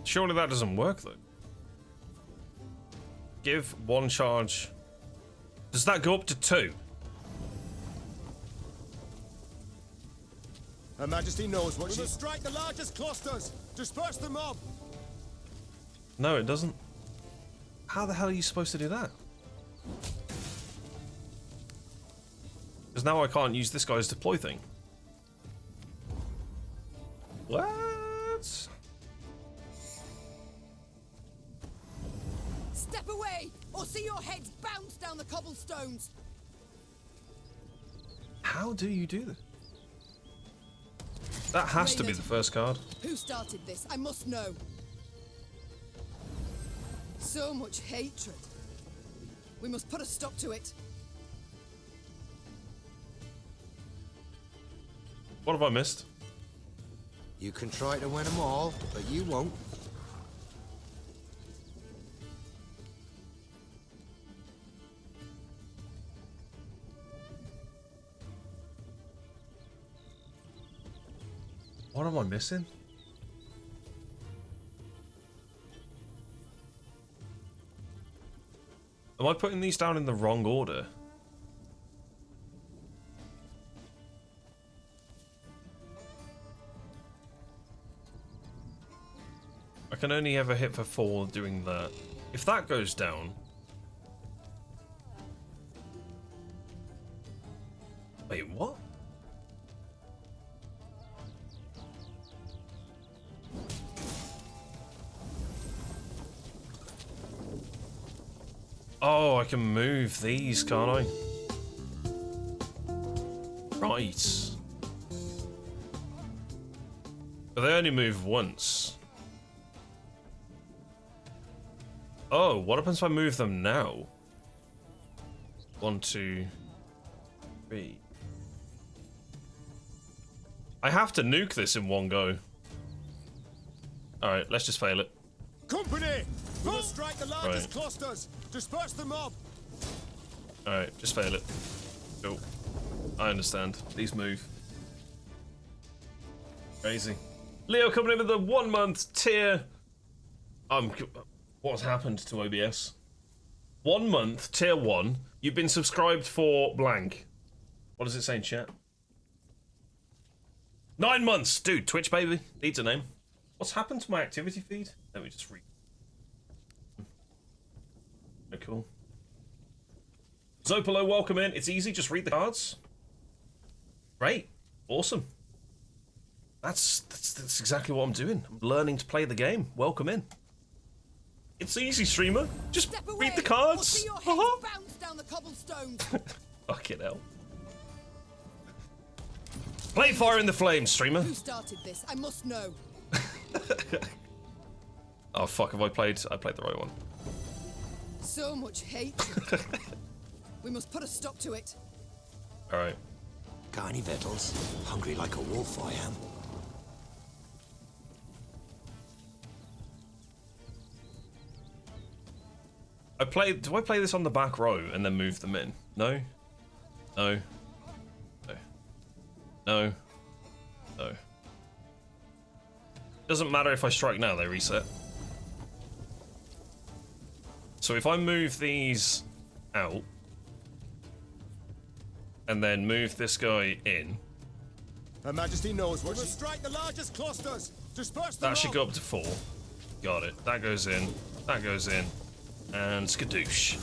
Surely that doesn't work though. Give 1 charge. Does that go up to 2? Her Majesty knows what We she's... must strike the largest clusters! Disperse the mob! No, it doesn't. How the hell are you supposed to do that? Because now I can't use this guy's deploy thing. What? Step away, or see your heads bounce down the cobblestones. How do you do this? That has to be Reynard, the first card. Who started this? I must know. So much hatred. We must put a stop to it. What have I missed? You can try to win them all, but you won't. What am I missing? Am I putting these down in the wrong order? I can only ever hit for 4 doing that. If that goes down... Wait, what? Oh, I can move these, can't I? Right. But they only move once. Oh, what happens if I move them now? 1, 2, 3. I have to nuke this in one go. Alright, let's just fail it. Company! We must strike the largest clusters! Disperse the mob! Alright, just fail it. Cool. I understand. Please move. Crazy. Leo coming in with the 1 month tier. What's happened to OBS? 1 month, tier 1. You've been subscribed for blank. What does it say in chat? 9 months! Dude, Twitch baby. Needs a name. What's happened to my activity feed? Let me just read. Oh, cool. Zopolo, welcome in. It's easy, just read the cards. Great. Awesome. That's exactly what I'm doing. I'm learning to play the game. Welcome in. It's easy, streamer. Just read the cards. Bounce down the cobblestones. Fucking hell. Play Fire in the Flames, streamer. Who started this? I must know. Oh fuck, I played the right one. So much hate. We must put a stop to it. Alright. Got any victuals? Hungry like a wolf I am. Do I play this on the back row and then move them in? No? No. No. No. No. Doesn't matter if I strike now, they reset. So if I move these out and then move this guy in, Her Majesty knows what. We must strike the largest clusters. Disperse the that should go up to 4. Got it. That goes in. That goes in. And skadoosh.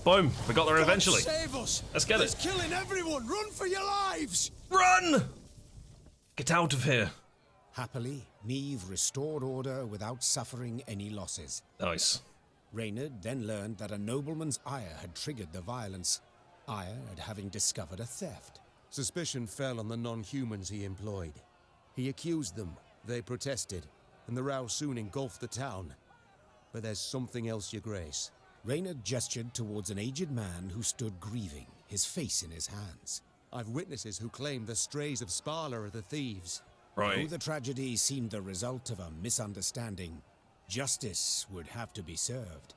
Boom. We got there eventually. Save us. Let's get It's it. killing everyone. Run for your lives. Run! Get out of here. Happily, Neve restored order without suffering any losses. Nice. Reynard then learned that a nobleman's ire had triggered the violence, ire at having discovered a theft. Suspicion fell on the non-humans he employed. He accused them, they protested, and the row soon engulfed the town. But there's something else, Your Grace. Reynard gestured towards an aged man who stood grieving, his face in his hands. I've witnesses who claim the strays of Sparla are the thieves. Right. Though the tragedy seemed the result of a misunderstanding, justice would have to be served.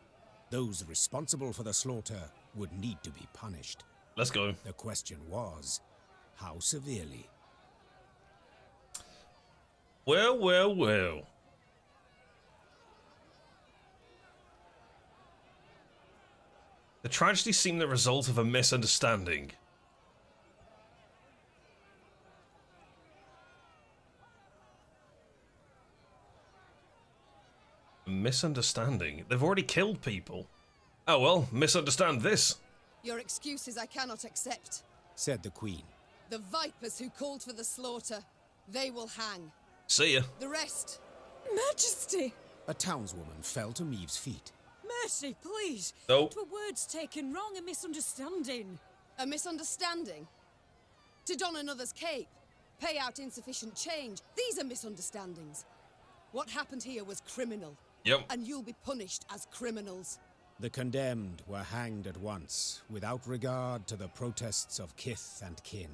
Those responsible for the slaughter would need to be punished. Let's go. The question was, how severely? Well, well, well. The tragedy seemed the result of a misunderstanding. A misunderstanding? They've already killed people. Oh well, misunderstand this. Your excuses I cannot accept. Said the Queen. The vipers who called for the slaughter, they will hang. See ya. The rest. Majesty! A townswoman fell to Meve's feet. Mercy, please. Nope. It were words taken wrong, a misunderstanding. A misunderstanding? To don another's cape, pay out insufficient change. These are misunderstandings. What happened here was criminal. Yep. And you'll be punished as criminals. The condemned were hanged at once, without regard to the protests of kith and kin.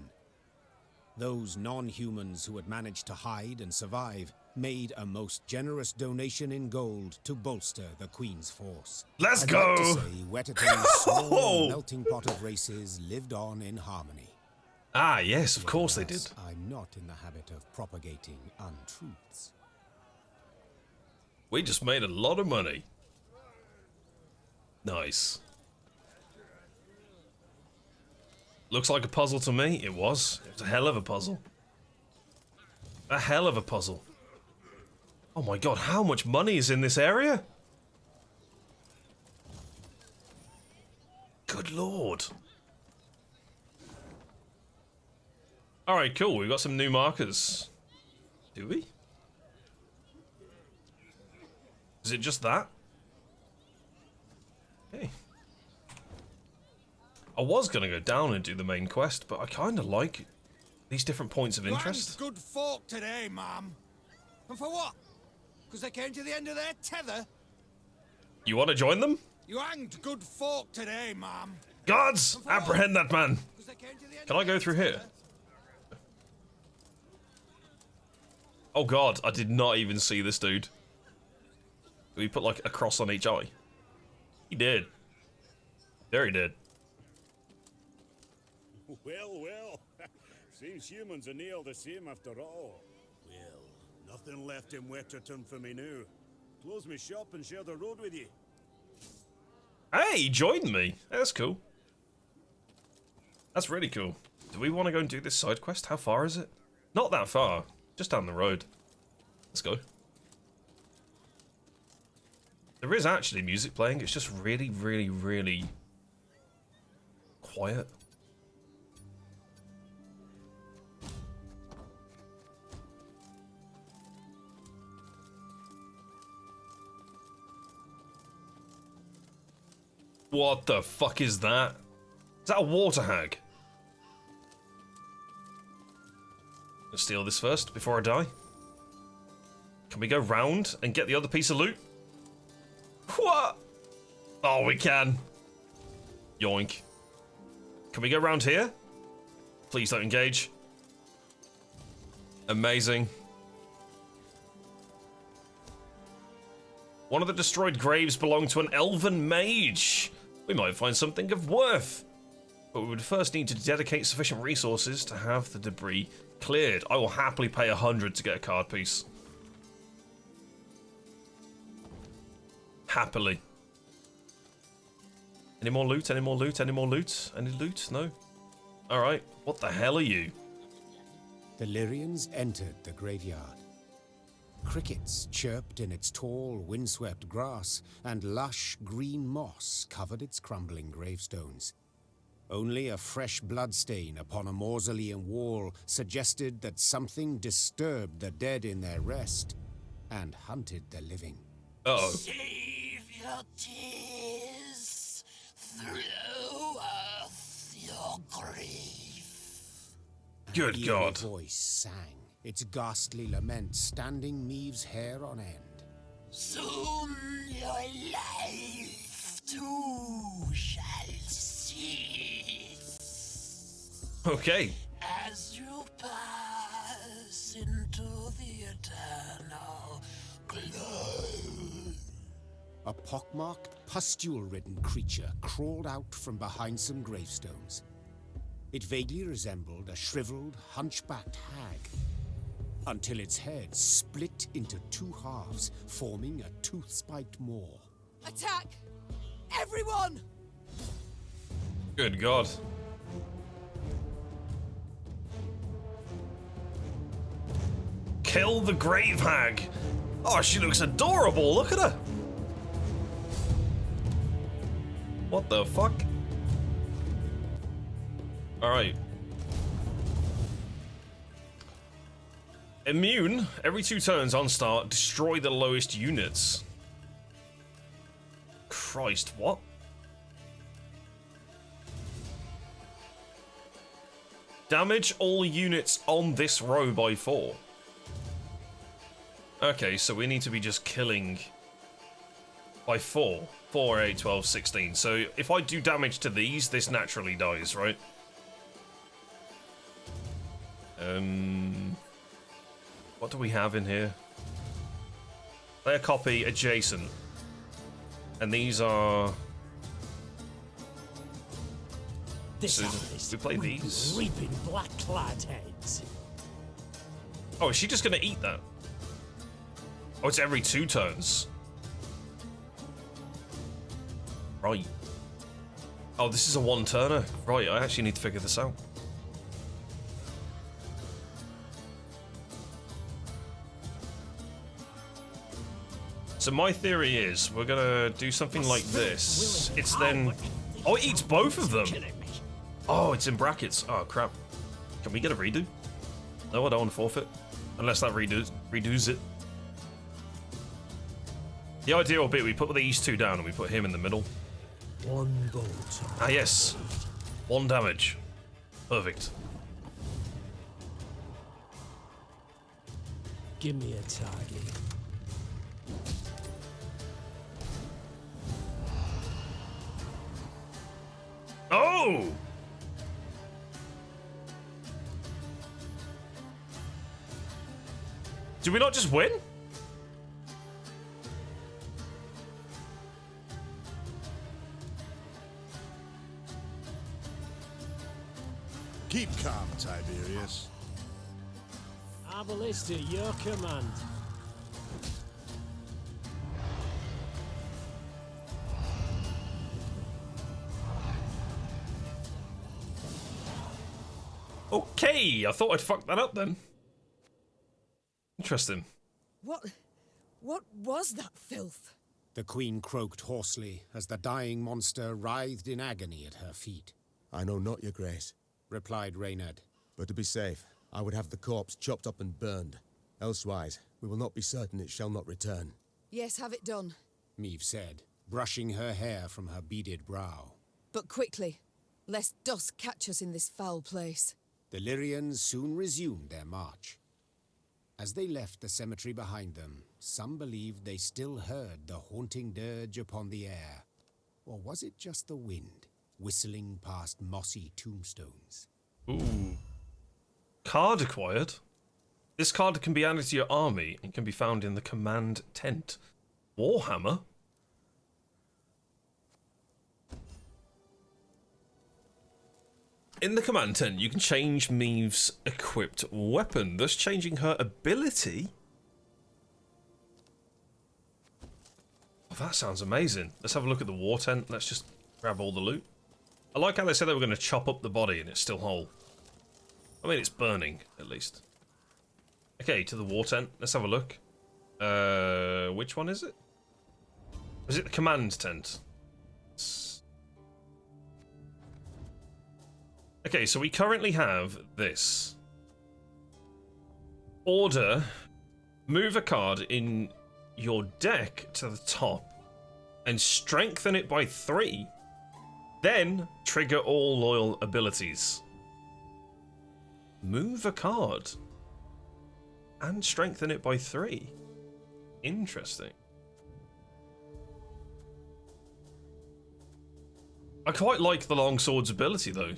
Those non-humans who had managed to hide and survive made a most generous donation in gold to bolster the Queen's force. Let's I'd go! like to say Wetterton's small melting pot of races lived on in harmony. Ah, yes, of course they did. Alas, I'm not in the habit of propagating untruths. We just made a lot of money. Nice. Looks like a puzzle to me. It was. It was a hell of a puzzle. A hell of a puzzle. Oh my god, how much money is in this area? Good lord. Alright, cool. We've got some new markers. Do we? Is it just that? Okay. I was gonna go down and do the main quest, but I kinda like these different points of interest. Good folk today, ma'am. And for what? Because they came to the end of their tether? You want to join them? You hanged good folk today, ma'am. Guards, apprehend that man. Can I go through here? Oh god, I did not even see this dude. Did we put like a cross on each eye? He did. There he did. Well, well. Seems humans are near the same after all. Well, nothing left in Wetterton for me now. Close my shop and share the road with you. Hey, he joined me. That's cool. That's really cool. Do we want to go and do this side quest? How far is it? Not that far. Just down the road. Let's go. There is actually music playing. It's just really, really, really quiet. What the fuck is that? Is that a water hag? Let's steal this first before I die. Can we go round and get the other piece of loot? What? Oh, we can. Yoink. Can we go round here? Please don't engage. Amazing. One of the destroyed graves belonged to an elven mage. We might find something of worth. But we would first need to dedicate sufficient resources to have the debris cleared. I will happily pay 100 to get a card piece. Happily. Any more loot? Any more loot? Any more loot? Any loot? No? Alright. What the hell are you? The Lyrians entered the graveyard. Crickets chirped in its tall, windswept grass, and lush green moss covered its crumbling gravestones. Only a fresh bloodstain upon a mausoleum wall suggested that something disturbed the dead in their rest and hunted the living. Uh-oh. Save your tears through earth your grief. Good An God. eerie voice sang, its ghastly lament standing Maeve's hair on end. Soon your life too shall cease. Okay. As you pass into the eternal glow. A pockmarked, pustule-ridden creature crawled out from behind some gravestones. It vaguely resembled a shriveled, hunchbacked hag, until its head split into two halves, forming a tooth-spiked maw. Attack! Everyone! Good God. Kill the grave hag. Oh, she looks adorable. Look at her. What the fuck? Alright. Immune. Every 2 turns on start, destroy the lowest units. Christ, what? Damage all units on this row by 4. Okay, so we need to be just killing by 4. 4, 8, 12, 16. So if I do damage to these, this naturally dies, right? What do we have in here? Player copy adjacent. And these are... So we play these. Reaping black-clad heads. Oh, is she just gonna eat that? Oh, it's every 2 turns. Right. Oh, this is a 1-turner. Right, I actually need to figure this out. So my theory is we're gonna do something like this. It's then... Oh, it eats both of them! Oh, it's in brackets. Oh, crap. Can we get a redo? No, I don't want to forfeit. Unless that redoes it. The idea will be we put these 2 down and we put him in the middle. 1 bolt. Ah, yes. 1 damage. Perfect. Give me a target. go! Did we not just win? Keep calm, Tiberius. Arbalista, your command. Okay, I thought I'd fucked that up then. Interesting. What was that filth? The queen croaked hoarsely as the dying monster writhed in agony at her feet. I know not, your grace, replied Reynard. but to be safe, I would have the corpse chopped up and burned. Elsewise, we will not be certain it shall not return. Yes, have it done. Meve said, brushing her hair from her beaded brow. But quickly, lest dust catch us in this foul place. The Lyrians soon resumed their march. As they left the cemetery behind them, some believed they still heard the haunting dirge upon the air. Or was it just the wind, whistling past mossy tombstones? Ooh. Card acquired. This card can be added to your army and can be found in the command tent. Warhammer? In the command tent, you can change Meve's equipped weapon, thus changing her ability. Oh, that sounds amazing. Let's have a look at the war tent. Let's just grab all the loot. I like how they said they were going to chop up the body and it's still whole. I mean, it's burning, at least. Okay, to the war tent. Let's have a look. Which one is it? Is it the command tent? Okay, so we currently have this. Order, move a card in your deck to the top and strengthen it by 3. Then trigger all loyal abilities. Move a card and strengthen it by 3. Interesting. I quite like the longsword's ability though.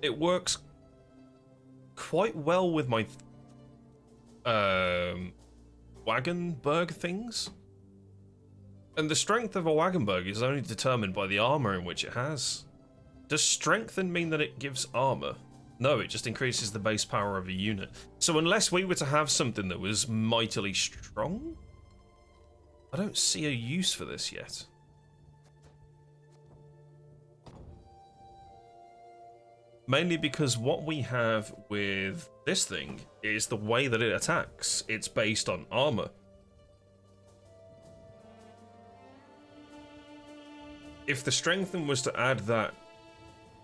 It works quite well with my Wagenberg things. And the strength of a Wagenberg is only determined by the armor in which it has. Does strengthen mean that it gives armor? No, it just increases the base power of a unit. So unless we were to have something that was mightily strong, I don't see a use for this yet. Mainly because what we have with this thing is the way that it attacks. It's based on armor. If the strengthen was to add that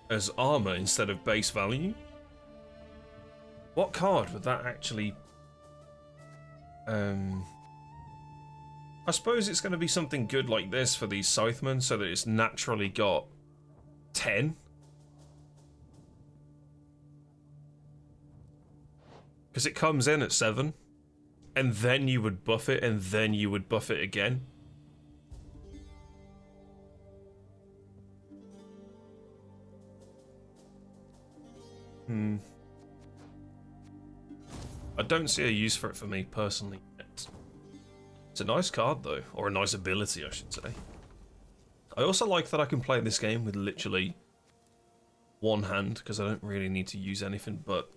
as armor instead of base value, what card would that actually... I suppose it's going to be something good like this for these Scythemen, so that it's naturally got 10. Because it comes in at 7, and then you would buff it, and then you would buff it again. I don't see a use for it for me personally yet. It's a nice card though, or a nice ability I should say. I also like that I can play this game with literally one hand, because I don't really need to use anything but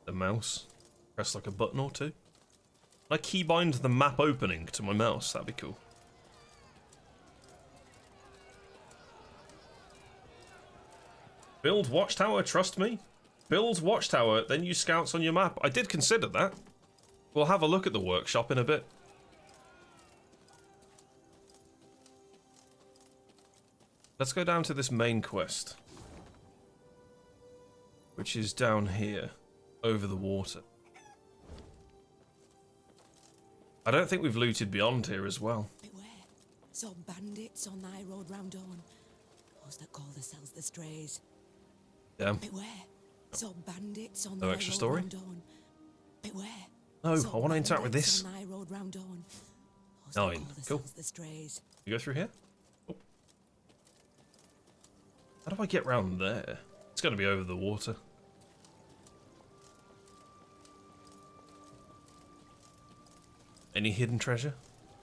the mouse. Press like a button or two. I keybind the map opening to my mouse, that'd be cool. Build watchtower, trust me. Build watchtower, then use scouts on your map. I did consider that. We'll have a look at the workshop in a bit. Let's go down to this main quest, which is down here, over the water. I don't think we've looted beyond here as well. Beware, some bandits on thy road round Dawn. Those that call themselves the Strays. Damn. Beware, some bandits on No thy extra road story? round Dawn. Beware. No, some I want to interact with bandits this. on thy road round Dawn. Those that 9. call Cool. themselves the Strays. You go through here? How do I get round there? It's going to be over the water. Any hidden treasure?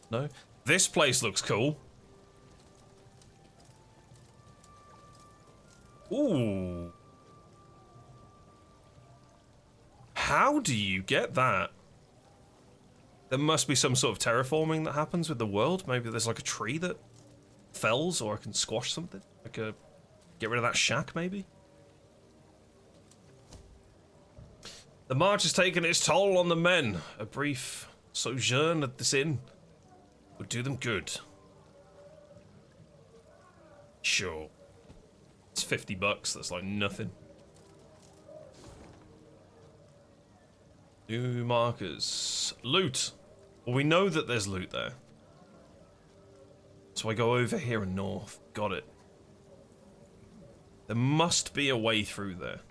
No? This place looks cool. Ooh. How do you get that? There must be some sort of terraforming that happens with the world. Maybe there's like a tree that fells, or I can squash something. Like get rid of that shack, maybe? The march has taken its toll on the men. A brief sojourn at this inn would do them good. Sure. It's $50. That's like nothing. New markers. Loot. Well, we know that there's loot there. So I go over here and north. Got it. There must be a way through there.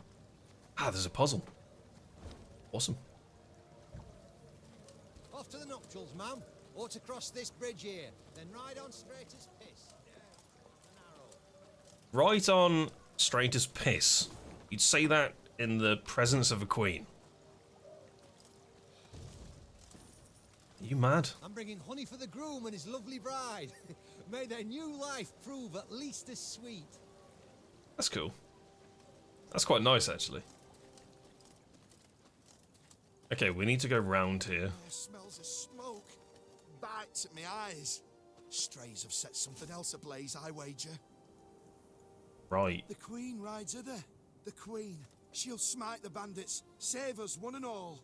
Ah, there's a puzzle. Awesome. Off to the nuptials, ma'am. Or to cross this bridge here. Then ride on straight as piss. Right on straight as piss. You'd say that in the presence of a queen. Are you mad? I'm bringing honey for the groom and his lovely bride. May their new life prove at least as sweet. That's cool. That's quite nice, actually. Okay, we need to go round here. Smells of smoke. Bites at my eyes. Strays have set something else ablaze, I wager. Right. The Queen rides hither. The Queen. She'll smite the bandits. Save us, one and all.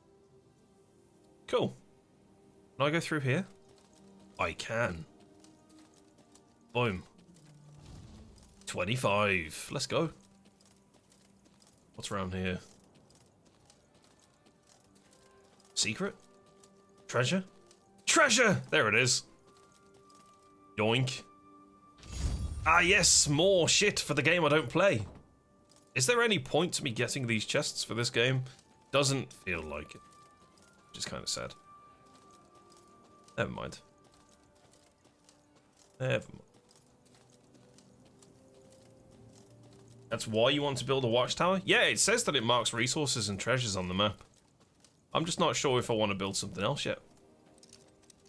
Cool. Can I go through here? I can. Boom. 25. Let's go. What's around here? Secret? Treasure? Treasure! There it is. Yoink. Ah yes, more shit for the game I don't play. Is there any point to me getting these chests for this game? Doesn't feel like it. Which is kind of sad. Never mind. Never mind. That's why you want to build a watchtower? Yeah, it says that it marks resources and treasures on the map. I'm just not sure if I want to build something else yet.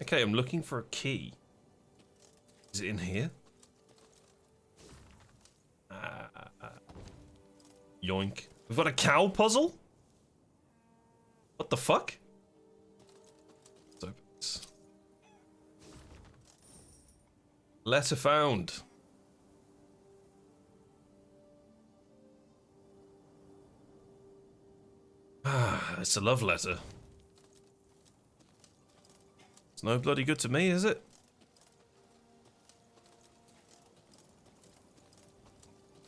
Okay, I'm looking for a key. Is it in here? Yoink. We've got a cow puzzle? What the fuck? Let's open this. Letter found. Ah, it's a love letter. It's no bloody good to me, is it?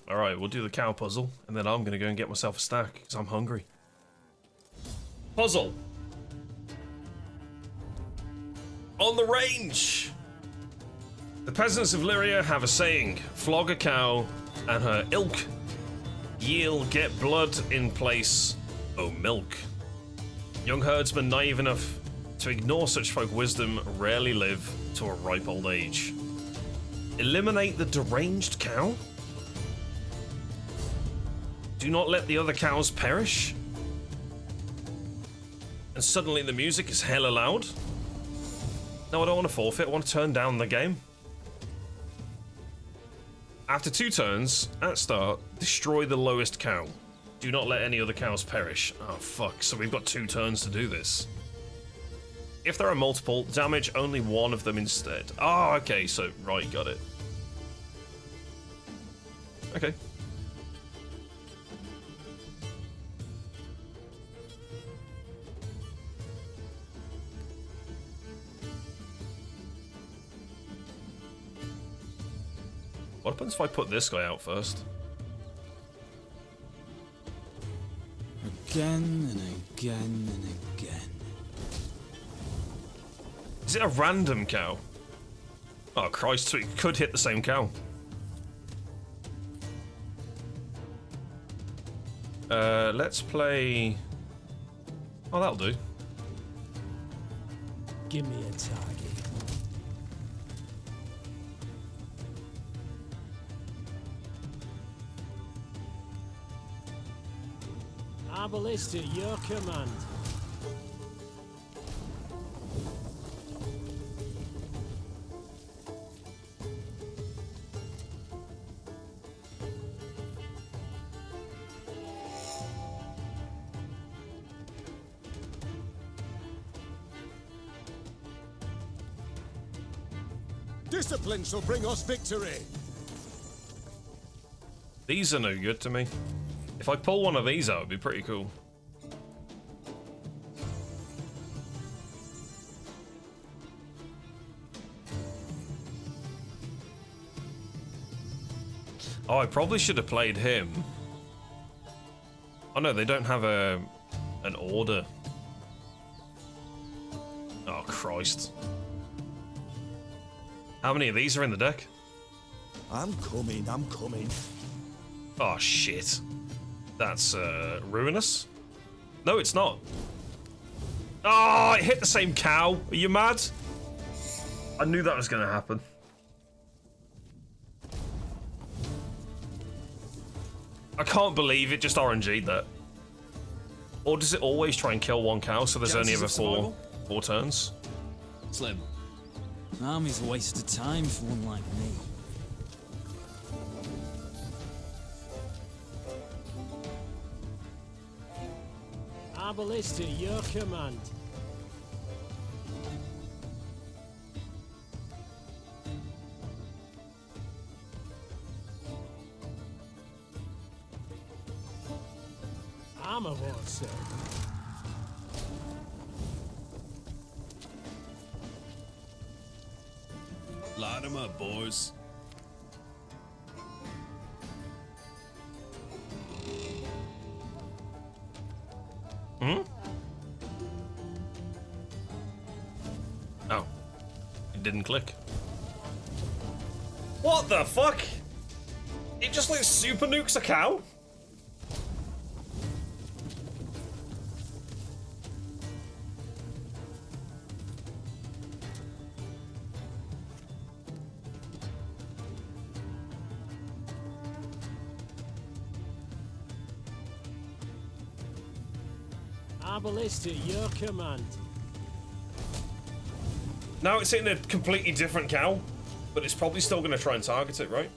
Alright, we'll do the cow puzzle, and then I'm gonna go and get myself a snack, because I'm hungry. Puzzle! On the range! The peasants of Lyria have a saying, flog a cow, and her ilk ye'll get blood in place o' milk. Young herdsmen naive enough to ignore such folk wisdom rarely live to a ripe old age. Eliminate the deranged cow? Do not let the other cows perish? And suddenly the music is hella loud? No, I don't want to forfeit, I want to turn down the game. After 2 turns, at start, destroy the lowest cow. Do not let any other cows perish. Oh fuck, so we've got 2 turns to do this. If there are multiple, damage only one of them instead. Oh, okay, so, right, got it. Okay. What happens if I put this guy out first? Again and again and again. Is it a random cow? Oh Christ, so it could hit the same cow. Let's play... Oh, that'll do. Give me a target. Our ballista, your command. Discipline shall bring us victory. These are no good to me. If I pull one of these out, it'd be pretty cool. Oh, I probably should have played him. Oh no, they don't have an order. Oh Christ. How many of these are in the deck? I'm coming, I'm coming. Oh shit. That's ruinous. No, it's not. Oh, it hit the same cow. Are you mad? I knew that was gonna happen. I can't believe it just RNG'd that. Or does it always try and kill one cow so there's only ever four turns? Slim. Army's a waste of time for one like me. Our ballista, your command. Armor won't save. Line them up, boys. Hmm? Oh. It didn't click. What the fuck? It just like super nukes a cow? Our ballista, your command. Now it's hitting a completely different cow, but it's probably still going to try and target it, right?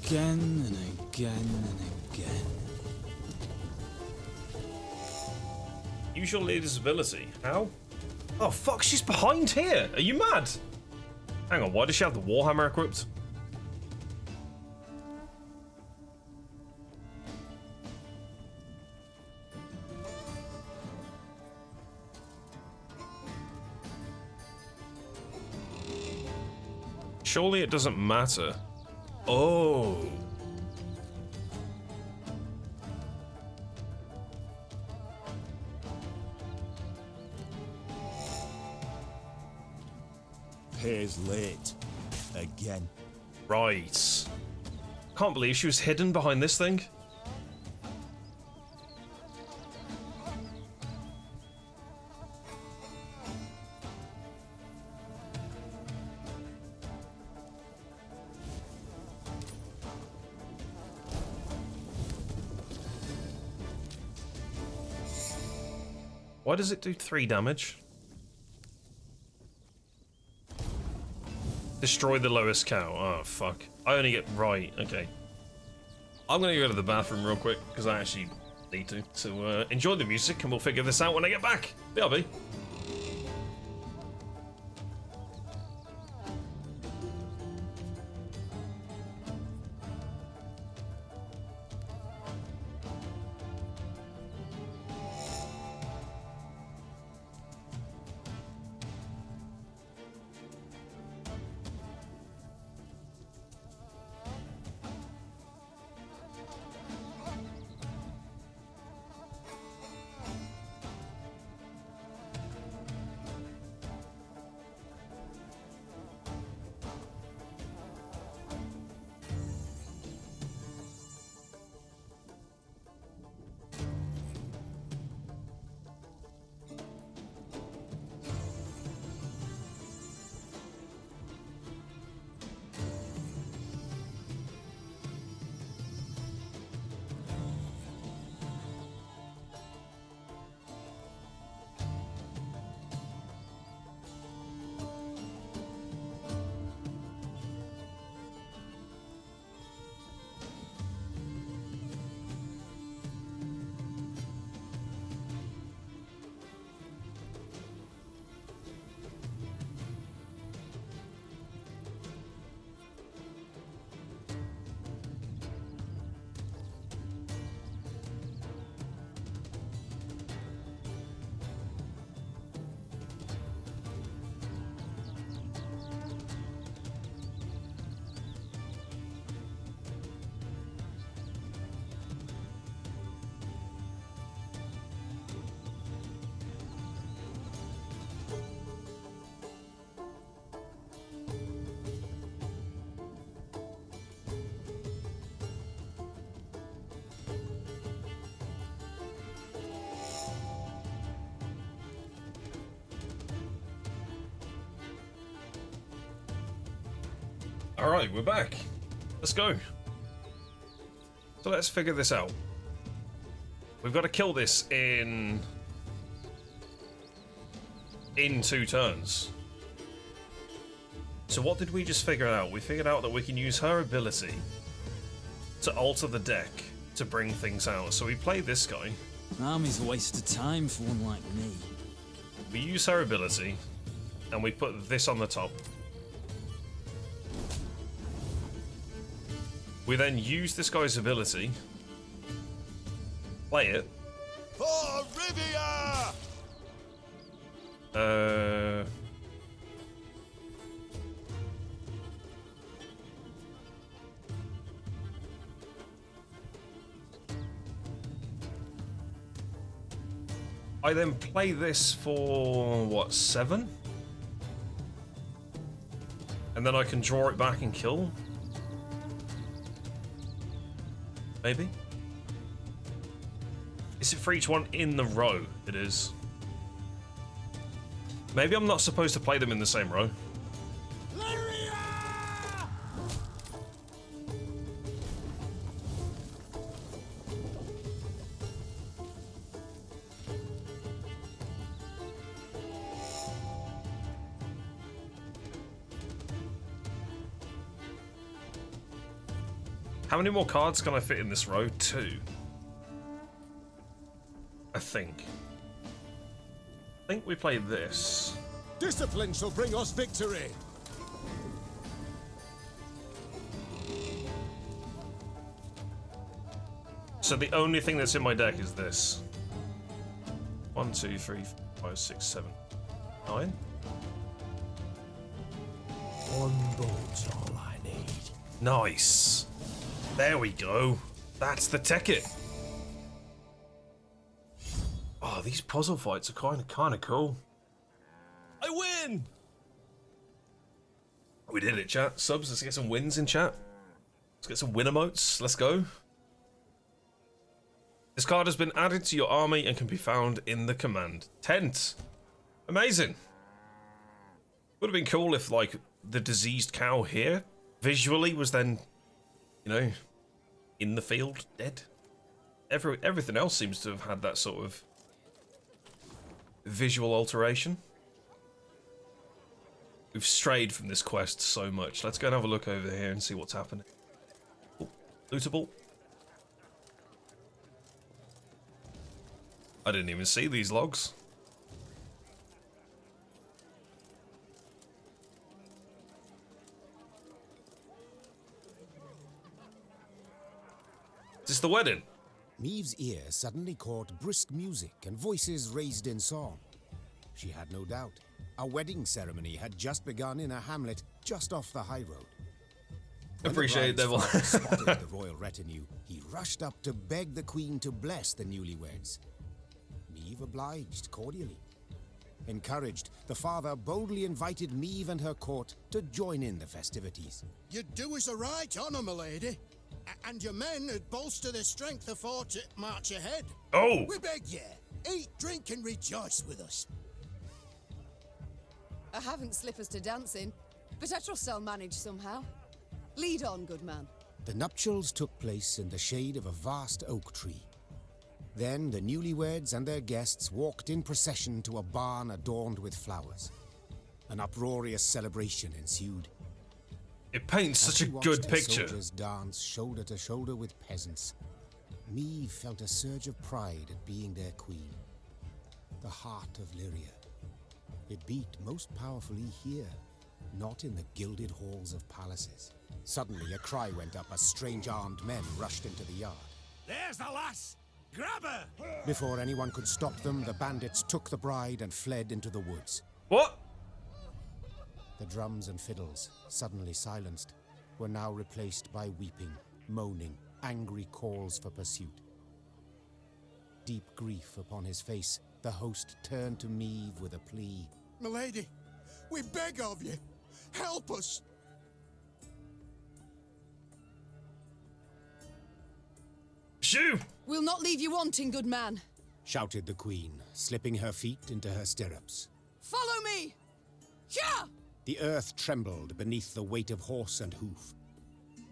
Again and again and again. Use your leader's ability. How? Oh fuck, she's behind here. Are you mad? Hang on, why does she have the Warhammer equipped? Surely it doesn't matter. Oh. Pays late. Again. Right. Can't believe she was hidden behind this thing. Why does it do 3 damage? Destroy the lowest cow. Oh, fuck. I only get... Right, okay. I'm gonna go to the bathroom real quick, because I actually need to. So, enjoy the music, and we'll figure this out when I get back. BRB. Alright, we're back. Let's go. So let's figure this out. We've got to kill this in 2 turns. So what did we just figure out? We figured out that we can use her ability to alter the deck to bring things out. So we play this guy. Army's a waste of time for one like me. We use her ability, and we put this on the top. We then use this guy's ability, play it. For Rivia! I then play this for, what, 7? And then I can draw it back and kill? Maybe? Is it for each one in the row? It is. Maybe I'm not supposed to play them in the same row. How many more cards can I fit in this row? 2. I think we play this. Discipline shall bring us victory. So the only thing that's in my deck is this. 1, 2, 3, 4, 5, 6, 7, 9. 1 bolt's all I need. Nice. There we go. That's the ticket. Oh, these puzzle fights are kind of cool. I win! We did it, chat. Subs, let's get some wins in chat. Let's get some win emotes. Let's go. This card has been added to your army and can be found in the command tent. Amazing. Would have been cool if, like, the diseased cow here visually was then, you know, in the field, dead. Everything else seems to have had that sort of visual alteration. We've strayed from this quest so much. Let's go and have a look over here and see what's happening. Oh, lootable. I didn't even see these logs. Is this the wedding? Maeve's ear suddenly caught brisk music and voices raised in song. She had no doubt. A wedding ceremony had just begun in a hamlet just off the high road. When Appreciate the Devil. bride's father spotted the royal retinue, he rushed up to beg the queen to bless the newlyweds. Maeve obliged cordially. Encouraged, the father boldly invited Maeve and her court to join in the festivities. You do us a right honour, my lady. And your men would bolster their strength afore to march ahead. Oh! We beg ye, eat, drink, and rejoice with us. I haven't slippers to dance in, but I trust I'll manage somehow. Lead on, good man. The nuptials took place in the shade of a vast oak tree. Then the newlyweds and their guests walked in procession to a barn adorned with flowers. An uproarious celebration ensued. It paints such a good picture. Soldiers dance shoulder to shoulder with peasants. Maeve felt a surge of pride at being their queen. The heart of Lyria. It beat most powerfully here, not in the gilded halls of palaces. Suddenly a cry went up as strange armed men rushed into the yard. There's the lass! Grab her! Before anyone could stop them, the bandits took the bride and fled into the woods. What? The drums and fiddles, suddenly silenced, were now replaced by weeping, moaning, angry calls for pursuit. Deep grief upon his face, the host turned to Maeve with a plea. Milady, we beg of you, help us. Shoo! We'll not leave you wanting, good man. Shouted the queen, slipping her feet into her stirrups. Follow me! Yeah! The earth trembled beneath the weight of horse and hoof.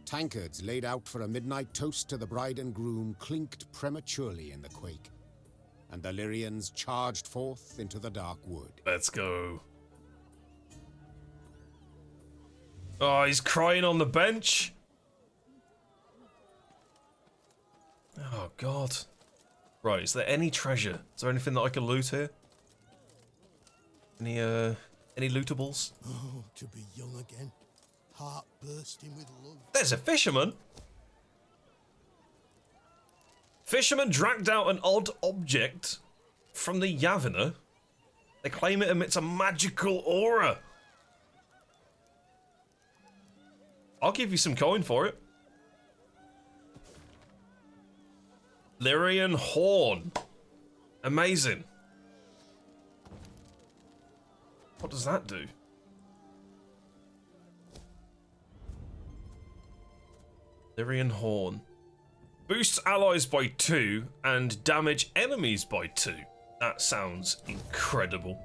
Tankards laid out for a midnight toast to the bride and groom clinked prematurely in the quake, and the Lyrians charged forth into the dark wood. Let's go. Oh, he's crying on the bench. Oh, God. Right, is there any treasure? Is there anything that I can loot here? Any lootables? Oh, to be young again. Heart bursting with love. There's a fisherman. Fisherman dragged out an odd object from the Yavana. They claim it emits a magical aura. I'll give you some coin for it. Lyrian horn. Amazing. What does that do? Lyrian horn. Boosts allies by 2 and damage enemies by 2. That sounds incredible.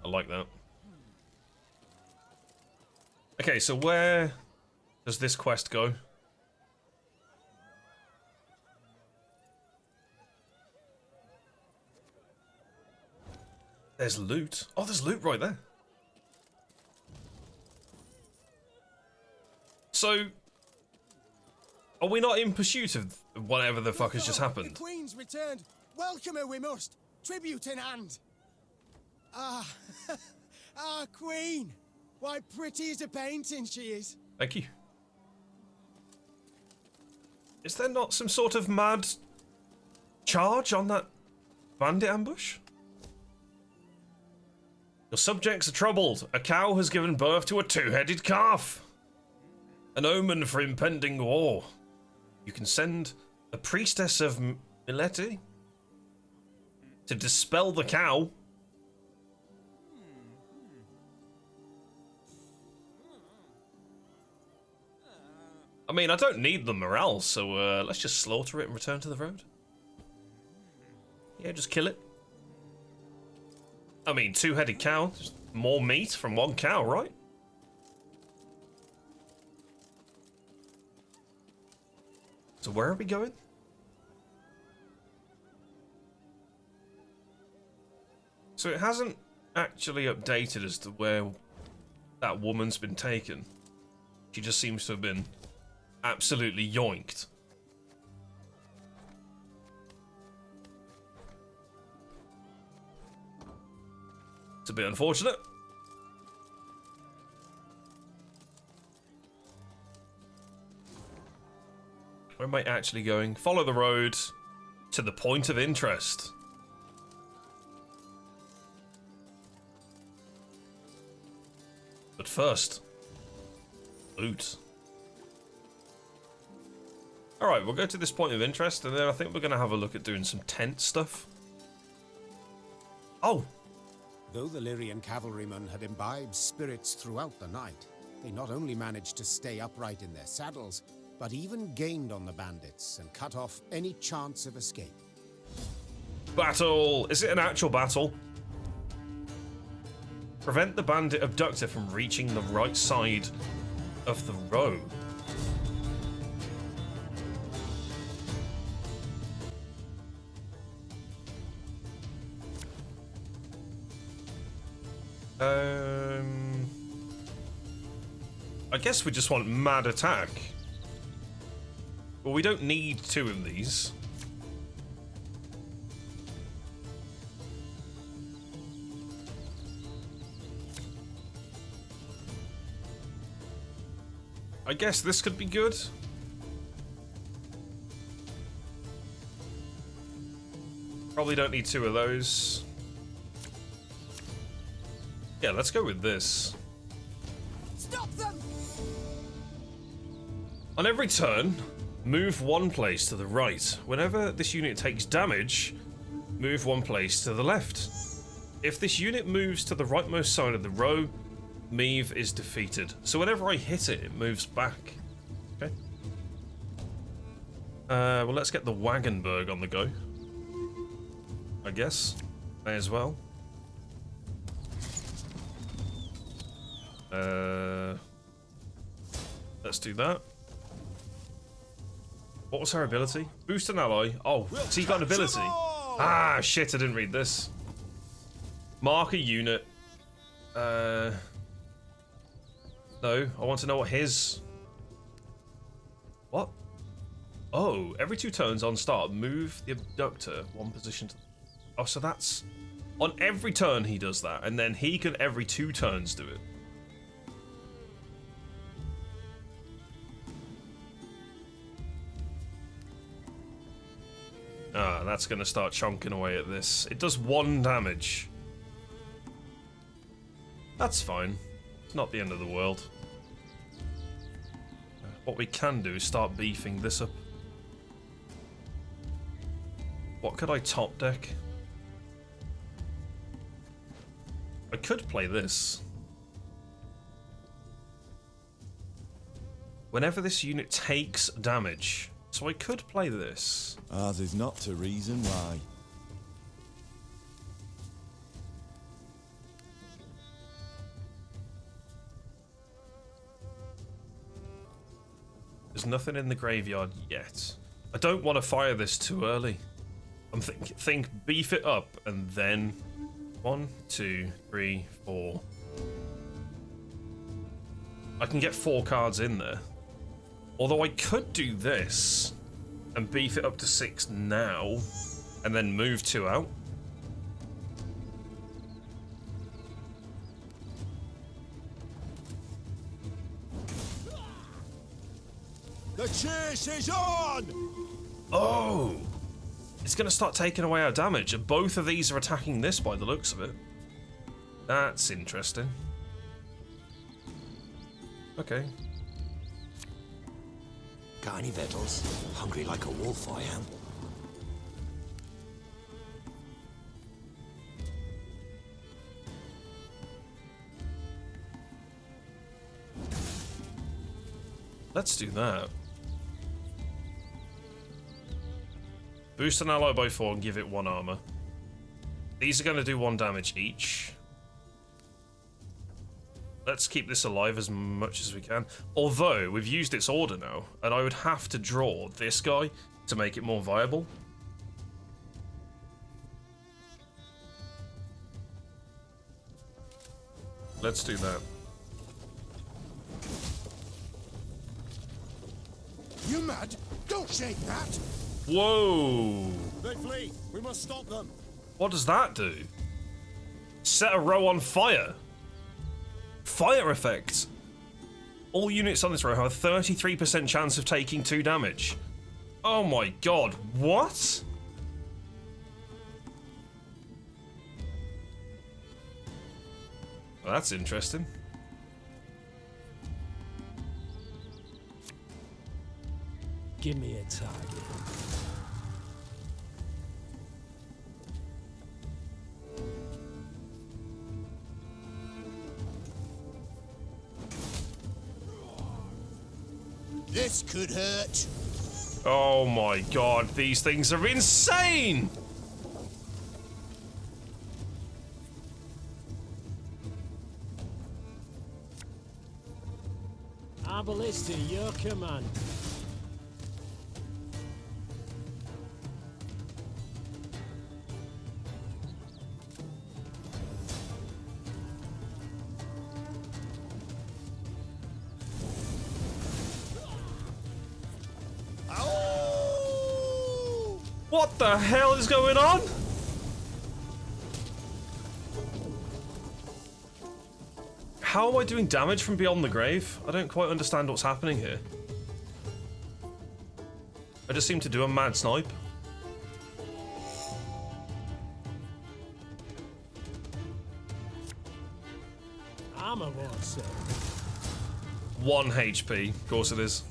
I like that. Okay, so where does this quest go? There's loot. Oh, there's loot right there. So, are we not in pursuit of whatever the fuck has just happened? The Queen's returned. Welcome her we must. Tribute in hand. Ah, Queen. Why, pretty as a painting she is. Thank you. Is there not some sort of mad charge on that bandit ambush? Your subjects are troubled. A cow has given birth to a two-headed calf. An omen for impending war. You can send a priestess of Mileti to dispel the cow. I mean, I don't need the morale, so let's just slaughter it and return to the road. Yeah, just kill it. I mean, two-headed cow, just more meat from one cow, right? So where are we going? So it hasn't actually updated as to where that woman's been taken. She just seems to have been absolutely yoinked. It's a bit unfortunate. Where am I actually going? Follow the road to the point of interest. But first, loot. Alright, we'll go to this point of interest, and then I think we're going to have a look at doing some tent stuff. Oh! Though the Lyrian cavalrymen had imbibed spirits throughout the night, they not only managed to stay upright in their saddles, but even gained on the bandits and cut off any chance of escape. Battle! Is it an actual battle? Prevent the bandit abductor from reaching the right side of the road. I guess we just want mad attack. Well, we don't need 2 of these. I guess this could be good. Probably don't need 2 of those. Yeah, let's go with this. Stop them! On every turn, move 1 place to the right. Whenever this unit takes damage, move 1 place to the left. If this unit moves to the rightmost side of the row, Meve is defeated. So whenever I hit it, it moves back. Okay. Well, let's get the Wagenberg on the go. I guess. May as well. Let's do that. What was her ability? Boost an ally. Oh, so you got an ability. Ah, shit, I didn't read this. Mark a unit. No, I want to know what his... What? Oh, every 2 turns on start, move the abductor 1 position to... Oh, so that's... On every turn he does that, and then he can every 2 turns do it. Ah, that's going to start chonking away at this. It does 1 damage. That's fine. It's not the end of the world. What we can do is start beefing this up. What could I top deck? I could play this. Whenever this unit takes damage. So I could play this. Ours is not to reason why. There's nothing in the graveyard yet. I don't want to fire this too early. I'm think beef it up and then 1, 2, 3, 4. I can get 4 cards in there. Although I could do this and beef it up to 6 now and then move 2 out. The chase is on! Oh! It's going to start taking away our damage, and both of these are attacking this by the looks of it. That's interesting. Okay. Got any victuals? Hungry like a wolf, I am. Let's do that. Boost an ally by 4 and give it 1 armor. These are going to do 1 damage each. Let's keep this alive as much as we can. Although, we've used its order now, and I would have to draw this guy to make it more viable. Let's do that. You mad? Don't shake that! Whoa! They flee! We must stop them! What does that do? Set a row on fire. Fire effect. All units on this row have a 33% chance of taking 2 damage. Oh my god, what? Well, that's interesting. Give me a target. This could hurt. Oh my god, these things are insane! Arbalist to your command. What the hell is going on? How am I doing damage from beyond the grave? I don't quite understand what's happening here. I just seem to do a mad snipe. Armor won't save. 1 HP, of course it is.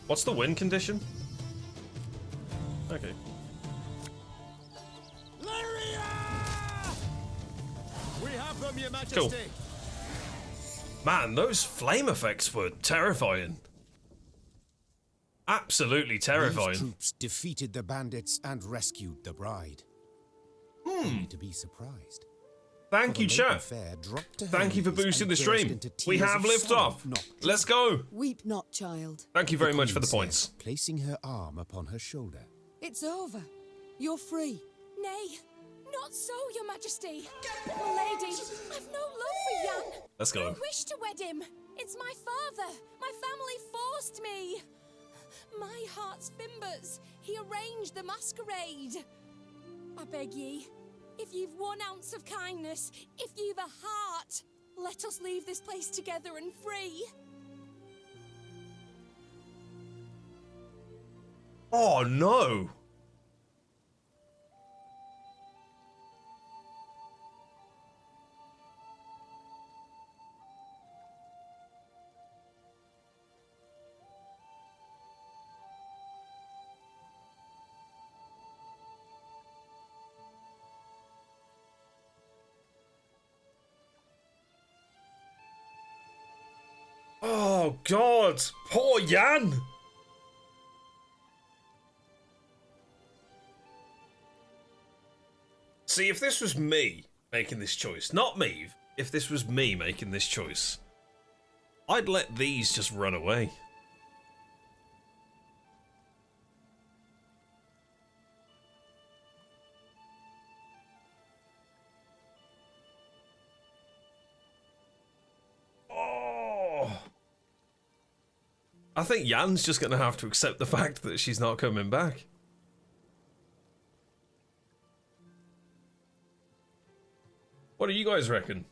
What's the win condition? Okay. We have them, Your Majesty. Cool. Man, those flame effects were terrifying. Absolutely terrifying. These troops defeated the bandits and rescued the bride. Only to be surprised. Thank you, chat. Thank you for boosting the stream. We have liftoff. Let's go. Weep not, child. Thank you very much for the points. Placing her arm upon her shoulder. It's over. You're free. Nay, not so, your majesty. My lady, I've no love for Jan. Let's go. I wish to wed him. It's my father. My family forced me. My heart's fimbers. He arranged the masquerade. I beg ye, if you've 1 ounce of kindness, if you've a heart, let us leave this place together and free. Oh no. Oh God, poor Jan. See, if this was me making this choice, not me, if this was me making this choice, I'd let these just run away. I think Jan's just going to have to accept the fact that she's not coming back. What do you guys reckon?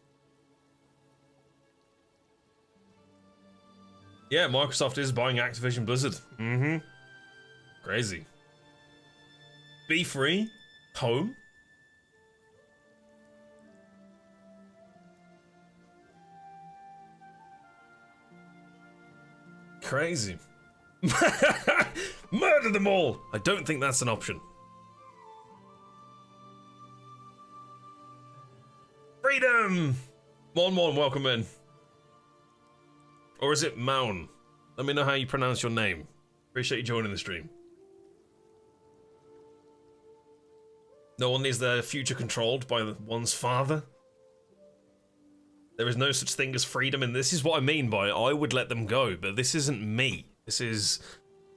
Yeah, Microsoft is buying Activision Blizzard. Mm-hmm. Crazy. Be free. Home. Crazy. Murder them all! I don't think that's an option. Freedom! Mon, welcome in. Or is it Maun? Let me know how you pronounce your name. Appreciate you joining the stream. No one needs their future controlled by one's father. There is no such thing as freedom, and this is what I mean by I would let them go, but this isn't me. This is...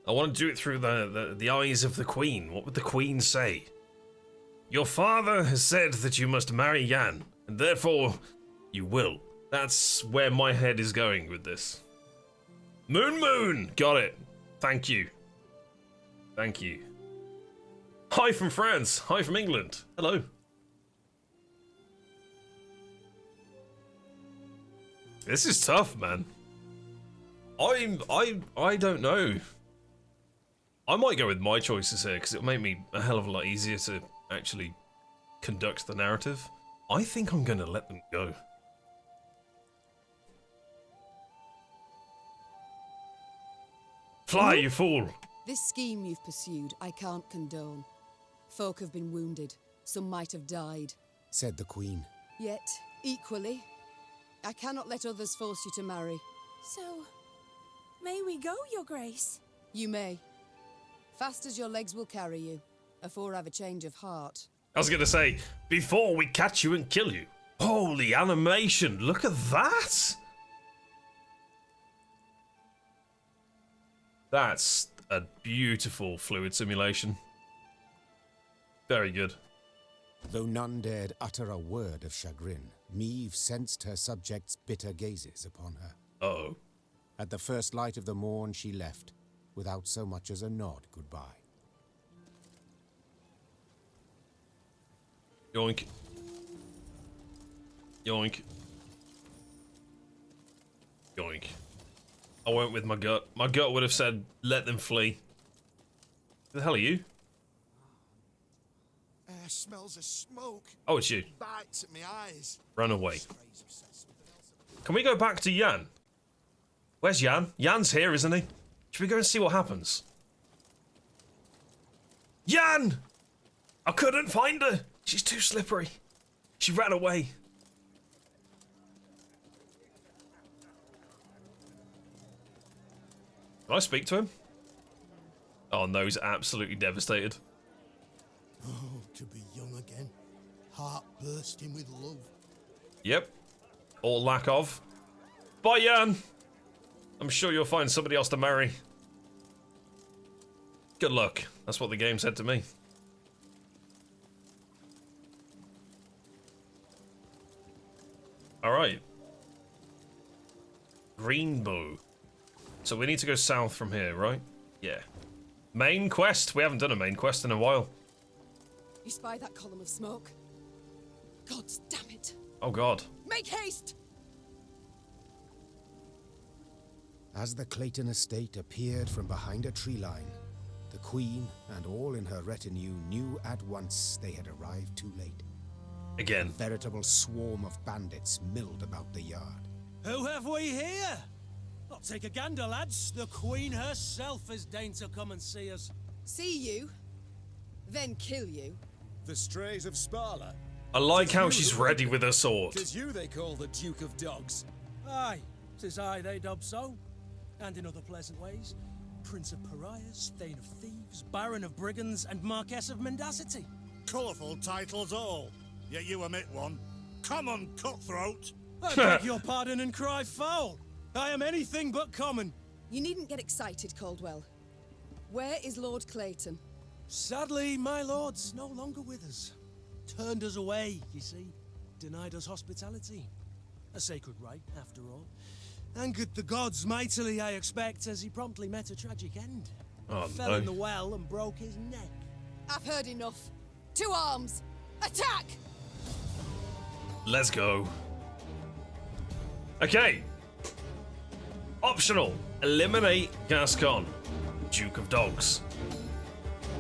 I want to do it through the eyes of the Queen. What would the Queen say? Your father has said that you must marry Jan, and therefore you will. That's where my head is going with this. Moon! Got it. Thank you. Thank you. Hi from France. Hi from England. Hello. This is tough, man. I don't know. I might go with my choices here because it'll make me a hell of a lot easier to actually conduct the narrative. I think I'm gonna let them go. Fly, you fool! This scheme you've pursued, I can't condone. Folk have been wounded. Some might have died. Said the Queen. Yet, equally, I cannot let others force you to marry. So, may we go, Your Grace? You may. Fast as your legs will carry you, afore I've a change of heart. I was gonna say, before we catch you and kill you. Holy animation, look at that! That's a beautiful fluid simulation. Very good. Though none dared utter a word of chagrin, Meve sensed her subjects' bitter gazes upon her. Uh-oh. At the first light of the morn she left, without so much as a nod goodbye. Yoink. Yoink. Yoink. I went with my gut. My gut would have said, let them flee. Who the hell are you? Smells of smoke. Oh, it's you. Bites at my eyes. Run away. Can we go back to Jan? Where's Jan? Jan's here, isn't he? Should we go and see what happens? Jan! I couldn't find her. She's too slippery. She ran away. Can I speak to him? Oh no, he's absolutely devastated. Oh, to be young again. Heart bursting with love. Yep. Or lack of. Bye, Jan. I'm sure you'll find somebody else to marry. Good luck. That's what the game said to me. Alright. Greenbow. So we need to go south from here, right? Yeah. Main quest. We haven't done a main quest in a while. You spy that column of smoke? God damn it! Oh god. Make haste! As the Clayton estate appeared from behind a tree line, the Queen and all in her retinue knew at once they had arrived too late. Again. A veritable swarm of bandits milled about the yard. Who have we here? I'll take a gander, lads. The Queen herself has deigned to come and see us. See you, then kill you. The strays of Sparla. I like how she's ready with her sword. 'Tis you they call the Duke of Dogs. Aye, 'tis I they dub so. And in other pleasant ways. Prince of Pariahs, Thane of Thieves, Baron of Brigands, and Marquess of Mendacity. Colourful titles all, yet you omit one. Common cutthroat. I beg your pardon and cry foul. I am anything but common. You needn't get excited, Caldwell. Where is Lord Clayton? Sadly, my lord's no longer with us. Turned us away, you see. Denied us hospitality. A sacred right, after all. Angered the gods mightily, I expect, as he promptly met a tragic end. Oh, Fell no. in the well and broke his neck. I've heard enough. To arms! Attack! Let's go. Okay. Optional. Eliminate Gascon, Duke of Dogs.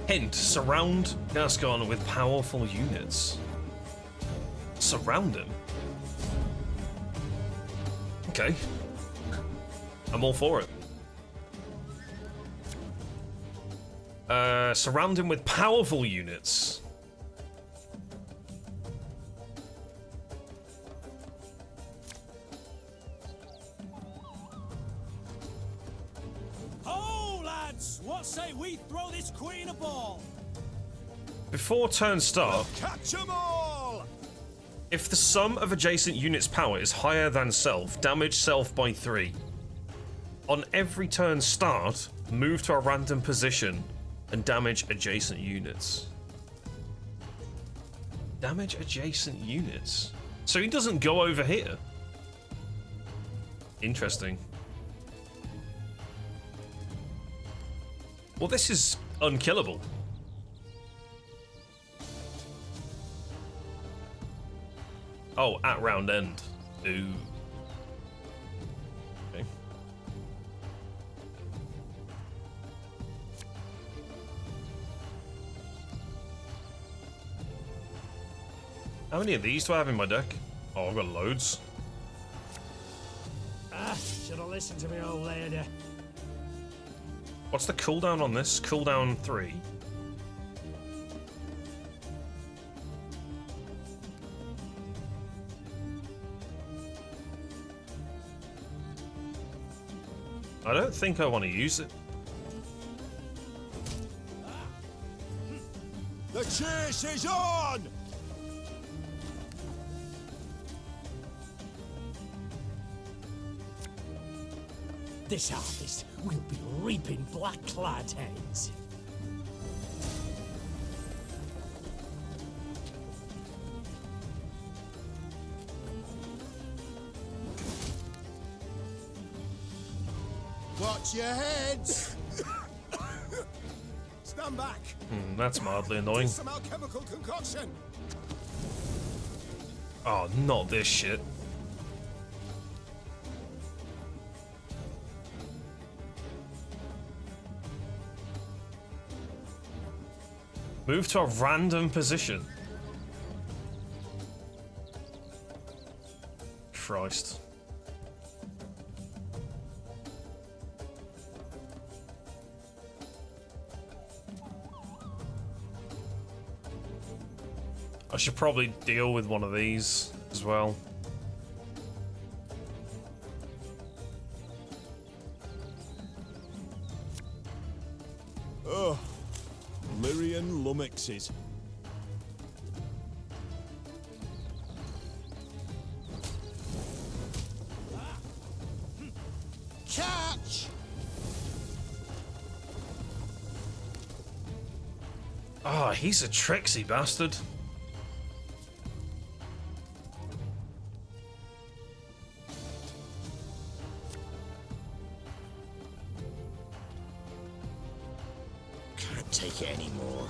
Hint, surround Gascon with powerful units. Surround him? Okay. I'm all for it. Surround him with powerful units. Ho, lads! What say we throw this queen a ball? Before turn start, Catch 'em all! if the sum of adjacent units' power is higher than self, damage self by 3. On every turn start, move to a random position and damage adjacent units. Damage adjacent units? So he doesn't go over here. Interesting. Well, this is unkillable. Oh, at round end. Ooh. Okay. How many of these do I have in my deck? Oh, I've got loads. Ah, should have listened to me old lady. What's the cooldown on this? Cooldown 3. I don't think I want to use it. The chase is on! This harvest will be reaping black-clad heads. Watch your heads! Stand back! That's mildly annoying. Some alchemical concoction! Oh, not this shit. Move to a random position. Christ. I should probably deal with one of these as well. flummoxes. Catch! Oh, he's a tricksy bastard. Can't take it anymore.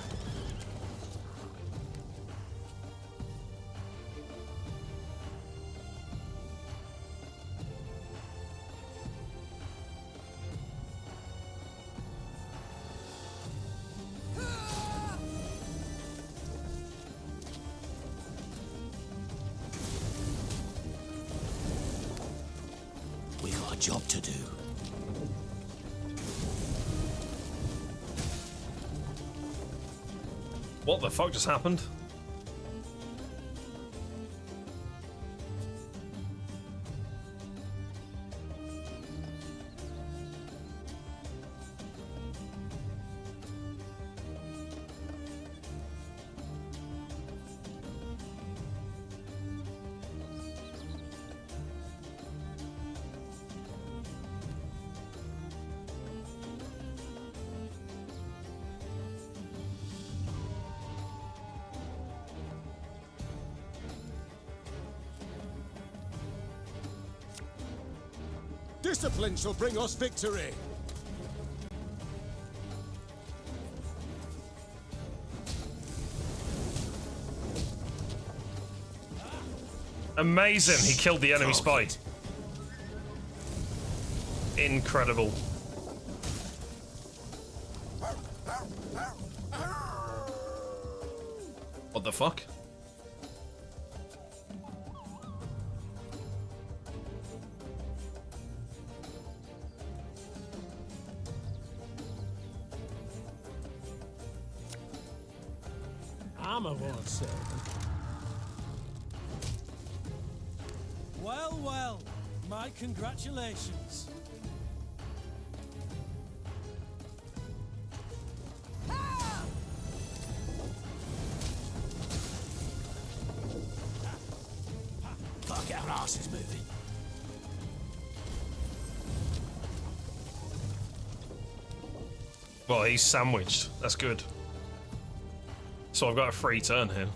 We got a job to do. What the fuck just happened? Discipline shall bring us victory. Amazing, he killed the enemy spy. Incredible. What the fuck? I'm a word servant. Well, well, my congratulations. Gotta get our asses moving. Well, he's sandwiched. That's good. So I've got a free turn here.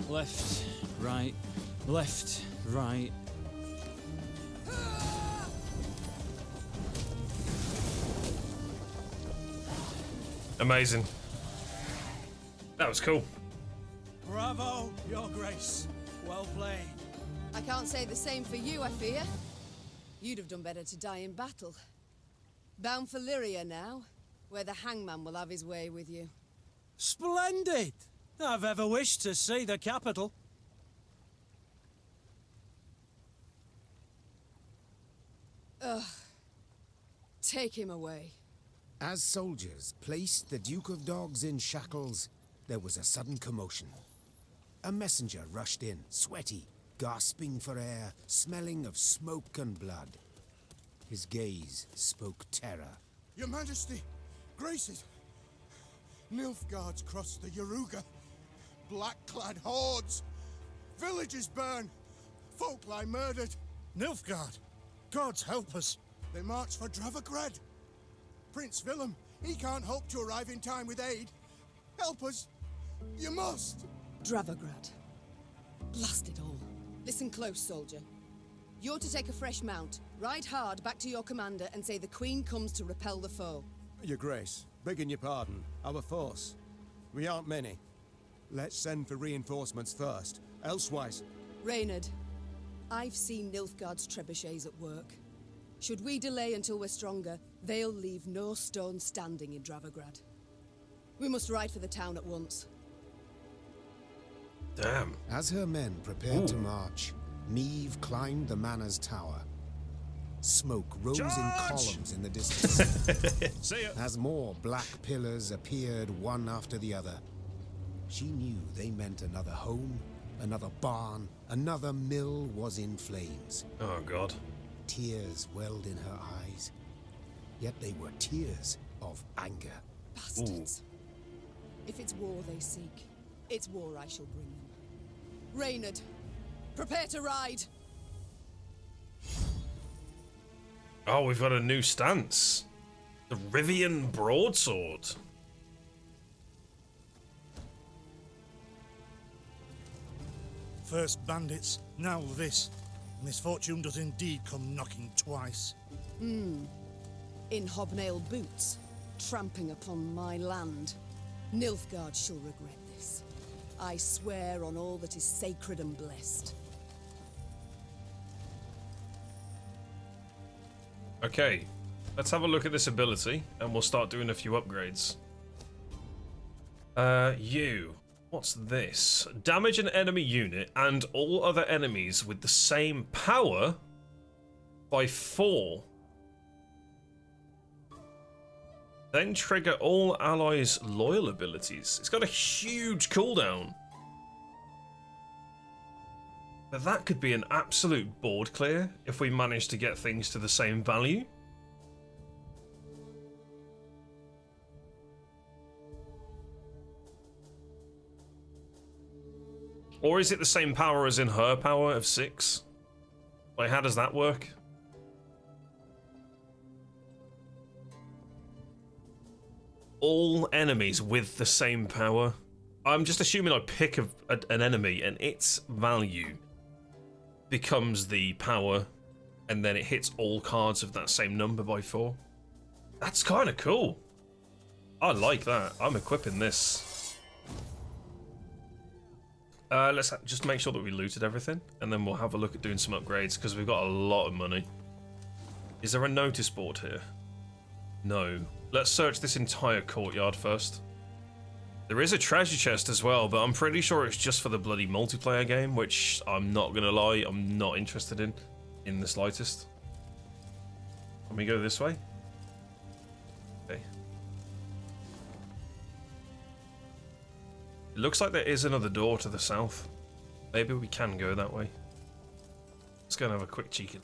Left, right, left, right. Amazing. That was cool. Bravo, Your Grace. Well played. I can't say the same for you, I fear. You'd have done better to die in battle. Bound for Lyria now, where the hangman will have his way with you. Splendid! I've ever wished to see the capital. Ugh. Take him away. As soldiers placed the Duke of Dogs in shackles, there was a sudden commotion. A messenger rushed in, sweaty, gasping for air, smelling of smoke and blood. His gaze spoke terror. Your Majesty, Graces, Nilfgaard's crossed the Yaruga. Black-clad hordes. Villages burn. Folk lie murdered. Nilfgaard! Gods help us! They march for Dravograd. Prince Willem, he can't hope to arrive in time with aid. Help us. You must. Dravograd. Blast it all. Listen close, soldier. You're to take a fresh mount, ride hard back to your commander and say the Queen comes to repel the foe. Your Grace, begging your pardon, our force. We aren't many. Let's send for reinforcements first, elsewise... Reynard, I've seen Nilfgaard's trebuchets at work. Should we delay until we're stronger, they'll leave no stone standing in Dravograd. We must ride for the town at once. Damn. As her men prepared to march, Meve climbed the manor's tower. Smoke rose in columns in the distance. See ya. As more black pillars appeared one after the other, she knew they meant another home, another barn, another mill was in flames. Oh, God. Tears welled in her eyes, yet they were tears of anger. Bastards. If it's war they seek, it's war I shall bring them. Reynard, prepare to ride! Oh, we've got a new stance. The Rivian Broadsword. First bandits, now this. Misfortune does indeed come knocking twice. In hobnail boots, tramping upon my land. Nilfgaard shall regret this. I swear on all that is sacred and blessed. Okay, let's have a look at this ability, and we'll start doing a few upgrades. What's this? Damage an enemy unit and all other enemies with the same power by 4. Then trigger all allies' loyal abilities. It's got a huge cooldown. But that could be an absolute board clear if we manage to get things to the same value. Or is it the same power as in her power of 6? Like, how does that work? All enemies with the same power. I'm just assuming I pick an enemy and its value becomes the power, and then it hits all cards of that same number by 4. That's kind of cool. I like that. I'm equipping this. Let's just make sure that we looted everything, and then we'll have a look at doing some upgrades, because we've got a lot of money. Is there a notice board here? No. Let's search this entire courtyard first. There is a treasure chest as well, but I'm pretty sure it's just for the bloody multiplayer game, which I'm not gonna lie, I'm not interested in the slightest. Can we go this way? Okay. It looks like there is another door to the south. Maybe we can go that way. Let's go and have a quick cheek.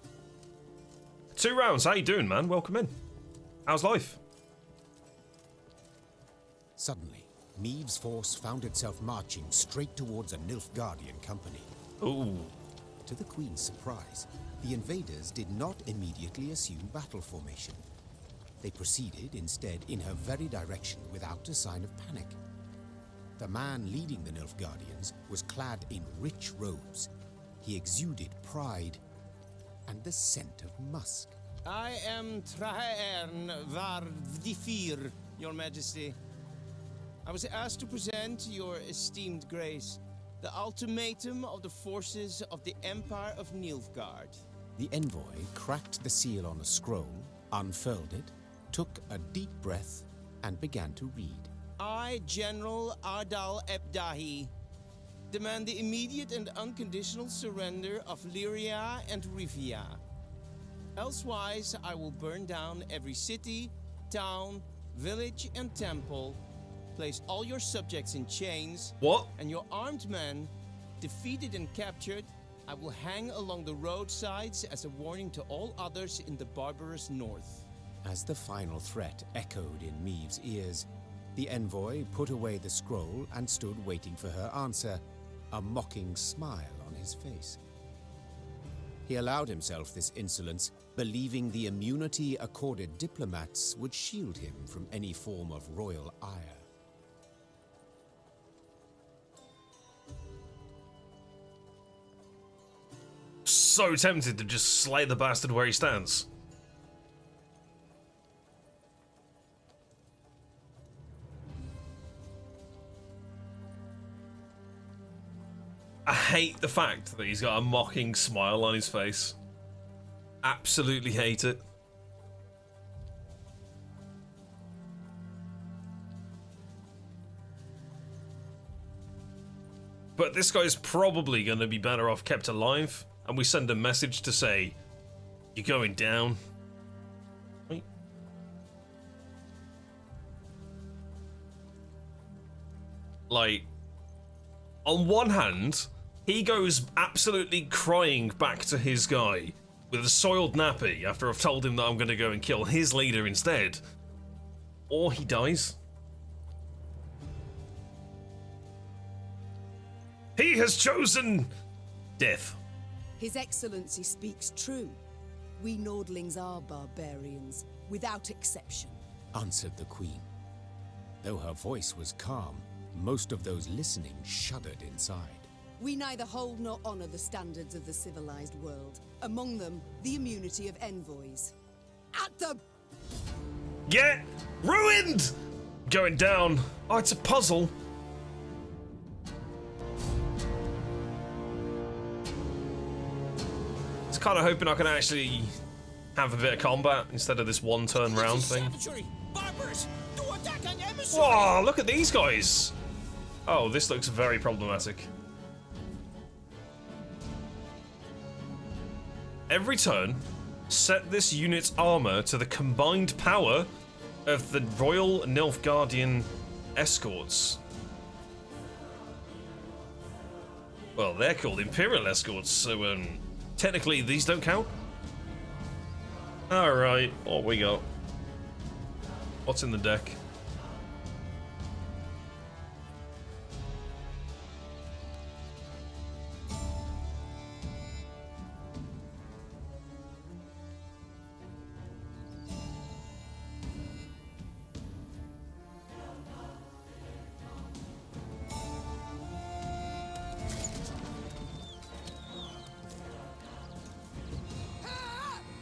2 rounds, how you doing, man? Welcome in. How's life? Suddenly, Meve's force found itself marching straight towards a Nilfgaardian company. Ooh. To the Queen's surprise, the invaders did not immediately assume battle formation. They proceeded instead in her very direction without a sign of panic. The man leading the Nilfgaardians was clad in rich robes. He exuded pride and the scent of musk. I am Traern Vardifir, Your Majesty. I was asked to present your esteemed grace the ultimatum of the forces of the Empire of Nilfgaard. The envoy cracked the seal on a scroll, unfurled it, took a deep breath, and began to read. I, General Ardal Ebdahi, demand the immediate and unconditional surrender of Lyria and Rivia. Elsewise, I will burn down every city, town, village, and temple, place all your subjects in chains, and your armed men, defeated and captured, I will hang along the roadsides as a warning to all others in the barbarous north. As the final threat echoed in Meve's ears, the envoy put away the scroll and stood waiting for her answer, a mocking smile on his face. He allowed himself this insolence, believing the immunity accorded diplomats would shield him from any form of royal ire. So tempted to just slay the bastard where he stands. I hate the fact that he's got a mocking smile on his face. Absolutely hate it. But this guy's probably going to be better off kept alive, and we send a message to say, you're going down. Wait. Like, on one hand, he goes absolutely crying back to his guy with a soiled nappy after I've told him that I'm going to go and kill his leader instead. Or he dies. He has chosen death. His Excellency speaks true. We Nordlings are barbarians, without exception. Answered the Queen. Though her voice was calm, most of those listening shuddered inside. We neither hold nor honor the standards of the civilized world. Among them, the immunity of envoys. At the... Yeah! Ruined! Going down. Oh, it's a puzzle. Kind of hoping I can actually have a bit of combat instead of this one-turn round thing. Whoa, look at these guys! Oh, this looks very problematic. Every turn, set this unit's armor to the combined power of the Royal Nilfgaardian escorts. Well, they're called Imperial escorts, so technically, these don't count? Alright, what we got? What's in the deck?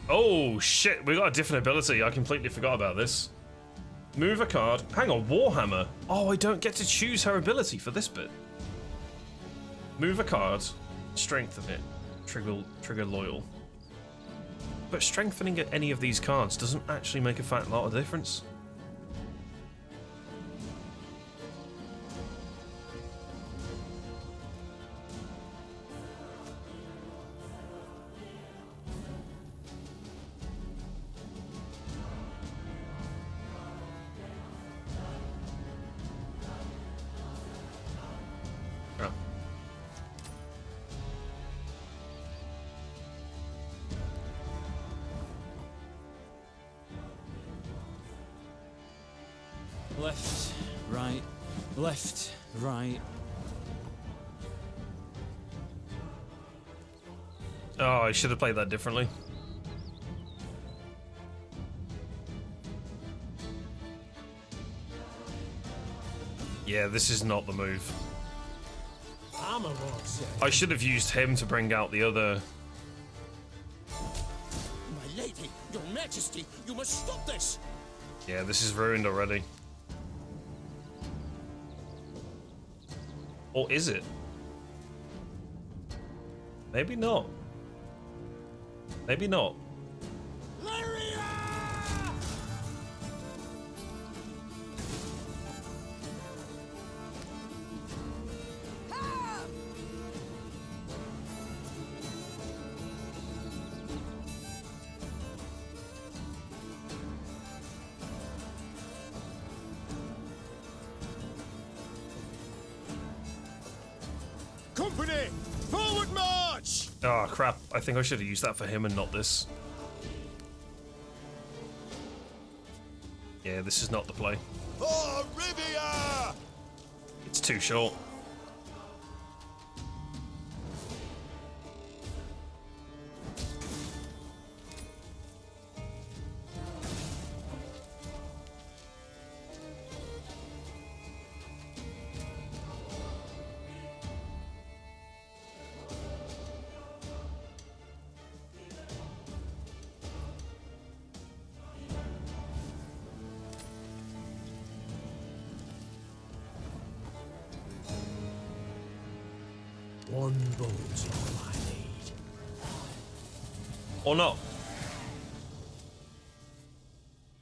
Oh shit, we got a different ability. I completely forgot about this. Move a card. Hang on, Warhammer. Oh, I don't get to choose her ability for this bit. Move a card. Strengthen it. Trigger loyal. But strengthening any of these cards doesn't actually make a fat lot of difference. Left, right, left, right. Oh, I should have played that differently. Yeah, this is not the move. I should have used him to bring out the other. My lady, your majesty, you must stop this! Yeah, this is ruined already. Or is it? Maybe not. Maybe not. Company, forward march! Oh crap, I think I should have used that for him and not this. Yeah, this is not the play. For Rivia! It's too short. One bullet's all I need. Or not.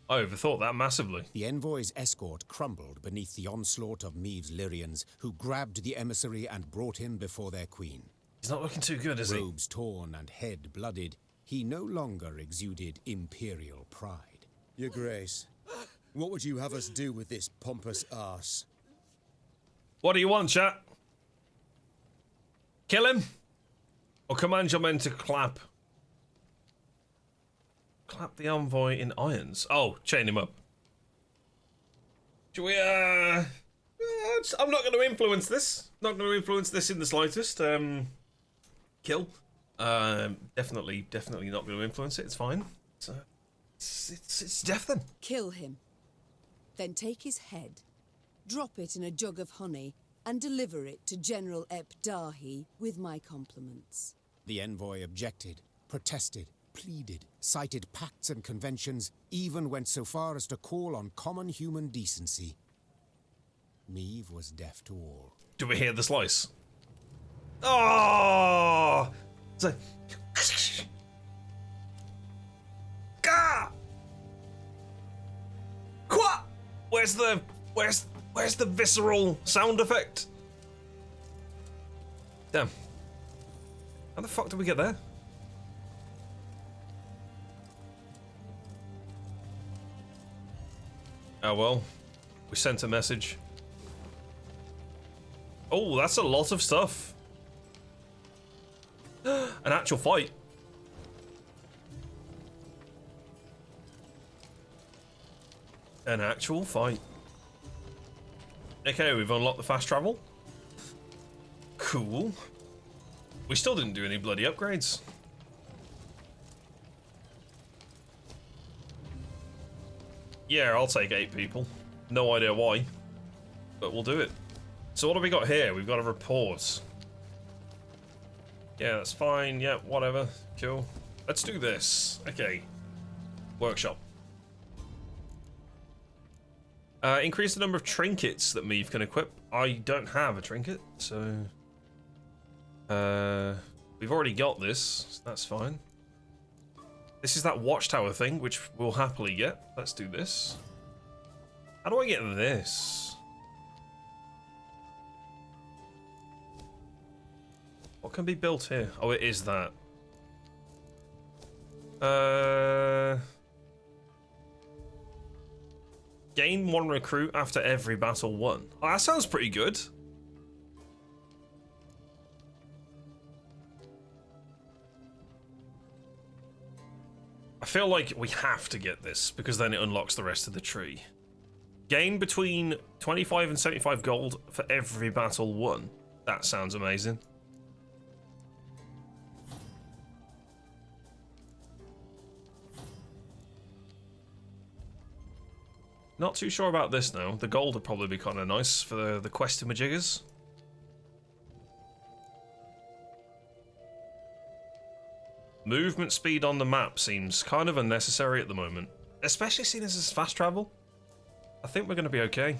I overthought that massively. The envoy's escort crumbled beneath the onslaught of Meave's Lyrians, who grabbed the emissary and brought him before their queen. He's not looking too good, is he? Robes torn and head blooded, he no longer exuded imperial pride. Your Grace, what would you have us do with this pompous arse? What do you want, chat? Kill him? Or command your men to clap? Clap the envoy in irons. Oh, chain him up. Should we, I'm not going to influence this. Not going to influence this in the slightest. Kill. Definitely not going to influence it. It's fine. It's death then. Kill him. Then take his head, drop it in a jug of honey, and deliver it to General Ebdahi with my compliments. The envoy objected, protested, pleaded, cited pacts and conventions, even went so far as to call on common human decency. Meave was deaf to all. Do we hear the slice? Oh! It's like... Gah! Qua! Where's the visceral sound effect? Damn. How the fuck did we get there? Oh well. We sent a message. Oh, that's a lot of stuff. An actual fight. An actual fight. Okay, we've unlocked the fast travel. Cool. We still didn't do any bloody upgrades. Yeah, I'll take 8 people. No idea why, but we'll do it. So what have we got here? We've got a report. Yeah, that's fine. Yeah, whatever. Cool. Let's do this. Okay. Workshop. Increase the number of trinkets that Meave can equip. I don't have a trinket, so... we've already got this, so that's fine. This is that watchtower thing, which we'll happily get. Let's do this. How do I get this? What can be built here? Oh, it is that. Gain 1 recruit after every battle won. Oh, that sounds pretty good. I feel like we have to get this because then it unlocks the rest of the tree. Gain between 25 and 75 gold for every battle won. That sounds amazing. Not too sure about this now. The gold would probably be kind of nice for the quest-a-majiggers. Movement speed on the map seems kind of unnecessary at the moment. Especially seeing as it's fast travel. I think we're going to be okay.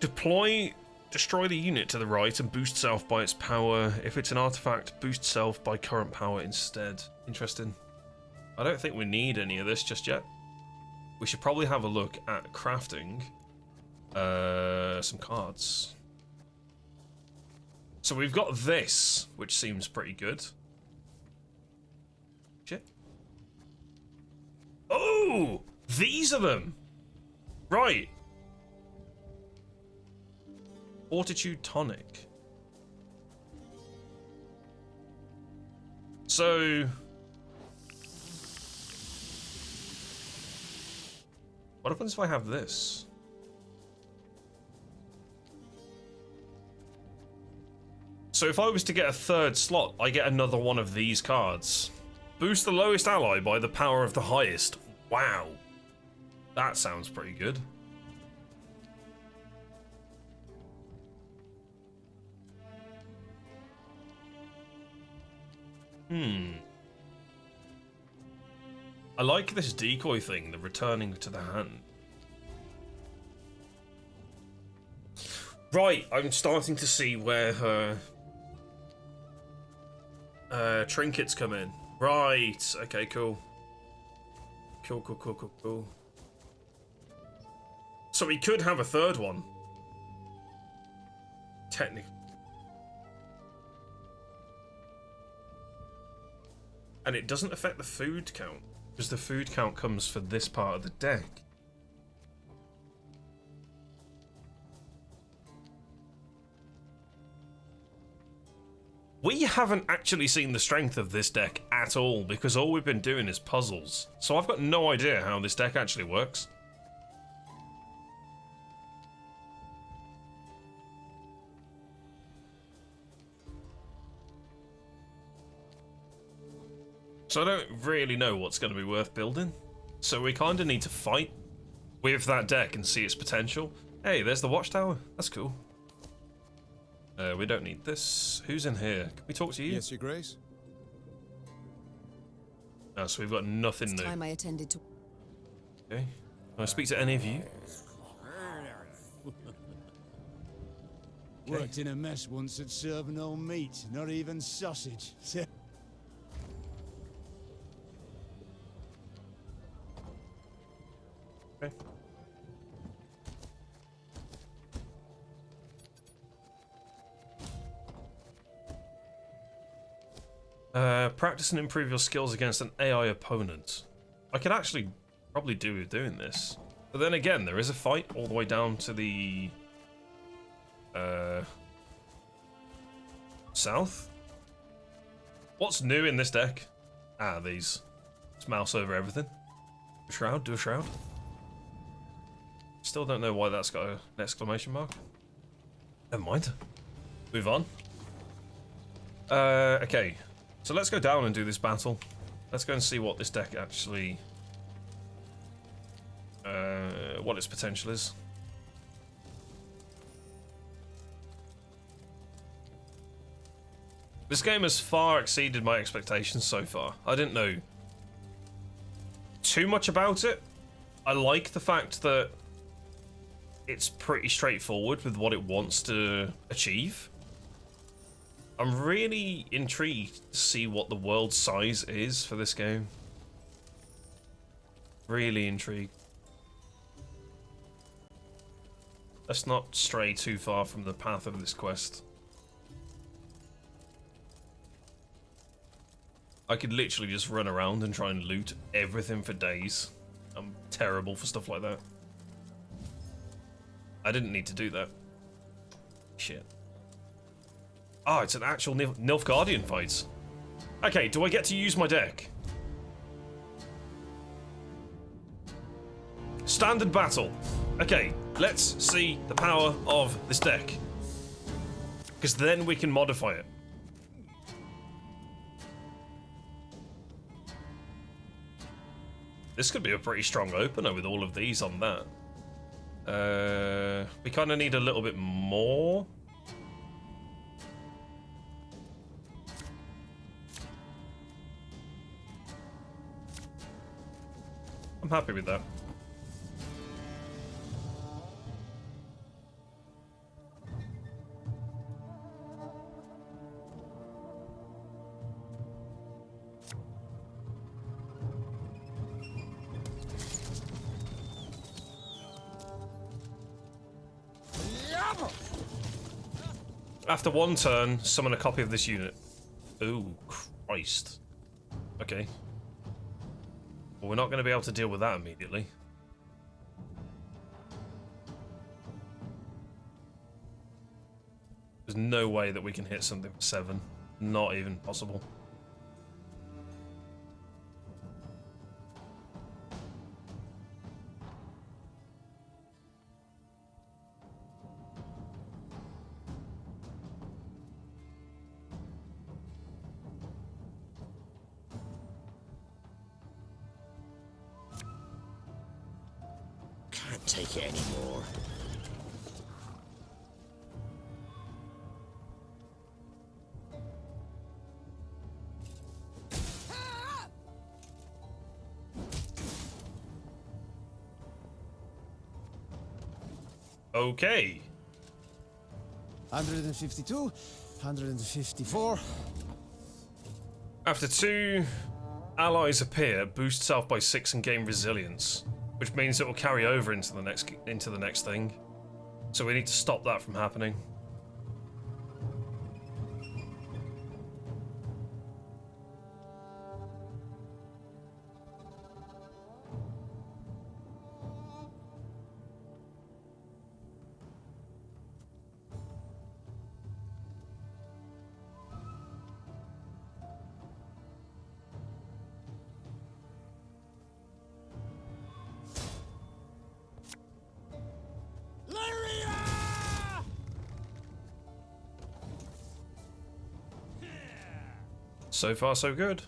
Destroy the unit to the right and boost self by its power. If it's an artifact, boost self by current power instead. Interesting. I don't think we need any of this just yet. We should probably have a look at crafting some cards. So we've got this, which seems pretty good. Shit. Oh! These are them! Right. Fortitude tonic. So... what happens if I have this? So if I was to get a 3rd slot, I get another one of these cards. Boost the lowest ally by the power of the highest. Wow. That sounds pretty good. I like this decoy thing, the returning to the hand. Right, I'm starting to see where her trinkets come in. Right, okay, cool. Cool. So we could have a third one. Technically. And it doesn't affect the food count, because the food count comes for this part of the deck. We haven't actually seen the strength of this deck at all, because all we've been doing is puzzles. So I've got no idea how this deck actually works. So I don't really know what's going to be worth building. So we kind of need to fight with that deck and see its potential. Hey, there's the watchtower. That's cool. We don't need this. Who's in here? Can we talk to you? Yes, Your Grace. Oh, so we've got nothing It's new. time I attended to. Okay. Can I speak to any of you? Worked in a mess once at serving no meat, not even sausage. Okay. Practice and improve your skills against an AI opponent. I could actually probably do with doing this. But then again, there is a fight all the way down to the south. What's new in this deck? Ah, these. Let's mouse over everything. Shroud, do a shroud. Still don't know why that's got an exclamation mark. Never mind. Move on. Okay. So let's go down and do this battle. Let's go and see what this deck actually... what its potential is. This game has far exceeded my expectations so far. I didn't know too much about it. I like the fact that it's pretty straightforward with what it wants to achieve. I'm really intrigued to see what the world size is for this game. Really intrigued. Let's not stray too far from the path of this quest. I could literally just run around and try and loot everything for days. I'm terrible for stuff like that. I didn't need to do that. Shit. Oh, it's an actual Nilfgaardian fight. Okay, do I get to use my deck? Standard battle. Okay, let's see the power of this deck. Because then we can modify it. This could be a pretty strong opener with all of these on that. We kind of need a little bit more. I'm happy with that. After one turn, summon a copy of this unit. Oh, Christ. Okay. Well, we're not going to be able to deal with that immediately. There's no way that we can hit something for 7. Not even possible. Can't take it anymore. Okay. 152, 154. After 2 allies appear, boost self by 6 and gain resilience, which means it will carry over into the next thing. So we need to stop that from happening. So far, so good.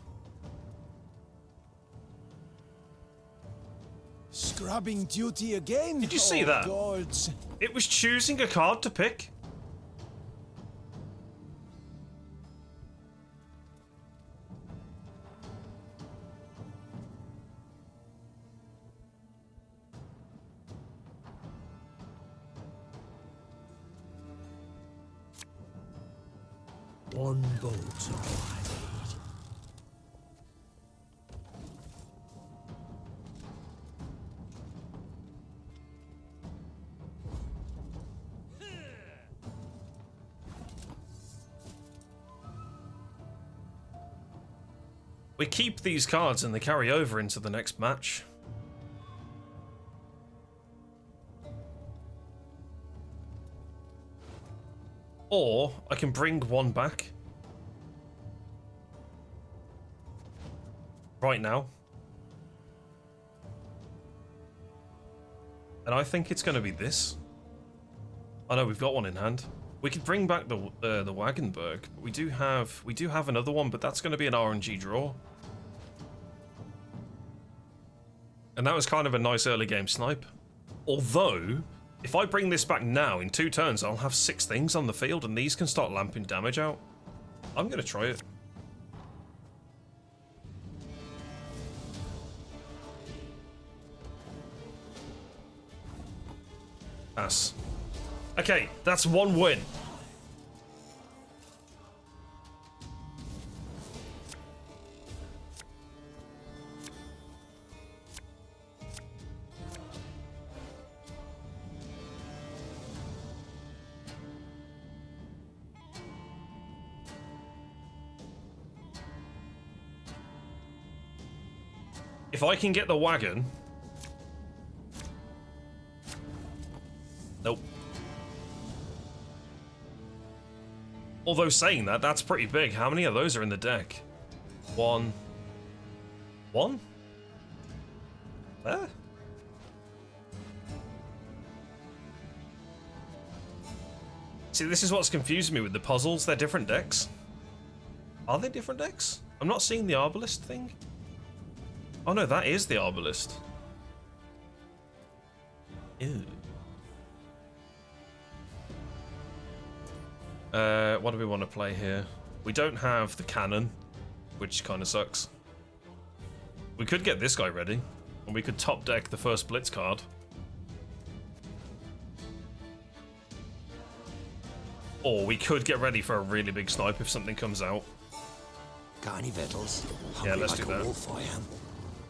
Scrubbing duty again? Did you see that? Gods. It was choosing a card to pick. One bolt is all I need. We keep these cards and they carry over into the next match. Or I can bring one back. Right now. And I think it's going to be this. I know we've got one in hand. We could bring back the Wagenburg. But we do have another one, but that's going to be an RNG draw. And that was kind of a nice early game snipe. Although, if I bring this back now, in 2 turns, I'll have 6 things on the field, and these can start lamping damage out. I'm going to try it. Pass. Okay, that's 1 win. If I can get the wagon... Nope. Although saying that, that's pretty big. How many of those are in the deck? 1. 1? There? See, this is what's confusing me with the puzzles. They're different decks. Are they different decks? I'm not seeing the Arbalist thing. Oh no, that is the Arbalist. Ew. What do we want to play here? We don't have the cannon, which kind of sucks. We could get this guy ready, and we could top deck the first Blitz card. Or we could get ready for a really big snipe if something comes out. Got any victuals? Yeah, let's do that.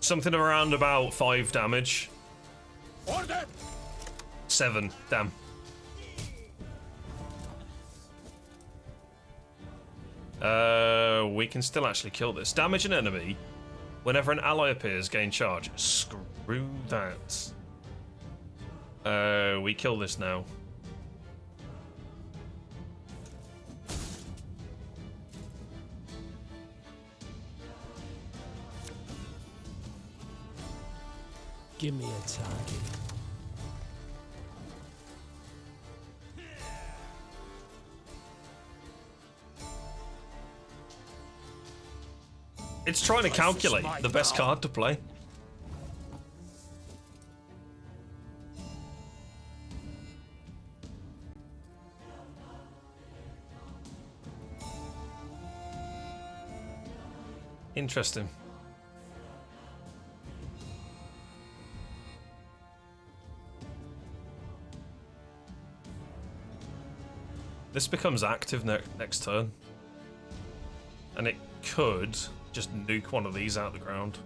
Something around about 5 damage. Order! 7, damn. We can still actually kill this. Damage an enemy. Whenever an ally appears, gain charge. Screw that. We kill this now. Give me a target. It's trying to calculate the best card to play. Interesting. This becomes active next turn. And it could just nuke one of these out of the ground.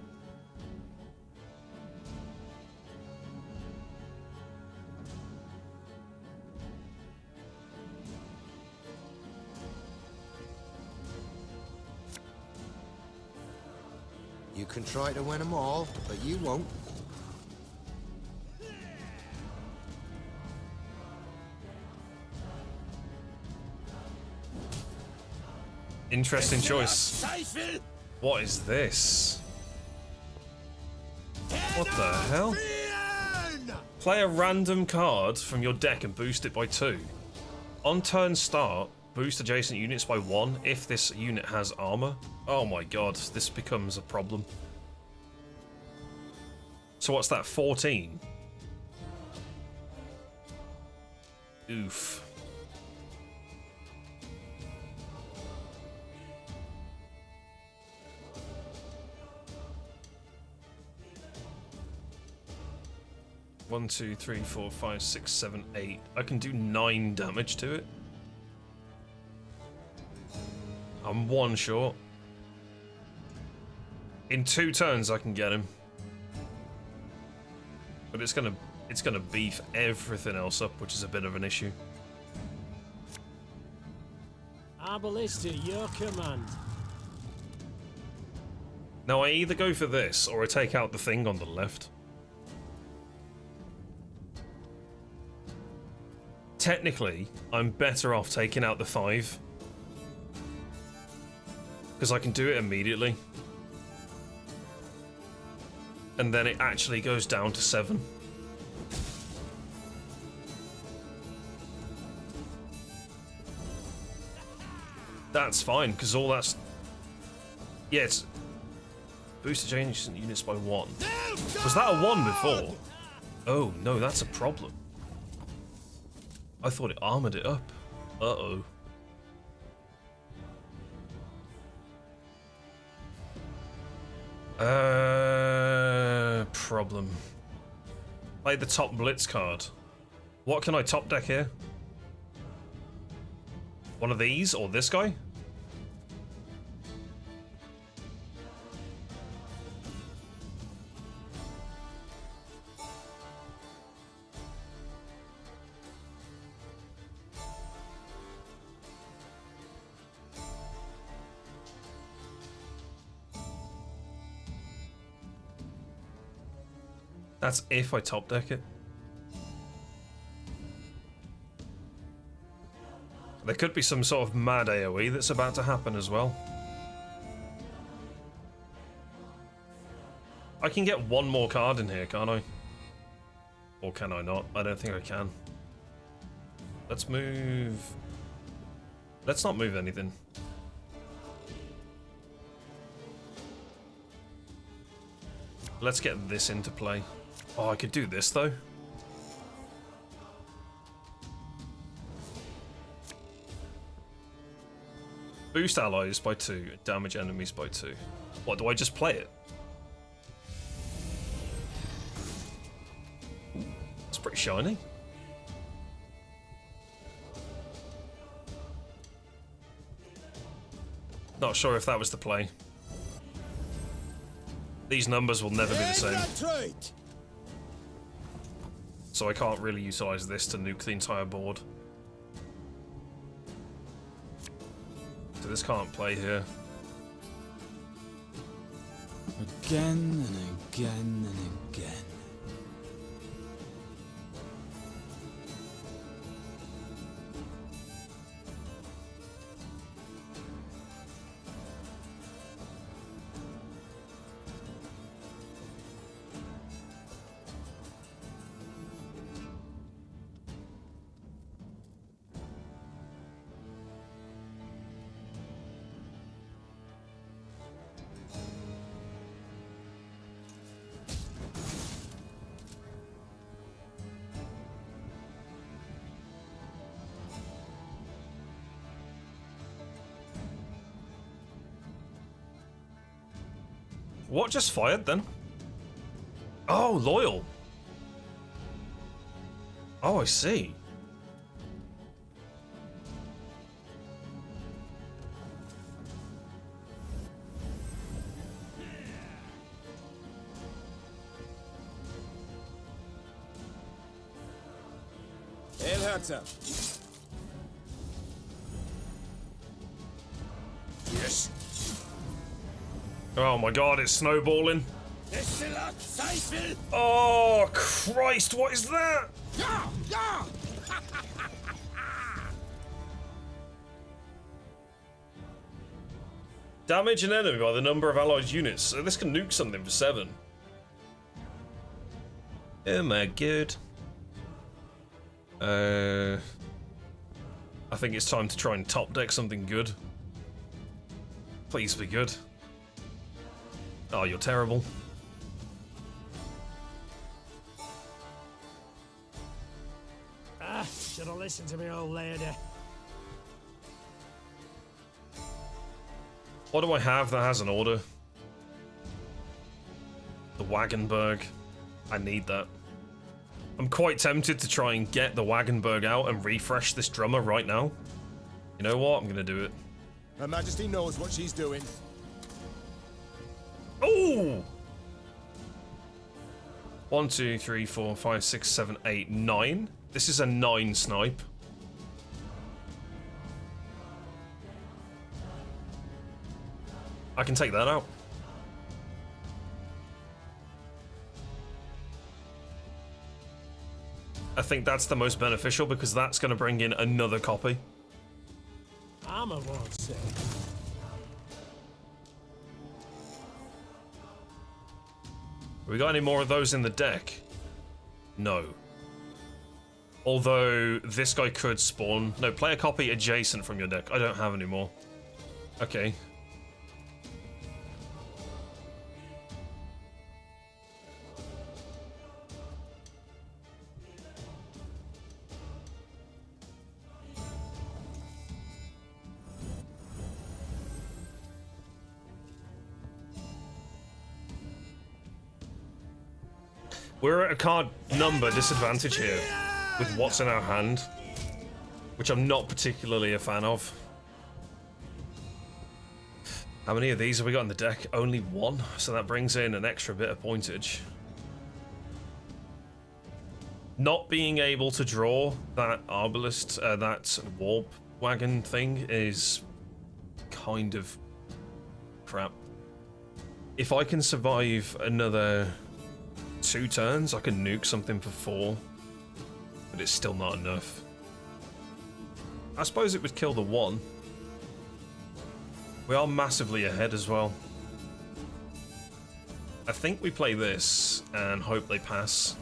You can try to win them all, but you won't. Interesting choice. What is this? What the hell? Play a random card from your deck and boost it by 2. On turn start, boost adjacent units by 1 if this unit has armor. Oh my god, this becomes a problem. So what's that, 14? Oof. One, 2, 3, 4, 5, 6, 7, 8. I can do 9 damage to it. I'm 1 short. In 2 turns I can get him. But it's gonna beef everything else up, which is a bit of an issue. Arbalista, your command. Now I either go for this or I take out the thing on the left. Technically, I'm better off taking out the 5. Because I can do it immediately. And then it actually goes down to 7. That's fine, because all that's... Yeah, it's... Boost adjacent units by 1. Was that a 1 before? Oh, no, that's a problem. I thought it armored it up. Uh-oh. Problem. Play the top blitz card. What can I top deck here? One of these or this guy? That's if I top deck it. There could be some sort of mad AoE that's about to happen as well. I can get 1 more card in here, can't I? Or can I not? I don't think I can. Let's move... Let's not move anything. Let's get this into play. Oh, I could do this though. Boost allies by 2, damage enemies by 2. What, do I just play it? It's pretty shiny. Not sure if that was the play. These numbers will never be the same. So I can't really utilize this to nuke the entire board. So this can't play here. Again and again and again. What just fired then? Oh, loyal. Oh, I see. Elherzer. Yes. Oh my god, it's snowballing. Oh Christ, what is that? Damage an enemy by the number of allied units. So this can nuke something for 7. Oh my god. I think it's time to try and top deck something good. Please be good. Oh, you're terrible. Should have listened to me, old lady. What do I have that has an order? The Wagenberg. I need that. I'm quite tempted to try and get the Wagenberg out and refresh this drummer right now. You know what? I'm gonna do it. Her Majesty knows what she's doing. Oh! 1, 2, 3, 4, 5, 6, 7, 8, 9. This is a 9 snipe. I can take that out. I think that's the most beneficial because that's going to bring in another copy. Armor won't say. We got any more of those in the deck? No. Although this guy could spawn. No, play a copy adjacent from your deck. I don't have any more. Okay. We're at a card number disadvantage here with what's in our hand, which I'm not particularly a fan of. How many of these have we got in the deck? Only 1, so that brings in an extra bit of pointage. Not being able to draw that arbalist, that warp wagon thing is kind of crap. If I can survive another 2 turns, I can nuke something for 4, but it's still not enough. I suppose it would kill the 1. We are massively ahead as well. I think we play this and hope they pass.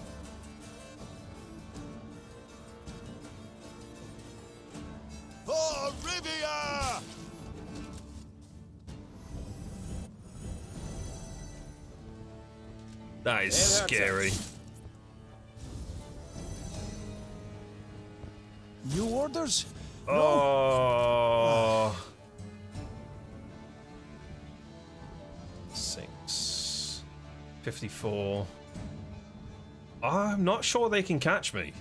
For Rivia! That is scary. New orders? Oh. 6. 54. I'm not sure they can catch me.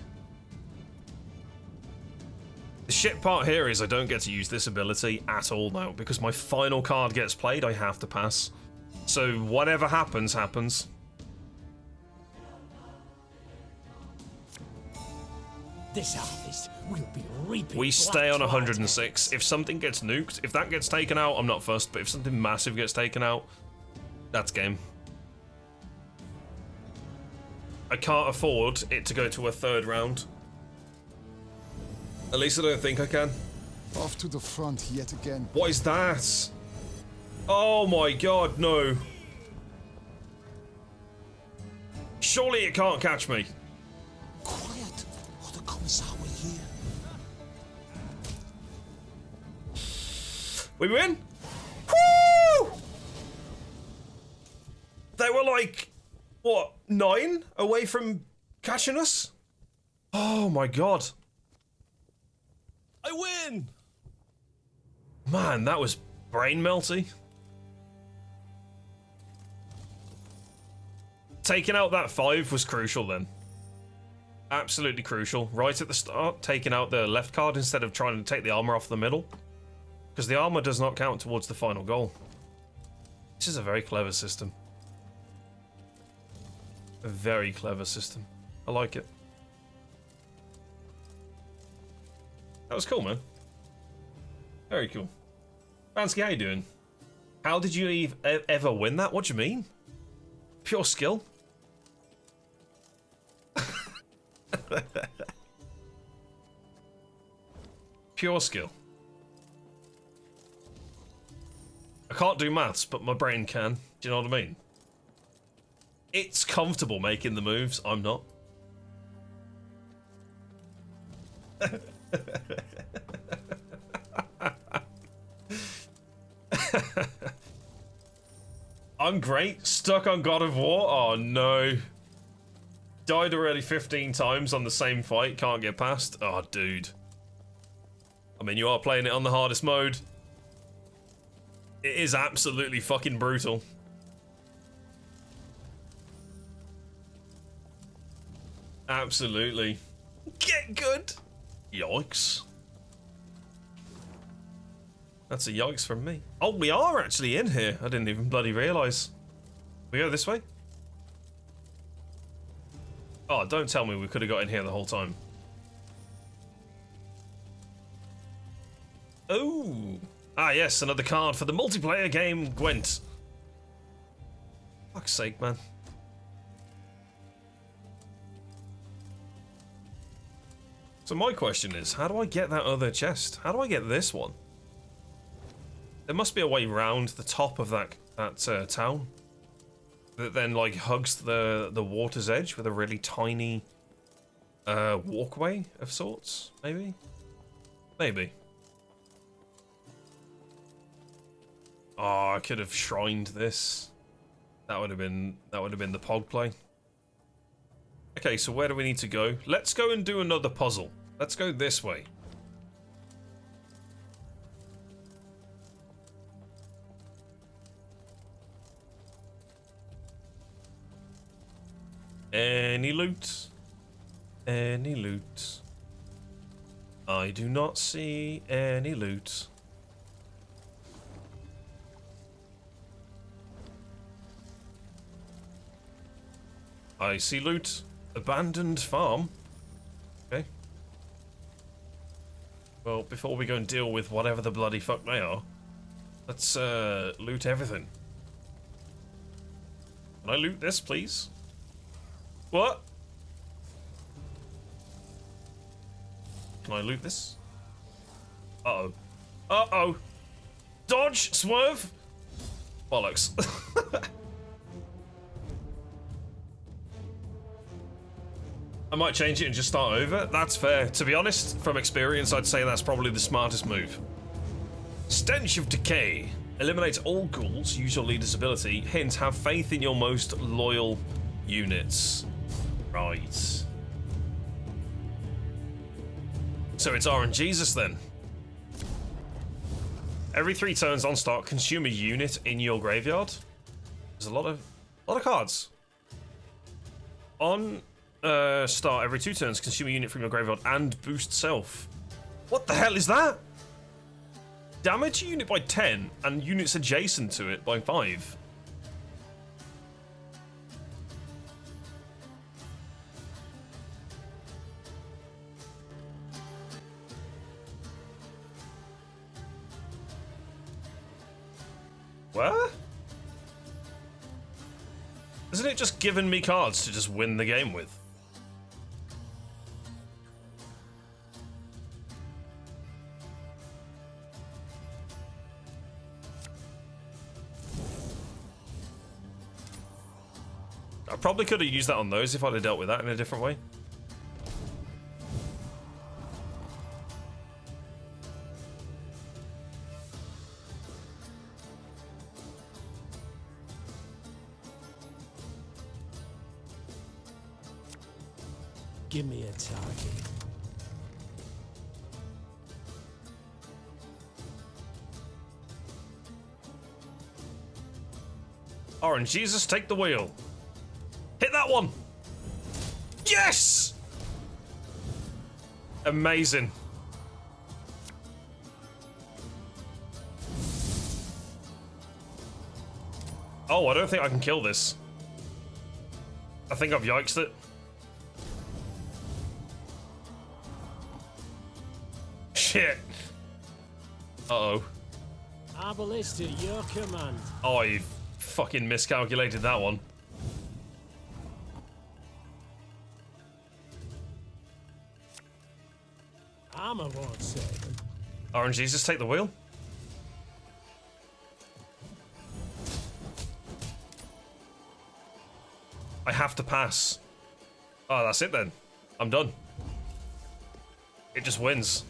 The shit part here is I don't get to use this ability at all now because my final card gets played, I have to pass. So whatever happens, happens. This harvest will be reaping. We stay on 106. If something gets nuked, if that gets taken out, I'm not fussed, but if something massive gets taken out, that's game. I can't afford it to go to a 3rd round. At least I don't think I can. Off to the front yet again. What is that? Oh my god, no. Surely it can't catch me. Quiet, or the commissar will hear. We win? Woo! They were like, what, 9 away from catching us? Oh my god. I win! Man, that was brain melty. Taking out that 5 was crucial then. Absolutely crucial. Right at the start, taking out the left card instead of trying to take the armor off the middle. Because the armor does not count towards the final goal. This is a very clever system. A very clever system. I like it. That was cool, man. Very cool. Bansky, how you doing? How did you ever win that? What do you mean? Pure skill? Pure skill. I can't do maths, but my brain can. Do you know what I mean? It's comfortable making the moves. I'm not. I'm great. Stuck on God of War? Oh no. Died already 15 times on the same fight. Can't get past. Oh, dude. I mean, you are playing it on the hardest mode. It is absolutely fucking brutal. Absolutely. Get good. Yikes. That's a yikes from me. Oh, we are actually in here. I didn't even bloody realise. We go this way? Oh, don't tell me we could have got in here the whole time. Oh. Ah, yes, another card for the multiplayer game, Gwent. Fuck's sake, man. So my question is, how do I get that other chest? How do I get this one? There must be a way round the top of that town that then like hugs the water's edge with a really tiny walkway of sorts. Maybe. Oh, I could have shrined this. That would have been the pog play. Okay, so where do we need to go? Let's go and do another puzzle. Let's go this way. Any loot? Any loot? I do not see any loot. I see loot. Abandoned farm. Okay. Well, before we go and deal with whatever the bloody fuck they are, let's loot everything. Can I loot this, please? What? Can I loot this? Uh-oh. Uh-oh. Dodge! Swerve! Bollocks. I might change it and just start over. That's fair. To be honest, from experience, I'd say that's probably the smartest move. Stench of Decay. Eliminate all ghouls. Use your leader's ability. Hint, have faith in your most loyal units. Right. So it's RNGesus then. Every 3 turns on start, consume a unit in your graveyard. There's a lot of cards. On start, every 2 turns, consume a unit from your graveyard and boost self. What the hell is that? Damage a unit by 10 and units adjacent to it by 5. What? Isn't it just giving me cards to just win the game with? I probably could have used that on those if I'd have dealt with that in a different way. Give me a target. RNGesus, take the wheel. Hit that one. Yes! Amazing. Oh, I don't think I can kill this. I think I've yikesed it. shit. Uh-oh. Our ballista, your command. Oh, you fucking miscalculated that one. Armor won't save them. RNGs, just take the wheel. I have to pass. Oh, that's it then. I'm done. It just wins.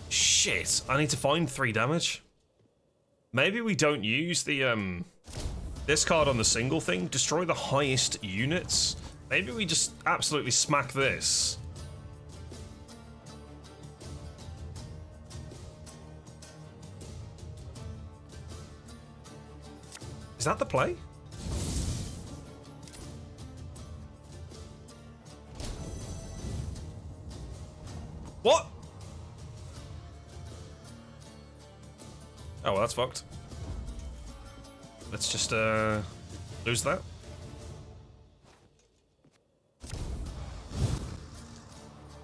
Shit, I need to find 3 damage. Maybe we don't use the, this card on the single thing. Destroy the highest units. Maybe we just absolutely smack this. Is that the play? What? Oh, well, that's fucked. Let's just, lose that.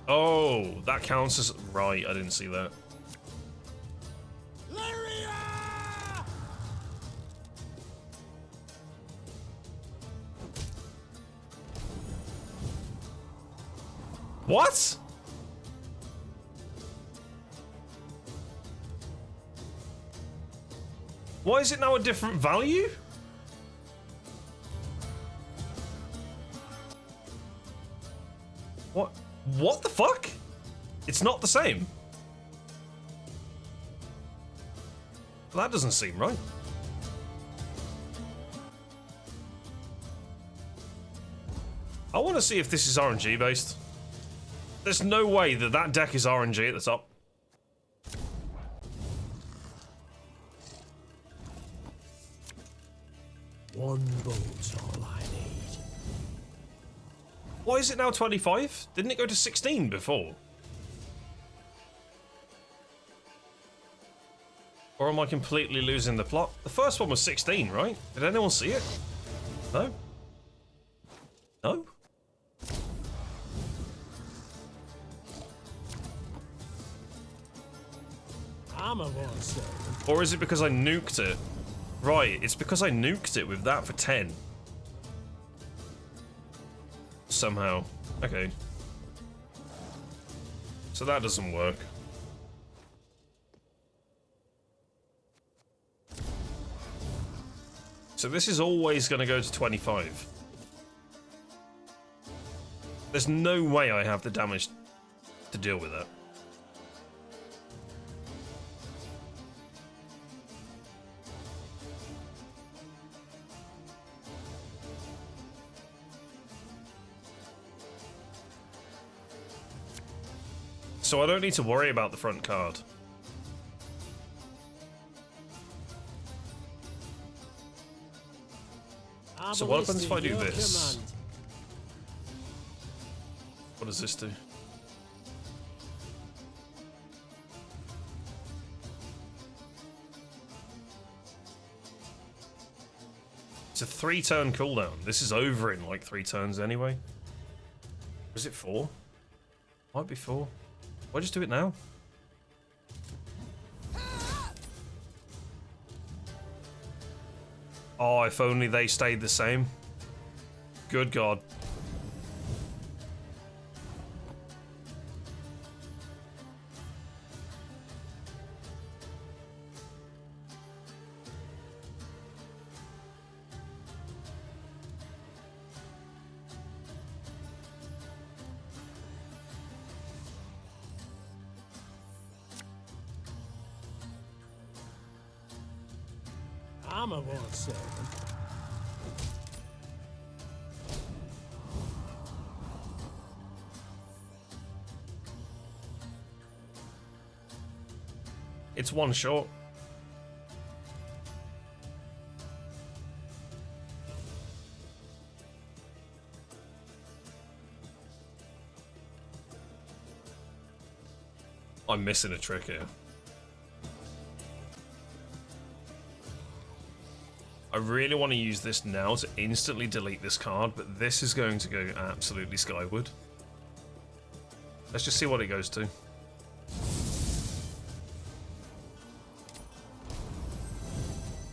Oh, that counts as... Right, I didn't see that. What? Why is it now a different value? What? What the fuck? It's not the same. That doesn't seem right. I want to see if this is RNG based. There's no way that that deck is RNG at the top. One bolt's all I need. Why is it now 25? Didn't it go to 16 before? Or am I completely losing the plot? The first one was 16, right? Did anyone see it? No? No? Armor won't save them. Or is it because I nuked it? Right, it's because I nuked it with that for 10. Somehow. Okay. So that doesn't work. So this is always going to go to 25. There's no way I have the damage to deal with that. So I don't need to worry about the front card. So what happens if I do this? Command. What does this do? It's a 3-turn cooldown. This is over in like 3 turns anyway. Was it 4? Might be 4. Why just do it now? Oh, if only they stayed the same. Good God. Armor won't save them. It's 1 short. I'm missing a trick here. I really want to use this now to instantly delete this card, but this is going to go absolutely skyward. Let's just see what it goes to.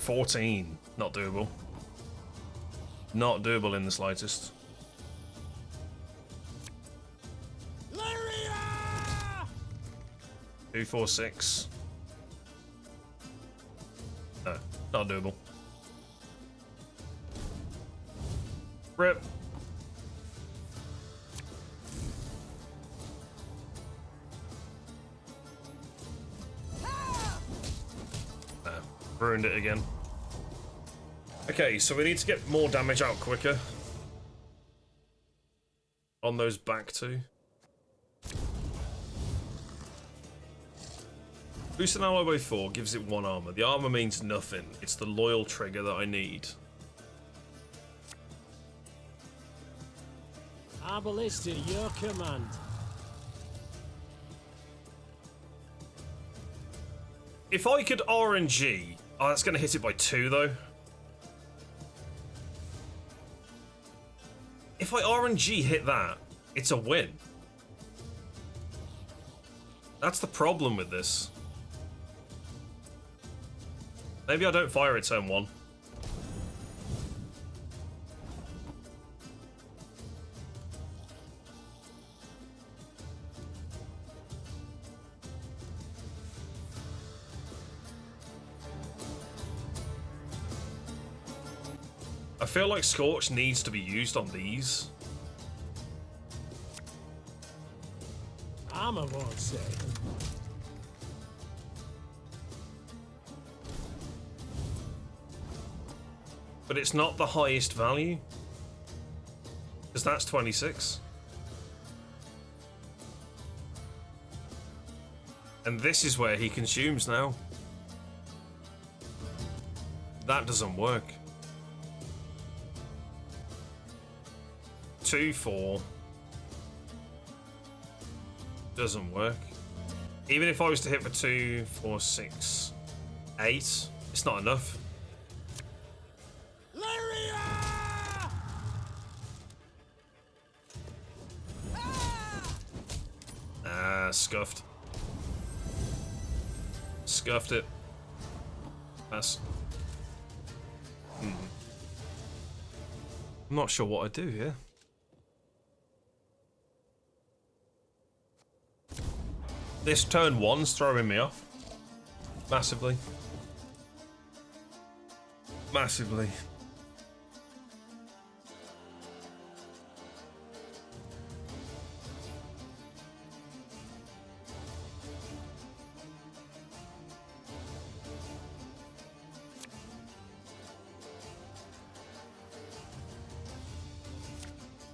14. Not doable. Not doable in the slightest. Lyria! 2, 4, 6. No, not doable. Rip. No, ruined it again. Okay, so we need to get more damage out quicker. On those back two. Boost an ally by 4 gives it 1 armor. The armor means nothing. It's the loyal trigger that I need. Arbalist at your command. If I could RNG... Oh, that's going to hit it by 2, though. If I RNG hit that, it's a win. That's the problem with this. Maybe I don't fire it turn 1. I feel like Scorch needs to be used on these. Armor won't save them. But it's not the highest value. Because that's 26. And this is where he consumes now. That doesn't work. 2, 4. Doesn't work. Even if I was to hit for 2, 4, 6, 8, it's not enough. Lyria! Ah, scuffed. Scuffed it. Pass. I'm not sure what I do here. This turn 1's throwing me off. Massively. Massively.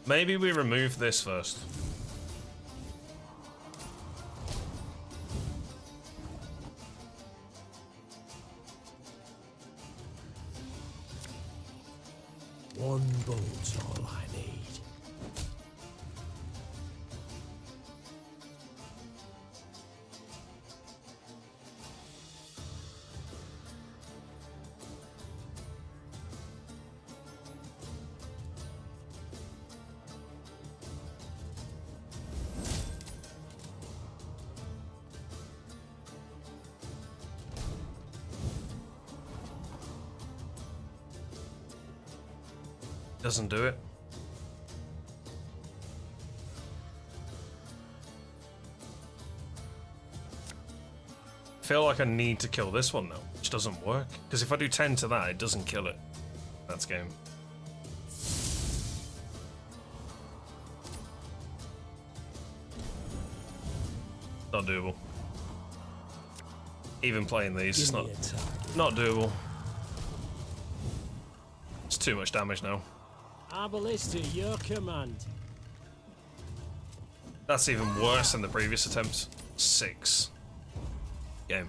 Maybe we remove this first. One bolt's all I need. Doesn't do it. I feel like I need to kill this one now, which doesn't work. Because if I do 10 to that, it doesn't kill it. That's game. Not doable. Even playing these, it's not doable. It's too much damage now. Arbalist at your command. That's even worse than the previous attempt. 6. Game.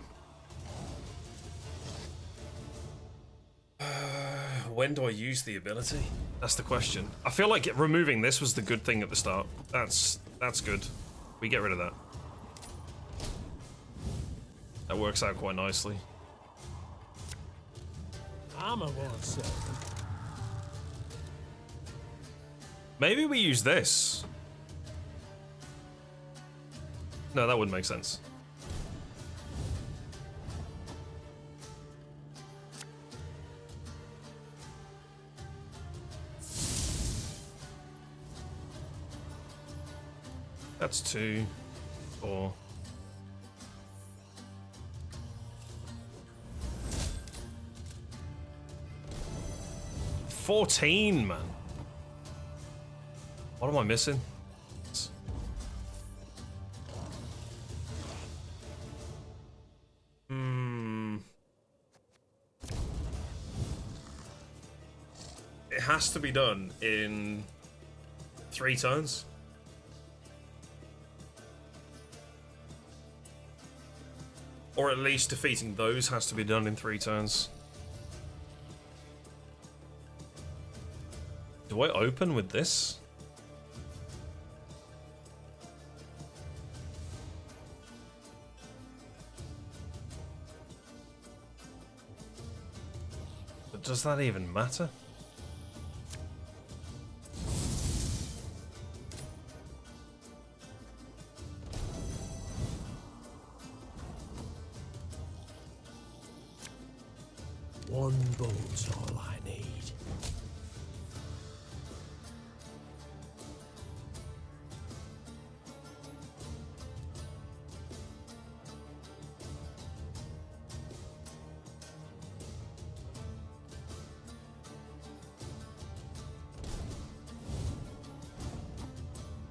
When do I use the ability? That's the question. I feel like removing this was the good thing at the start. That's good. We get rid of that. That works out quite nicely. Armor won't save them. Maybe we use this. No, that wouldn't make sense. That's 2, 4. $14, man. What am I missing? It has to be done in 3 turns. Or at least defeating those has to be done in 3 turns. Do I open with this? But does that even matter? One bolt's all I need.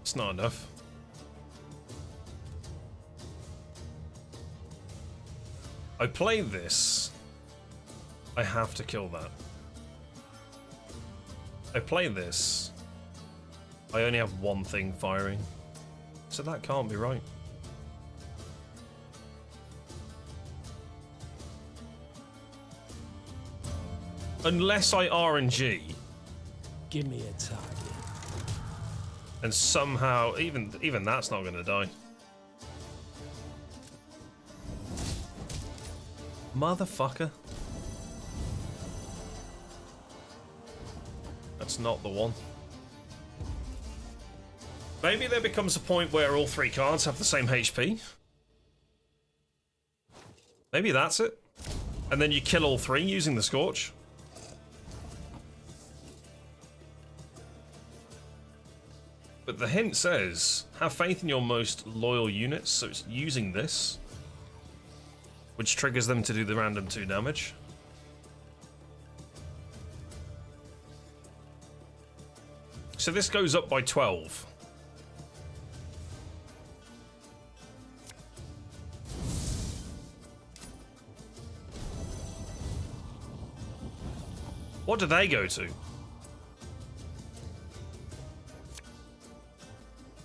It's not enough. I play this. I have to kill that. I play this. I only have one thing firing. So that can't be right. Unless I RNG. Give me a target. And somehow, even that's not gonna die. Motherfucker. That's not the one. Maybe there becomes a point where all 3 cards have the same HP. Maybe that's it. And then you kill all 3 using the Scorch. But the hint says, have faith in your most loyal units, so it's using this, which triggers them to do the random 2 damage. So this goes up by 12. What do they go to?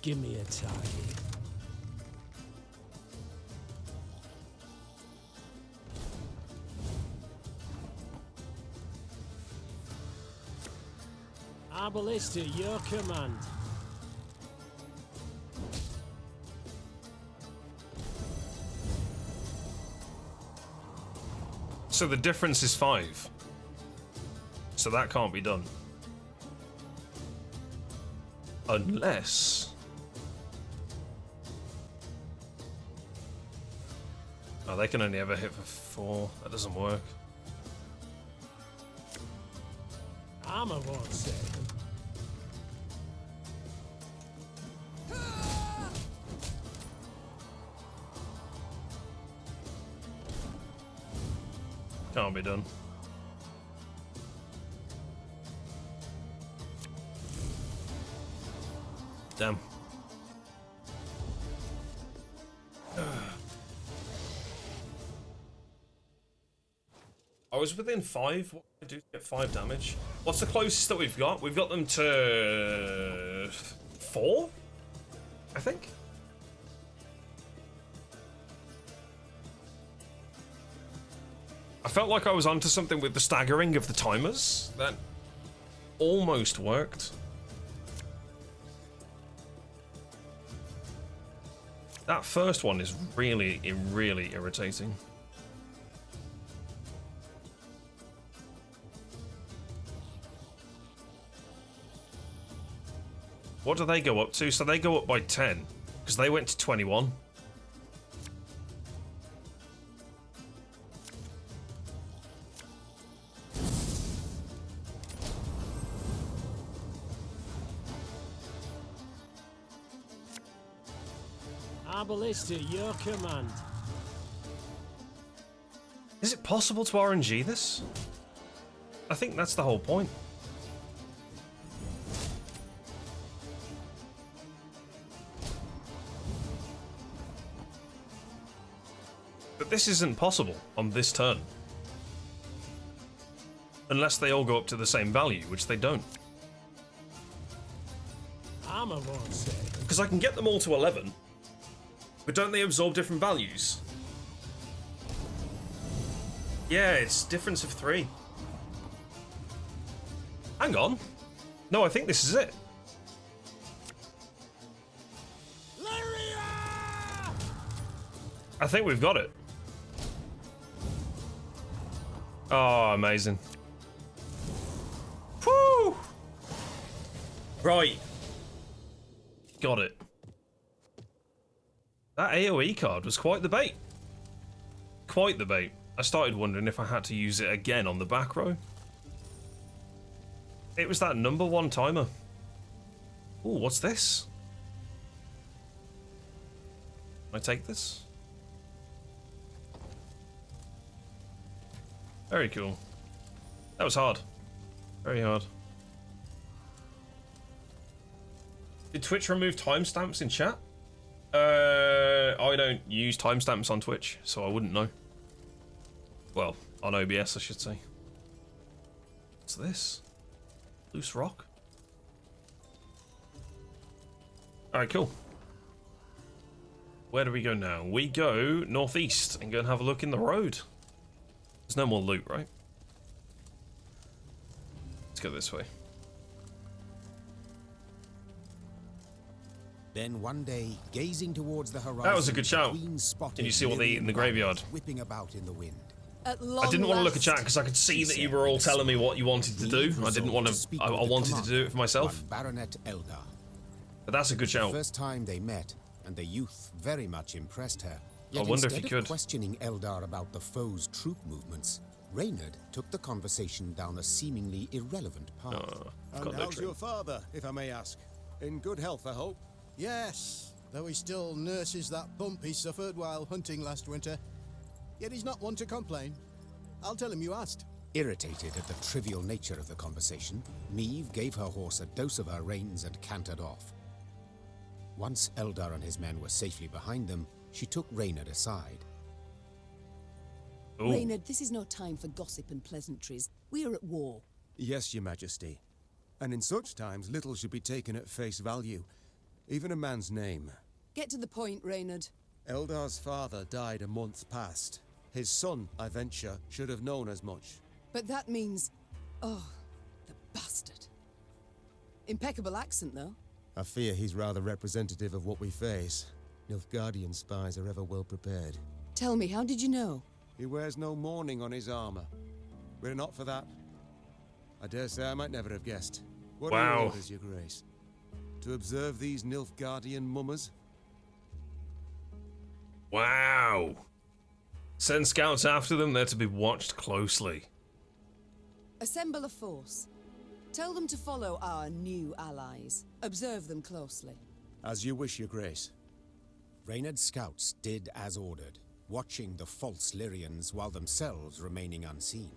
Give me a target. Arbalist at your command. So the difference is 5. So that can't be done. Unless... Oh, they can only ever hit for 4. That doesn't work. Armor won't save them. Can't be done. Damn. I was within 5. What did I do to get 5 damage? What's the closest that we've got? We've got them to 4, I think. I felt like I was onto something with the staggering of the timers. That almost worked. That first one is really, really irritating. What do they go up to? So they go up by 10, because they went to 21. Our ballista, your command. Is it possible to RNG this? I think that's the whole point. But this isn't possible on this turn. Unless they all go up to the same value, which they don't. Armor won't say. Because I can get them all to 11. But don't they absorb different values? Yeah, it's difference of 3. Hang on. No, I think this is it. I think we've got it. Oh, amazing. Woo! Right. Got it. That AoE card was quite the bait. Quite the bait. I started wondering if I had to use it again on the back row. It was that #1 timer. Ooh, what's this? Can I take this? Very cool. That was hard. Very hard. Did Twitch remove timestamps in chat? I don't use timestamps on Twitch, so I wouldn't know. Well, on OBS, I should say. What's this? Loose rock? Alright, cool. Where do we go now? We go northeast and go and have a look in the road. There's no more loot, right? Let's go this way. Then one day, gazing towards the horizon, That was a good shout. Spotted Can you see what they eat in the graveyard? whipping about in the wind. At long I didn't want to look at last, chat because I could see that you were all telling me what you wanted to do. I didn't want to. I wanted to do it for myself. Baronet Eldar. But that's a good shout. The first time they met, and the youth very much impressed her. I wonder if he instead could. of questioning Eldar about the foe's troop movements, Reynard took the conversation down a seemingly irrelevant path. And how's your father, if I may ask? In good health, I hope? Yes, though he still nurses that bump he suffered while hunting last winter. Yet he's not one to complain. I'll tell him you asked. Irritated at the trivial nature of the conversation, Neve gave her horse a dose of her reins and cantered off. Once Eldar and his men were safely behind them, she took Reynard aside. Reynard, this is no time for gossip and pleasantries. We are at war. Yes, Your Majesty. And in such times, little should be taken at face value. Even a man's name. Get to the point, Reynard. Eldar's father died a month past. His son, I venture, should have known as much. But that means... Oh, the bastard. Impeccable accent, though. I fear he's rather representative of what we face. Nilfgaardian spies are ever well prepared. Tell me, how did you know? He wears no mourning on his armor. Were it not for that, I dare say I might never have guessed. What are your orders, Your Grace? To observe these Nilfgaardian mummers? Wow. Send scouts after them, they're to be watched closely. Assemble a force. Tell them to follow our new allies. Observe them closely. As you wish, Your Grace. Reynard's scouts did as ordered, watching the false Lyrians while themselves remaining unseen.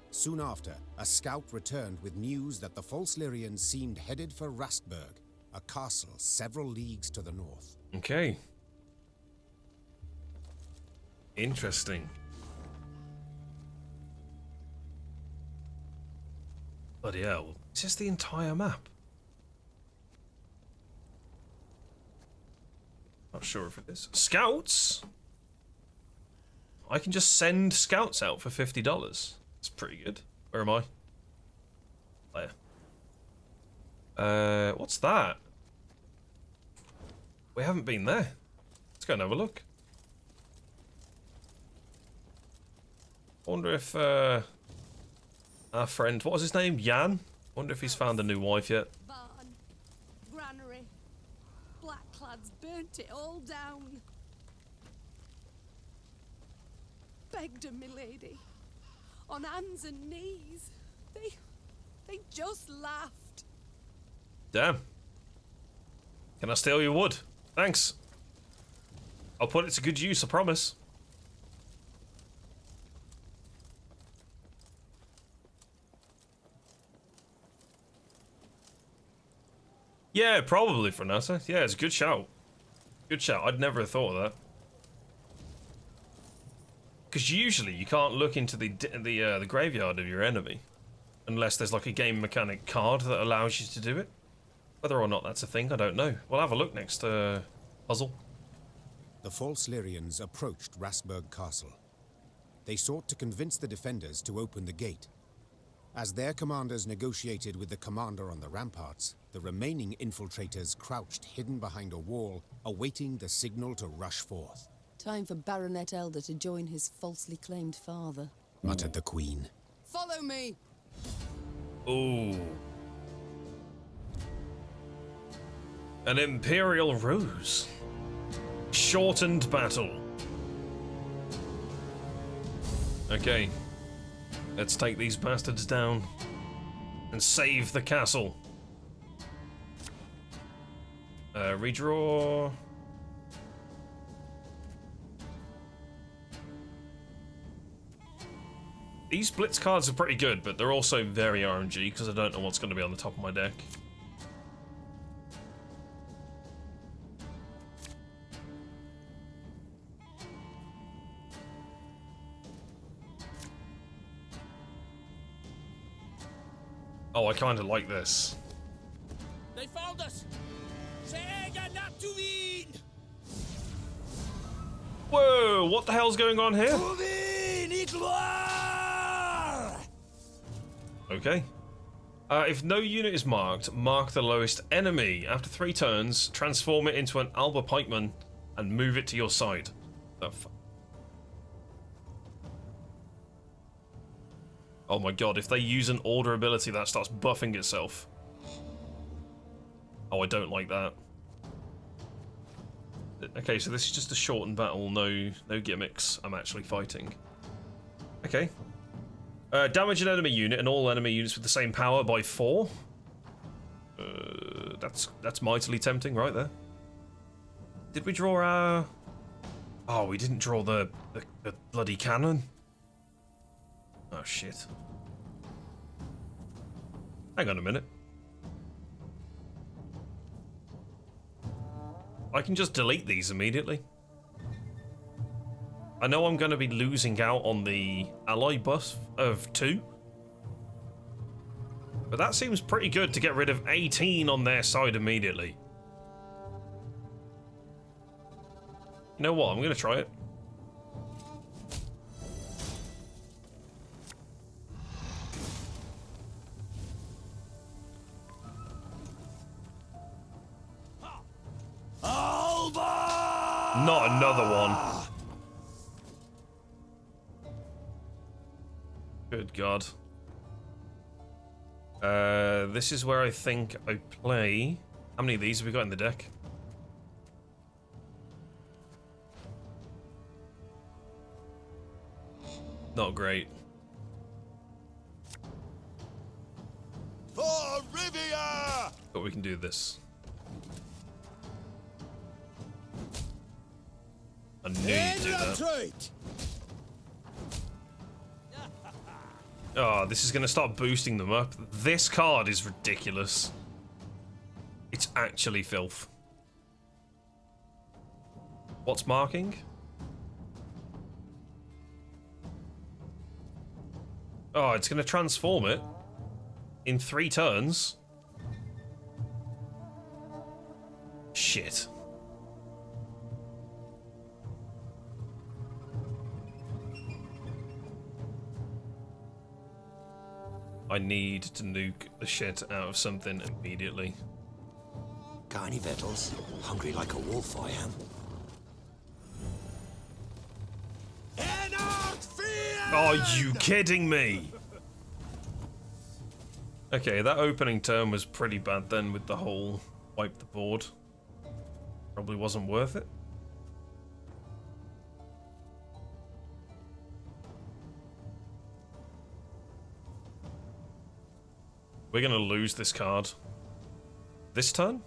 Soon after, a scout returned with news that the false Lyrians seemed headed for Rastburg, a castle several leagues to the north. Okay. Interesting. Bloody hell. Is this the entire map? Not sure if it is. Scouts? I can just send scouts out for $50. That's pretty good. Where am I? There. What's that? We haven't been there. Let's go and have a look. I wonder if our friend, what was his name? Jan? Wonder if he's found a new wife yet. Barn, granary, blackclads burnt it all down. Begged her, milady, on hands and knees. They just laughed. Damn. Can I steal your wood? Thanks. I'll put it to good use, I promise. Yeah, probably Frenata. Yeah, it's a good shout. Good shout. I'd never have thought of that. Because usually you can't look into the graveyard of your enemy unless there's like a game mechanic card that allows you to do it. Whether or not that's a thing, I don't know. We'll have a look next puzzle. The false Lyrians approached Rasburg Castle. They sought to convince the defenders to open the gate. As their commanders negotiated with the commander on the ramparts, the remaining infiltrators crouched hidden behind a wall, awaiting the signal to rush forth. Time for Baronet Elder to join his falsely claimed father, muttered the Queen. Follow me! Ooh. An Imperial Ruse. Shortened battle. Okay. Let's take these bastards down and save the castle. Redraw. These blitz cards are pretty good, but they're also very RNG because I don't know what's going to be on the top of my deck. Oh, I kind of like this. They found us! Sega not to win! Whoa, what the hell's going on here? Okay. If no unit is marked, mark the lowest enemy. After 3 turns, transform it into an Alba Pikeman and move it to your side. Oh my god, if they use an order ability that starts buffing itself. Oh, I don't like that. Okay, so this is just a shortened battle, no gimmicks. I'm actually fighting. Okay. Damage an enemy unit and all enemy units with the same power by 4. That's mightily tempting right there. Did we draw our... Oh, we didn't draw the bloody cannon. Oh, shit. Hang on a minute. I can just delete these immediately. I know I'm going to be losing out on the ally buff of 2. But that seems pretty good to get rid of 18 on their side immediately. You know what? I'm going to try it. Not another one. Good God. This is where I think I play. How many of these have we got in the deck? Not great. For Rivia! But we can do this. I knew you'd do that. Oh, this is going to start boosting them up. This card is ridiculous. It's actually filth. What's marking? Oh, it's going to transform it in 3 turns. Shit. I need to nuke the shit out of something immediately. Got any victuals? Hungry like a wolf, I am. Are you kidding me? Okay, that opening turn was pretty bad then with the whole wipe the board. Probably wasn't worth it. We're gonna lose this card. This turn?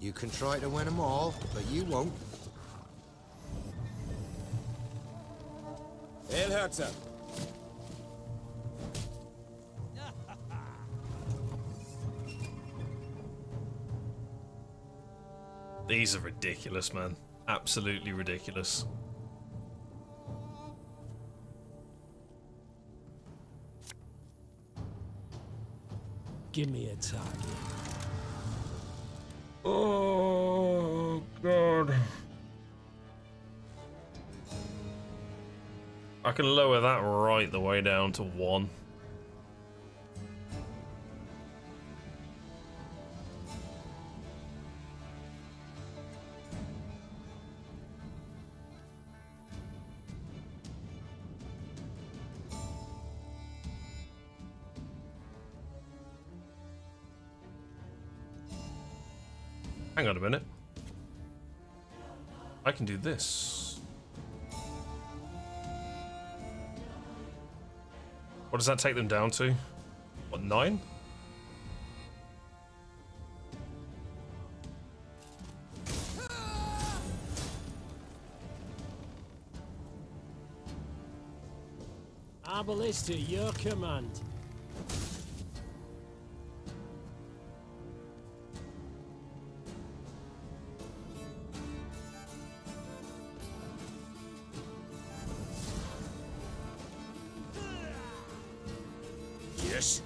You can try to win them all, but you won't. El Herzog. These are ridiculous, man. Absolutely ridiculous. Give me a target. Oh, God. I can lower that right the way down to 1. Hang on a minute. I can do this. What does that take them down to? What, 9? Arbalist at your command. Yes.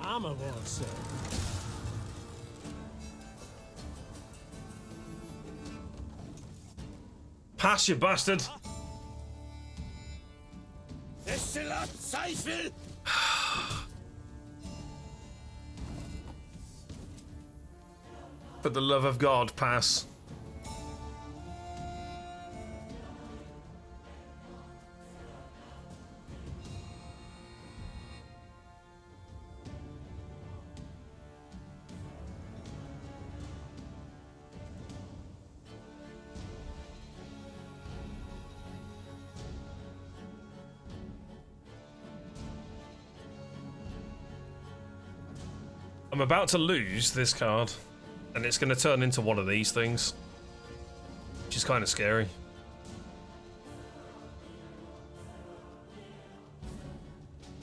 Armor won't sir. Pass, you bastard! For the love of God, pass. I'm about to lose this card, and it's going to turn into one of these things, which is kind of scary.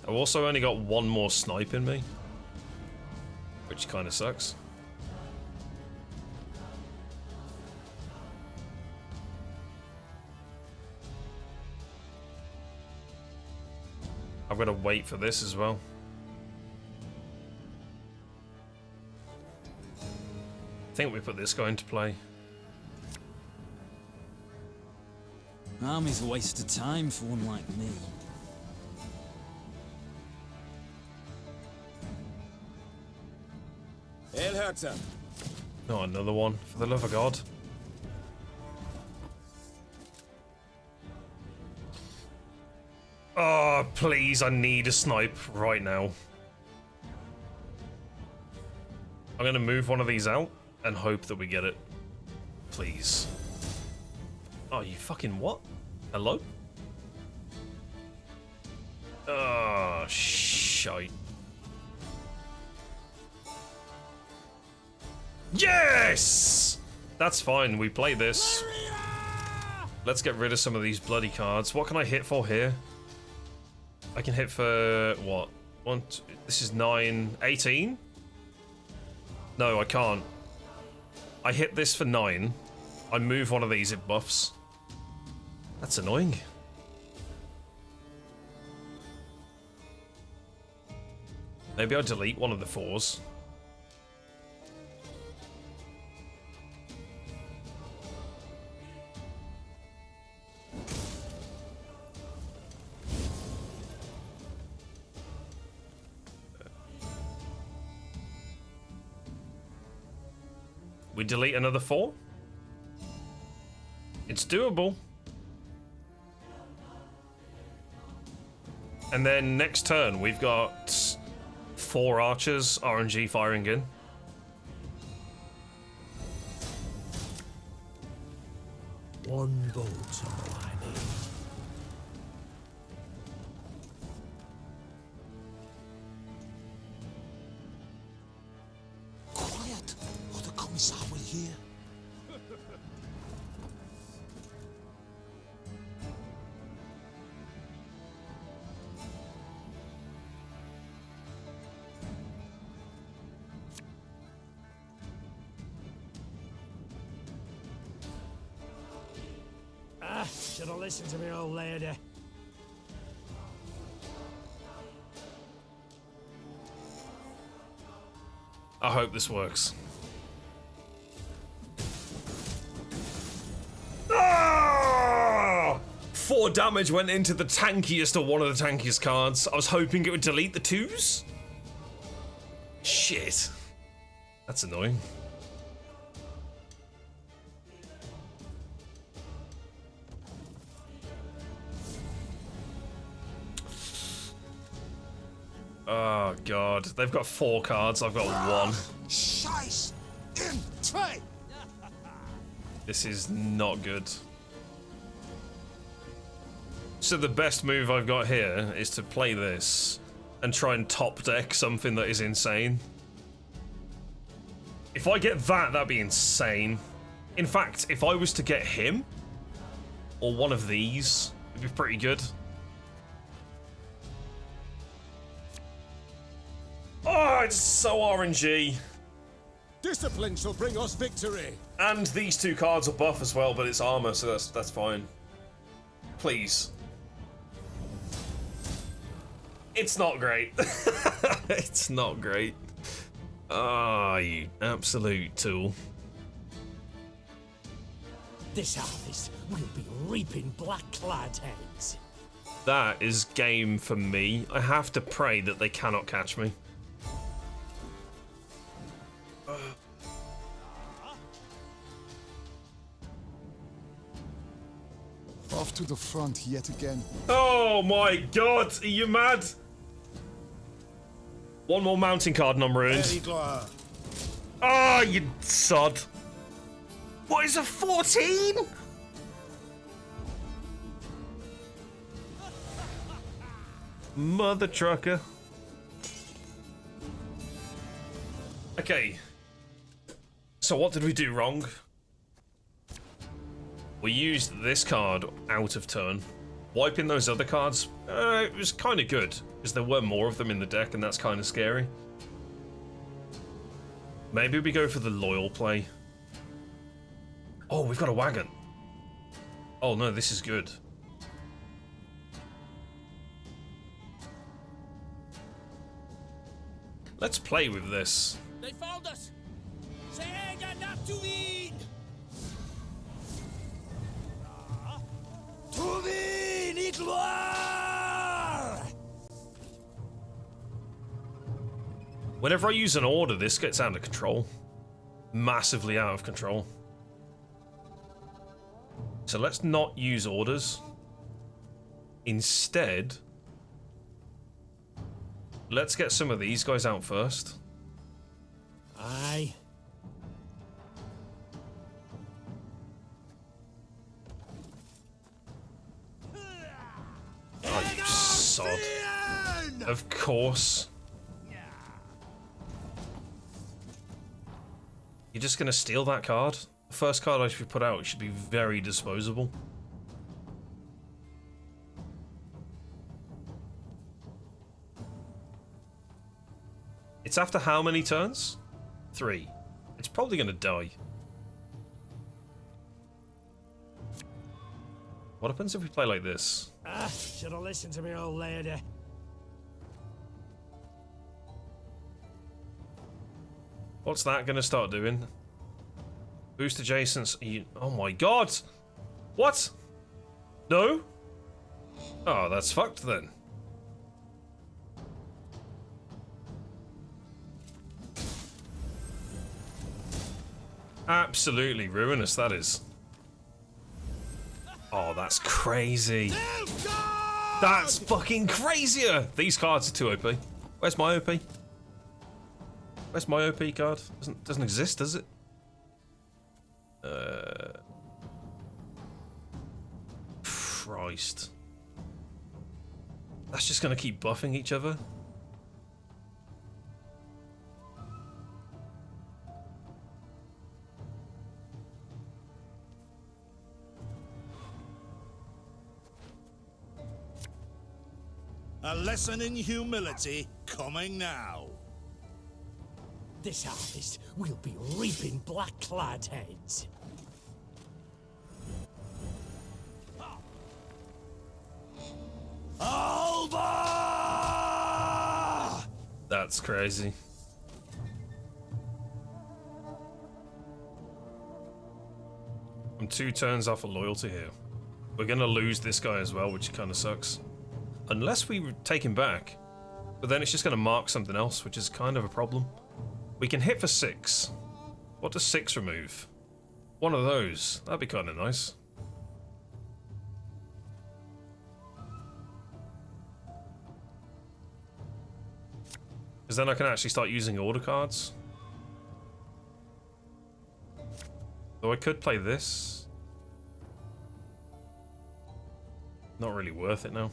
I've also only got one more snipe in me, which kind of sucks. I've got to wait for this as well. I think we put this guy into play. Army's a waste of time for one like me. El Herzog. Oh, another one, for the love of God. Oh, please, I need a snipe right now. I'm gonna move one of these out and hope that we get it. Please. Oh, you fucking what? Hello? Oh, shite. Yes! That's fine, we play this. Let's get rid of some of these bloody cards. What can I hit for here? I can hit for, what? This is 9, 18? No, I can't. I hit this for 9. I move one of these, it buffs. That's annoying. Maybe I delete one of the 4s. We delete another 4? It's doable. And then next turn, we've got 4 archers RNG firing in. One bolt all I need. Should have listened to me old lady. I hope this works. Ah! 4 damage went into the tankiest or one of the tankiest cards. I was hoping it would delete the 2s. Shit. That's annoying. Oh god, they've got 4 cards, I've got 1. Scheiß in Trey! This is not good. So the best move I've got here is to play this and try and top deck something that is insane. If I get that, that'd be insane. In fact, if I was to get him, or one of these, it'd be pretty good. Oh, it's so RNG. Discipline shall bring us victory. And these 2 cards are buff as well, but it's armor, so that's fine. Please. It's not great. It's not great. Ah, you absolute tool. This harvest will be reaping black-clad heads. That is game for me. I have to pray that they cannot catch me. Off to the front yet again. Oh my god, are you mad? 1 more mounting card and I'm ruined. Ah, you sod. What is a 14? Mother trucker. Okay. So what did we do wrong? We used this card out of turn. Wiping those other cards, it was kind of good, because there were more of them in the deck, and that's kind of scary. Maybe we go for the loyal play. Oh, we've got a wagon. Oh no, this is good. Let's play with this. They found us! Säger not to eat! Whenever I use an order, this gets out of control. Massively out of control. So let's not use orders. Instead, let's get some of these guys out first. Aye. Oh, you sod. Of course. You're just gonna steal that card? The first card I should put out should be very disposable. It's after how many turns? 3. It's probably gonna die. What happens if we play like this? Should have listened to me old lady. What's that gonna start doing? Boost adjacents. Oh my god! What? No? Oh, that's fucked then. Absolutely ruinous, that is. Oh, that's crazy. That's fucking crazier! These cards are too OP. Where's my OP? Where's my OP card? Doesn't exist, does it? Christ. That's just gonna keep buffing each other. A lesson in humility coming now. This harvest will be reaping black-clad heads. That's crazy. I'm 2 turns off of loyalty here. We're gonna lose this guy as well, which kind of sucks. Unless we take him back. But then it's just gonna mark something else, which is kind of a problem. We can hit for 6. What does 6 remove? One of those. That'd be kind of nice. Because then I can actually start using order cards. Though I could play this. Not really worth it now.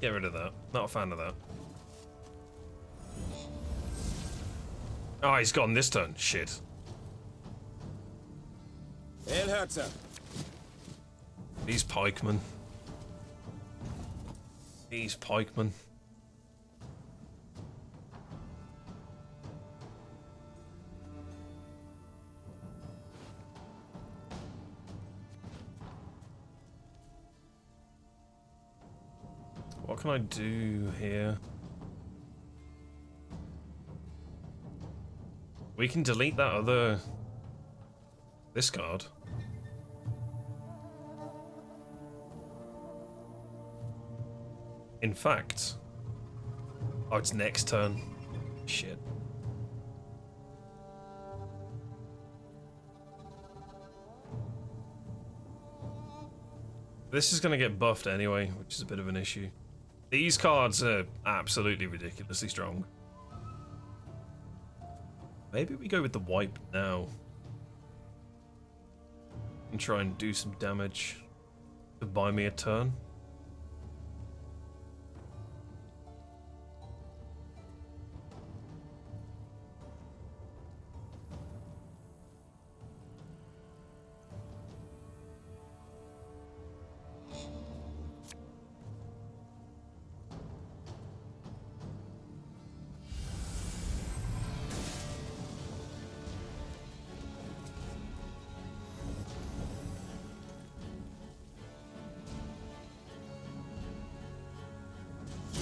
Get rid of that. Not a fan of that. Oh, he's gone this turn. Shit. These pikemen. These pikemen. What can I do here? We can delete that other... this card. In fact... oh, it's next turn. Shit. This is gonna get buffed anyway, which is a bit of an issue. These cards are absolutely ridiculously strong. Maybe we go with the wipe now. And try and do some damage to buy me a turn.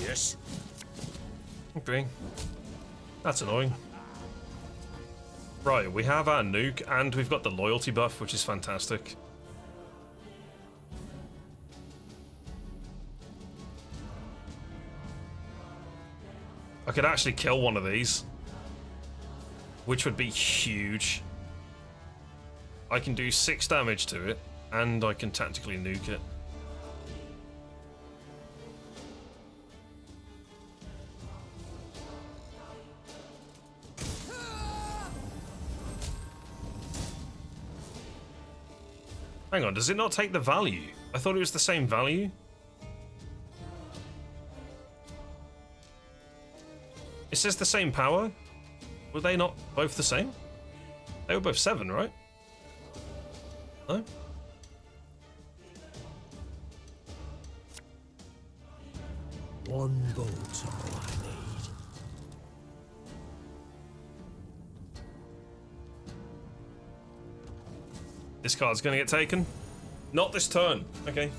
Yes. Okay. That's annoying. Right, we have our nuke and we've got the loyalty buff, which is fantastic. I could actually kill one of these, which would be huge. I can do 6 damage to it, and I can tactically nuke it. Hang on, does it not take the value? I thought it was the same value. It says the same power. Were they not both the same? They were both 7, right? No? One bolt's all I need. This card's gonna get taken. Not this turn. Okay.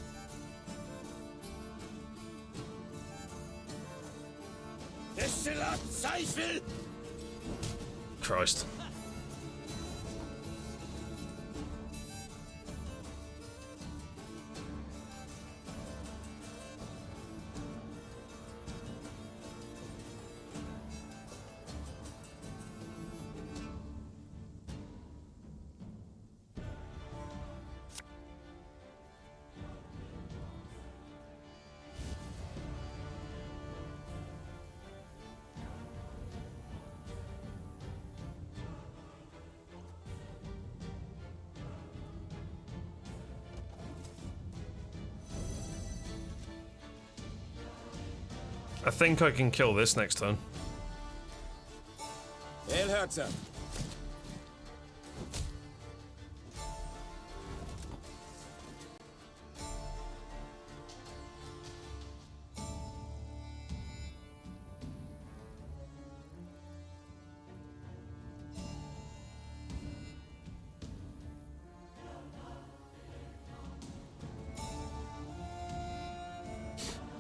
Christ. I think I can kill this next turn.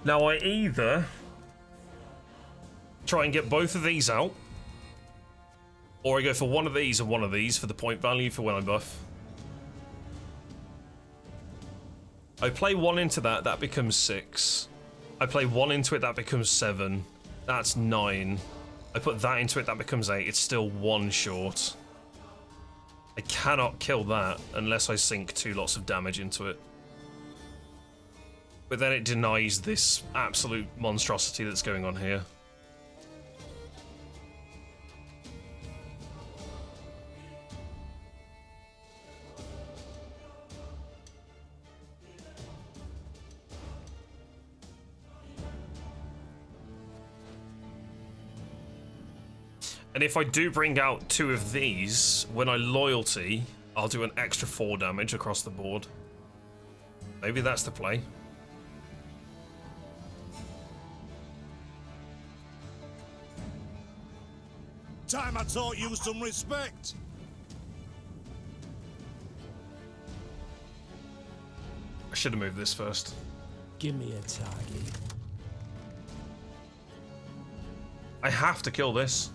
Now I either try and get both of these out, or I go for one of these and one of these for the point value for when I buff. I play one into that, that becomes 6. I play one into it, that becomes 7. That's 9. I put that into it, that becomes 8. It's still 1 short. I cannot kill that unless I sink 2 lots of damage into it. But then it denies this absolute monstrosity that's going on here. And if I do bring out 2 of these, when I loyalty, I'll do an extra 4 damage across the board. Maybe that's the play. Time I taught you some respect. I should have moved this first. Give me a target. I have to kill this.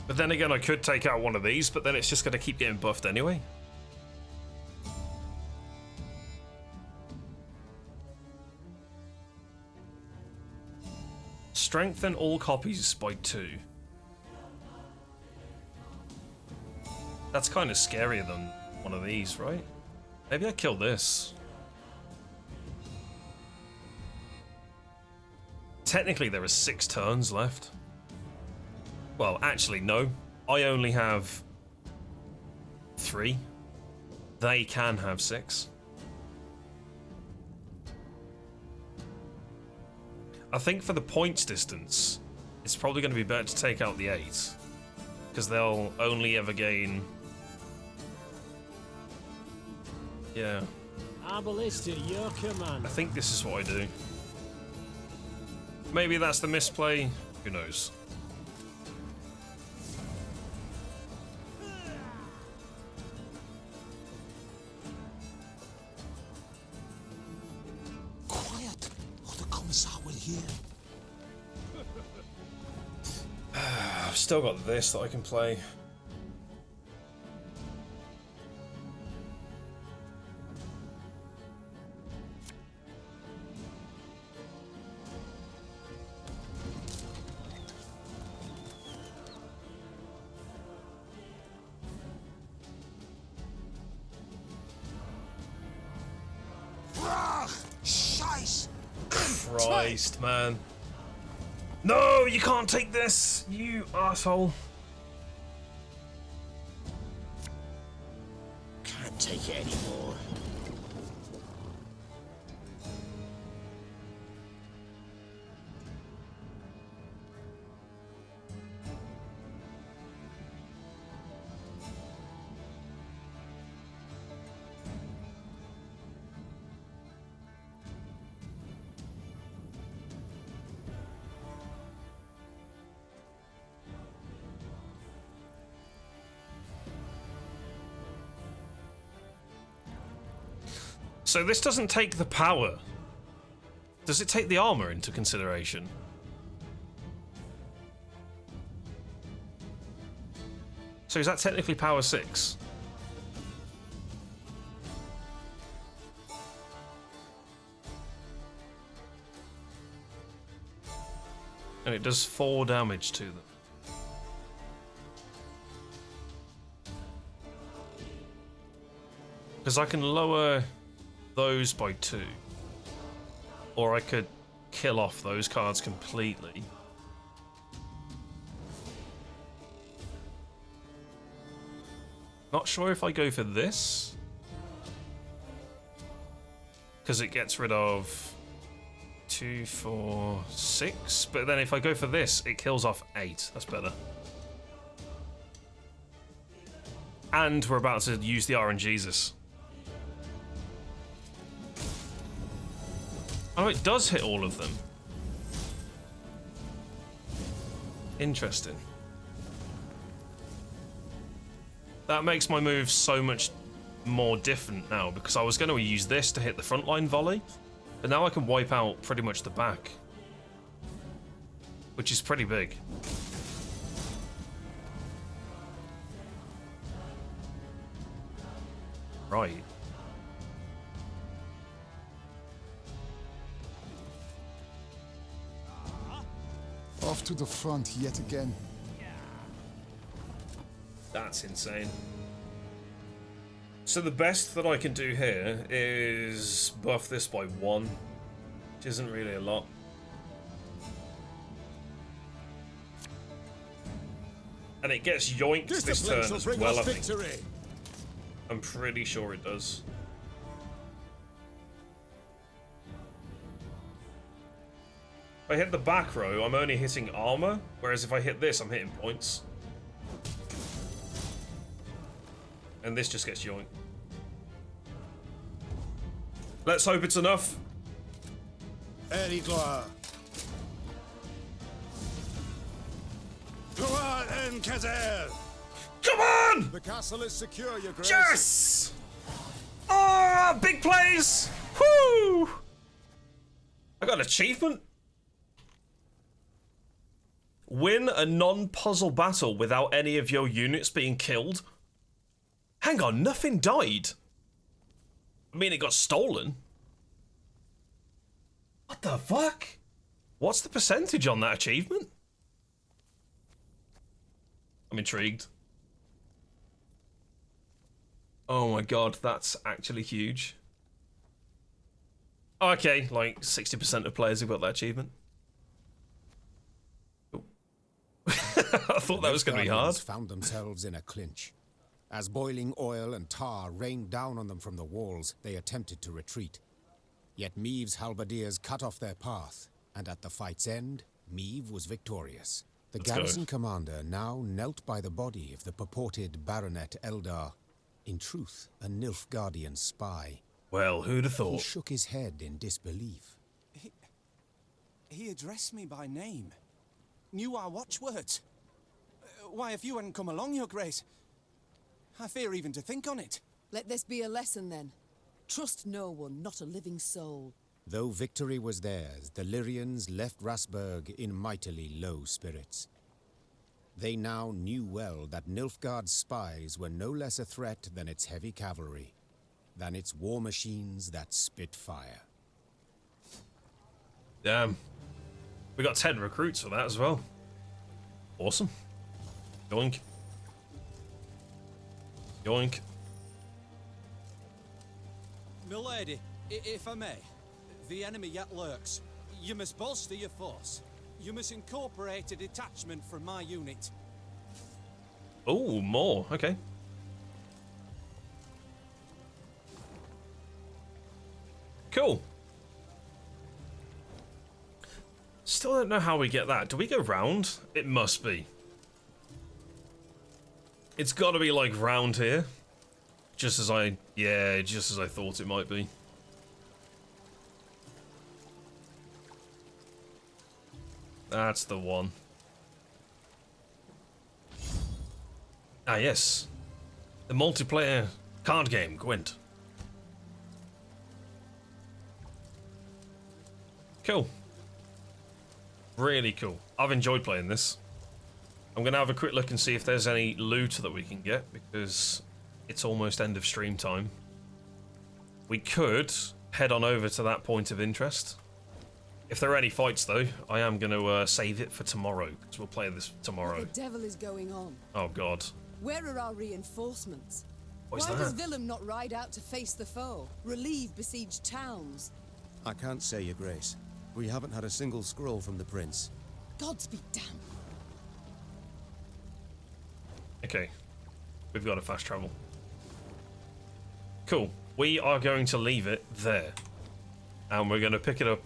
But then again, I could take out one of these, but then it's just going to keep getting buffed anyway. Strengthen all copies by 2. That's kind of scarier than one of these, right? Maybe I kill this. Technically, there are 6 turns left. Well, actually, no. I only have 3. They can have 6. I think for the points distance, it's probably going to be better to take out the 8. Because they'll only ever gain... Yeah. Arbalista, your command. I think this is what I do. Maybe that's the misplay. Who knows? Quiet, or the Commissar will hear. I've still got this that I can play. Christ, man. No, you can't take this, you asshole. Can't take it anymore. So this doesn't take the power. Does it take the armor into consideration? So is that technically power 6? And it does 4 damage to them. Because I can lower those by 2. Or I could kill off those cards completely. Not sure if I go for this. Because it gets rid of 2, 4, 6. But then if I go for this, it kills off 8. That's better. And we're about to use the RNGesus. Oh, it does hit all of them. Interesting. That makes my move so much more different now, because I was going to use this to hit the frontline volley, but now I can wipe out pretty much the back, which is pretty big. Right. Off to the front yet again. That's insane. So the best that I can do here is buff this by 1, which isn't really a lot. And it gets yoinked this turn as well, I think. I'm pretty sure it does. If I hit the back row, I'm only hitting armor, whereas if I hit this, I'm hitting points. And this just gets yoinked. Let's hope it's enough. Erigloire. Gloire and Kazer. Come on! The castle is secure, Your Grace. Yes! Oh, big plays! Woo! I got an achievement. Win a non-puzzle battle without any of your units being killed. Hang on, nothing died. I mean, it got stolen. What the fuck? What's the percentage on that achievement? I'm intrigued. Oh my god, that's actually huge. Okay, like 60% of players have got that achievement. I thought that was going to be hard. Found themselves in a clinch. As boiling oil and tar rained down on them from the walls, they attempted to retreat. Yet Meave's halberdiers cut off their path, and at the fight's end, Meave was victorious. The garrison commander now knelt by the body of the purported Baronet Eldar, in truth, a Nilfgaardian spy. Well, who'd have thought? He shook his head in disbelief. He addressed me by name. Knew our watchwords. Why, if you hadn't come along, Your Grace, I fear even to think on it. Let this be a lesson, then. Trust no one, not a living soul. Though victory was theirs, the Lyrians left Rasburg in mightily low spirits. They now knew well that Nilfgaard's spies were no less a threat than its heavy cavalry, than its war machines that spit fire. Damn. We got 10 recruits for that as well. Awesome. Yoink. Yoink. Milady, if I may, the enemy yet lurks. You must bolster your force. You must incorporate a detachment from my unit. Oh, more. Okay. Cool. Still don't know how we get that. Do we go round? It must be. It's got to be like round here. Just as I thought it might be. That's the one. Ah, yes. The multiplayer card game, Gwent. Cool. Really cool. I've enjoyed playing this. I'm going to have a quick look and see if there's any loot that we can get, because it's almost end of stream time. We could head on over to that point of interest. If there are any fights, though, I am going to save it for tomorrow, because we'll play this tomorrow. What the devil is going on? Oh, God. Where are our reinforcements? What is Why that? does Willem not ride out to face the foe, relieve besieged towns? I can't say, Your Grace. We haven't had a single scroll from the prince. Gods be damned. Okay. We've got to fast travel. Cool. We are going to leave it there. And we're going to pick it up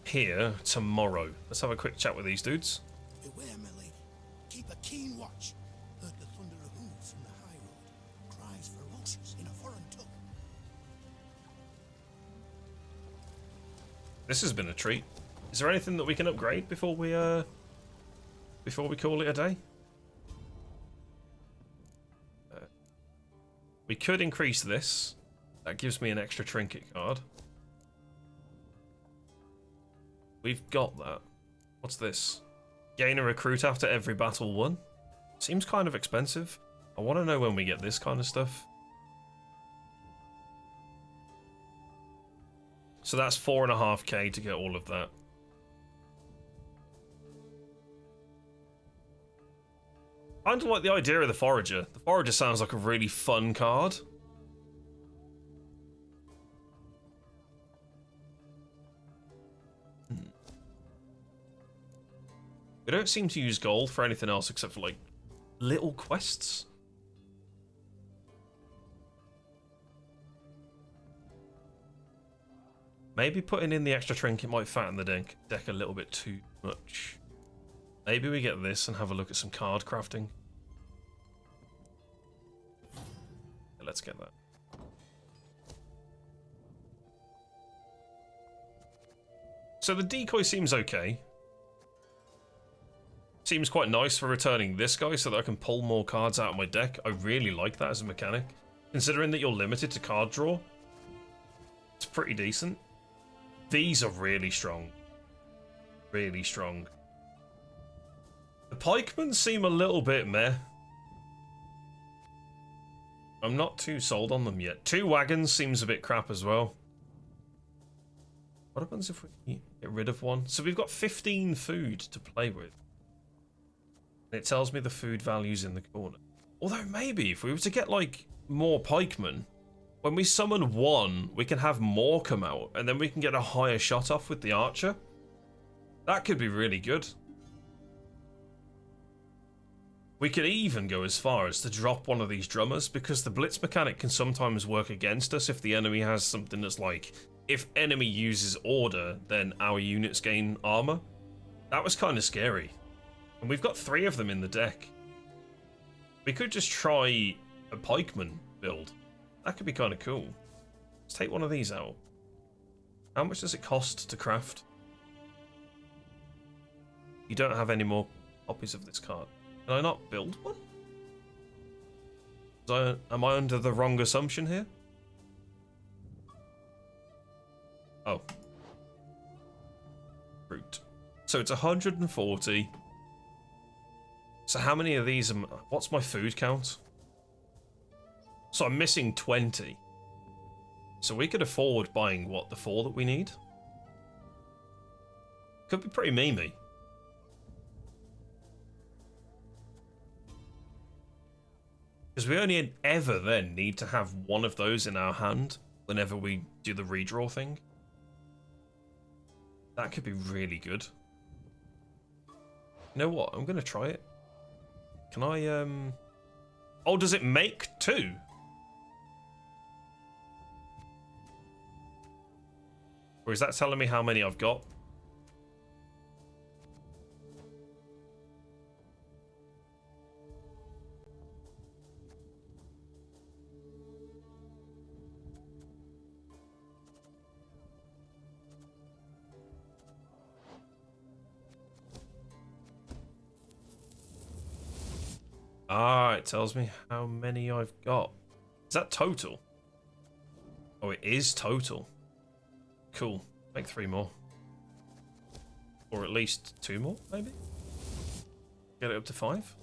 here tomorrow. Let's have a quick chat with these dudes. Beware, my lady. Keep a keen watch. Heard the thunder of hooves from the high road. Cries ferocious in a foreign tongue. This has been a treat. Is there anything that we can upgrade before we call it a day? We could increase this. That gives me an extra trinket card. We've got that. What's this? Gain a recruit after every battle won. Seems kind of expensive. I want to know when we get this kind of stuff. So that's 4.5k to get all of that. I kind of like the idea of the Forager. The Forager sounds like a really fun card. We don't seem to use gold for anything else except for, like, little quests. Maybe putting in the extra trinket might fatten the deck a little bit too much. Maybe we get this and have a look at some card crafting. Yeah, let's get that. So the decoy seems okay. Seems quite nice for returning this guy so that I can pull more cards out of my deck. I really like that as a mechanic. Considering that you're limited to card draw, it's pretty decent. These are really strong. Really strong. The pikemen seem a little bit meh. I'm not too sold on them yet. 2 wagons seems a bit crap as well. What happens if we get rid of one? So we've got 15 food to play with. And it tells me the food values in the corner. Although maybe if we were to get like more pikemen, when we summon one, we can have more come out, and then we can get a higher shot off with the archer. That could be really good. We could even go as far as to drop one of these drummers, because the blitz mechanic can sometimes work against us if the enemy has something that's like, if enemy uses order, then our units gain armor. That was kind of scary. And we've got 3 of them in the deck. We could just try a pikeman build. That could be kind of cool. Let's take one of these out. How much does it cost to craft? You don't have any more copies of this card. Can I not build one? Am I under the wrong assumption here? Oh. Fruit. So it's 140. So how many of these am... What's my food count? So I'm missing 20. So we could afford buying, what, the 4 that we need? Could be pretty memey. Because we only ever then need to have one of those in our hand whenever we do the redraw thing. That could be really good. You know what? I'm going to try it. Can I, Oh, does it make 2? Or is that telling me how many I've got? Ah, it tells me how many I've got. Is that total? Oh, it is total. Cool. Make 3 more. Or at least 2 more, maybe? Get it up to 5?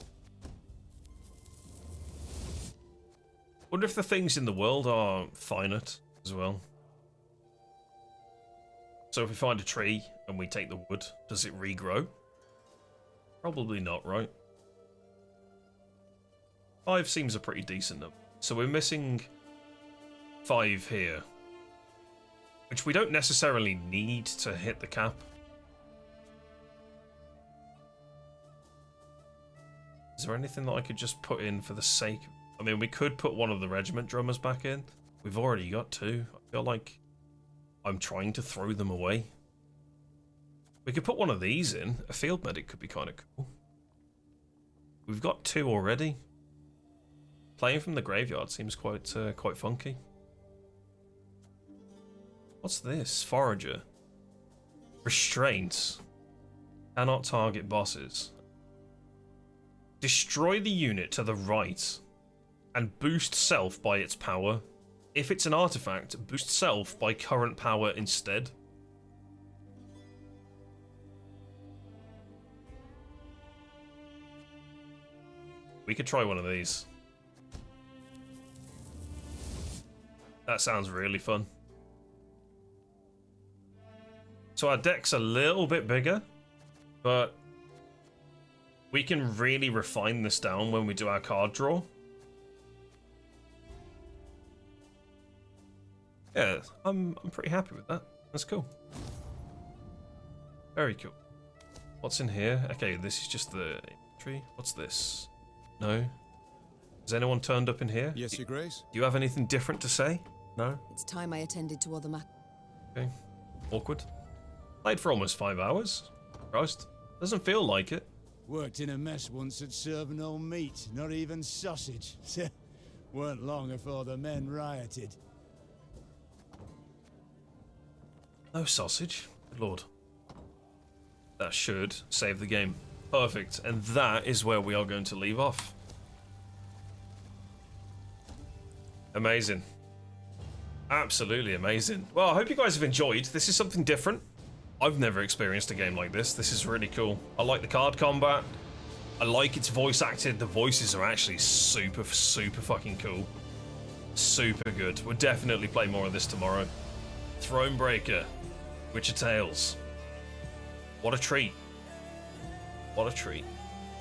Wonder if the things in the world are finite as well. So if we find a tree and we take the wood, does it regrow? Probably not, right? 5 seems a pretty decent number. So we're missing 5 here. Which we don't necessarily need to hit the cap. Is there anything that I could just put in for the sake of... I mean, we could put one of the regiment drummers back in. We've already got 2. I feel like I'm trying to throw them away. We could put one of these in. A field medic could be kind of cool. We've got 2 already. Playing from the graveyard seems quite funky. What's this? Forager. Restraints. Cannot target bosses. Destroy the unit to the right and boost self by its power. If it's an artifact, boost self by current power instead. We could try one of these. That sounds really fun. So our deck's a little bit bigger, but we can really refine this down when we do our card draw. Yeah, I'm pretty happy with that. That's cool. Very cool. What's in here? Okay, this is just the tree. What's this? No. Has anyone turned up in here? Yes, Your Grace. Do you have anything different to say? No? It's time I attended to other matters. Okay. Awkward. Played for almost 5 hours. Christ. Doesn't feel like it. Worked in a mess once at serving no meat, not even sausage. Weren't long before the men rioted. No sausage? Good lord. That should save the game. Perfect. And that is where we are going to leave off. Amazing. Absolutely amazing. Well, I hope you guys have enjoyed. This is something different. I've never experienced a game like this. This is really cool. I like the card combat. I like it's voice acted. The voices are actually super fucking cool. Super good. We'll definitely play more of this tomorrow. Thronebreaker. Witcher Tales. What a treat. What a treat.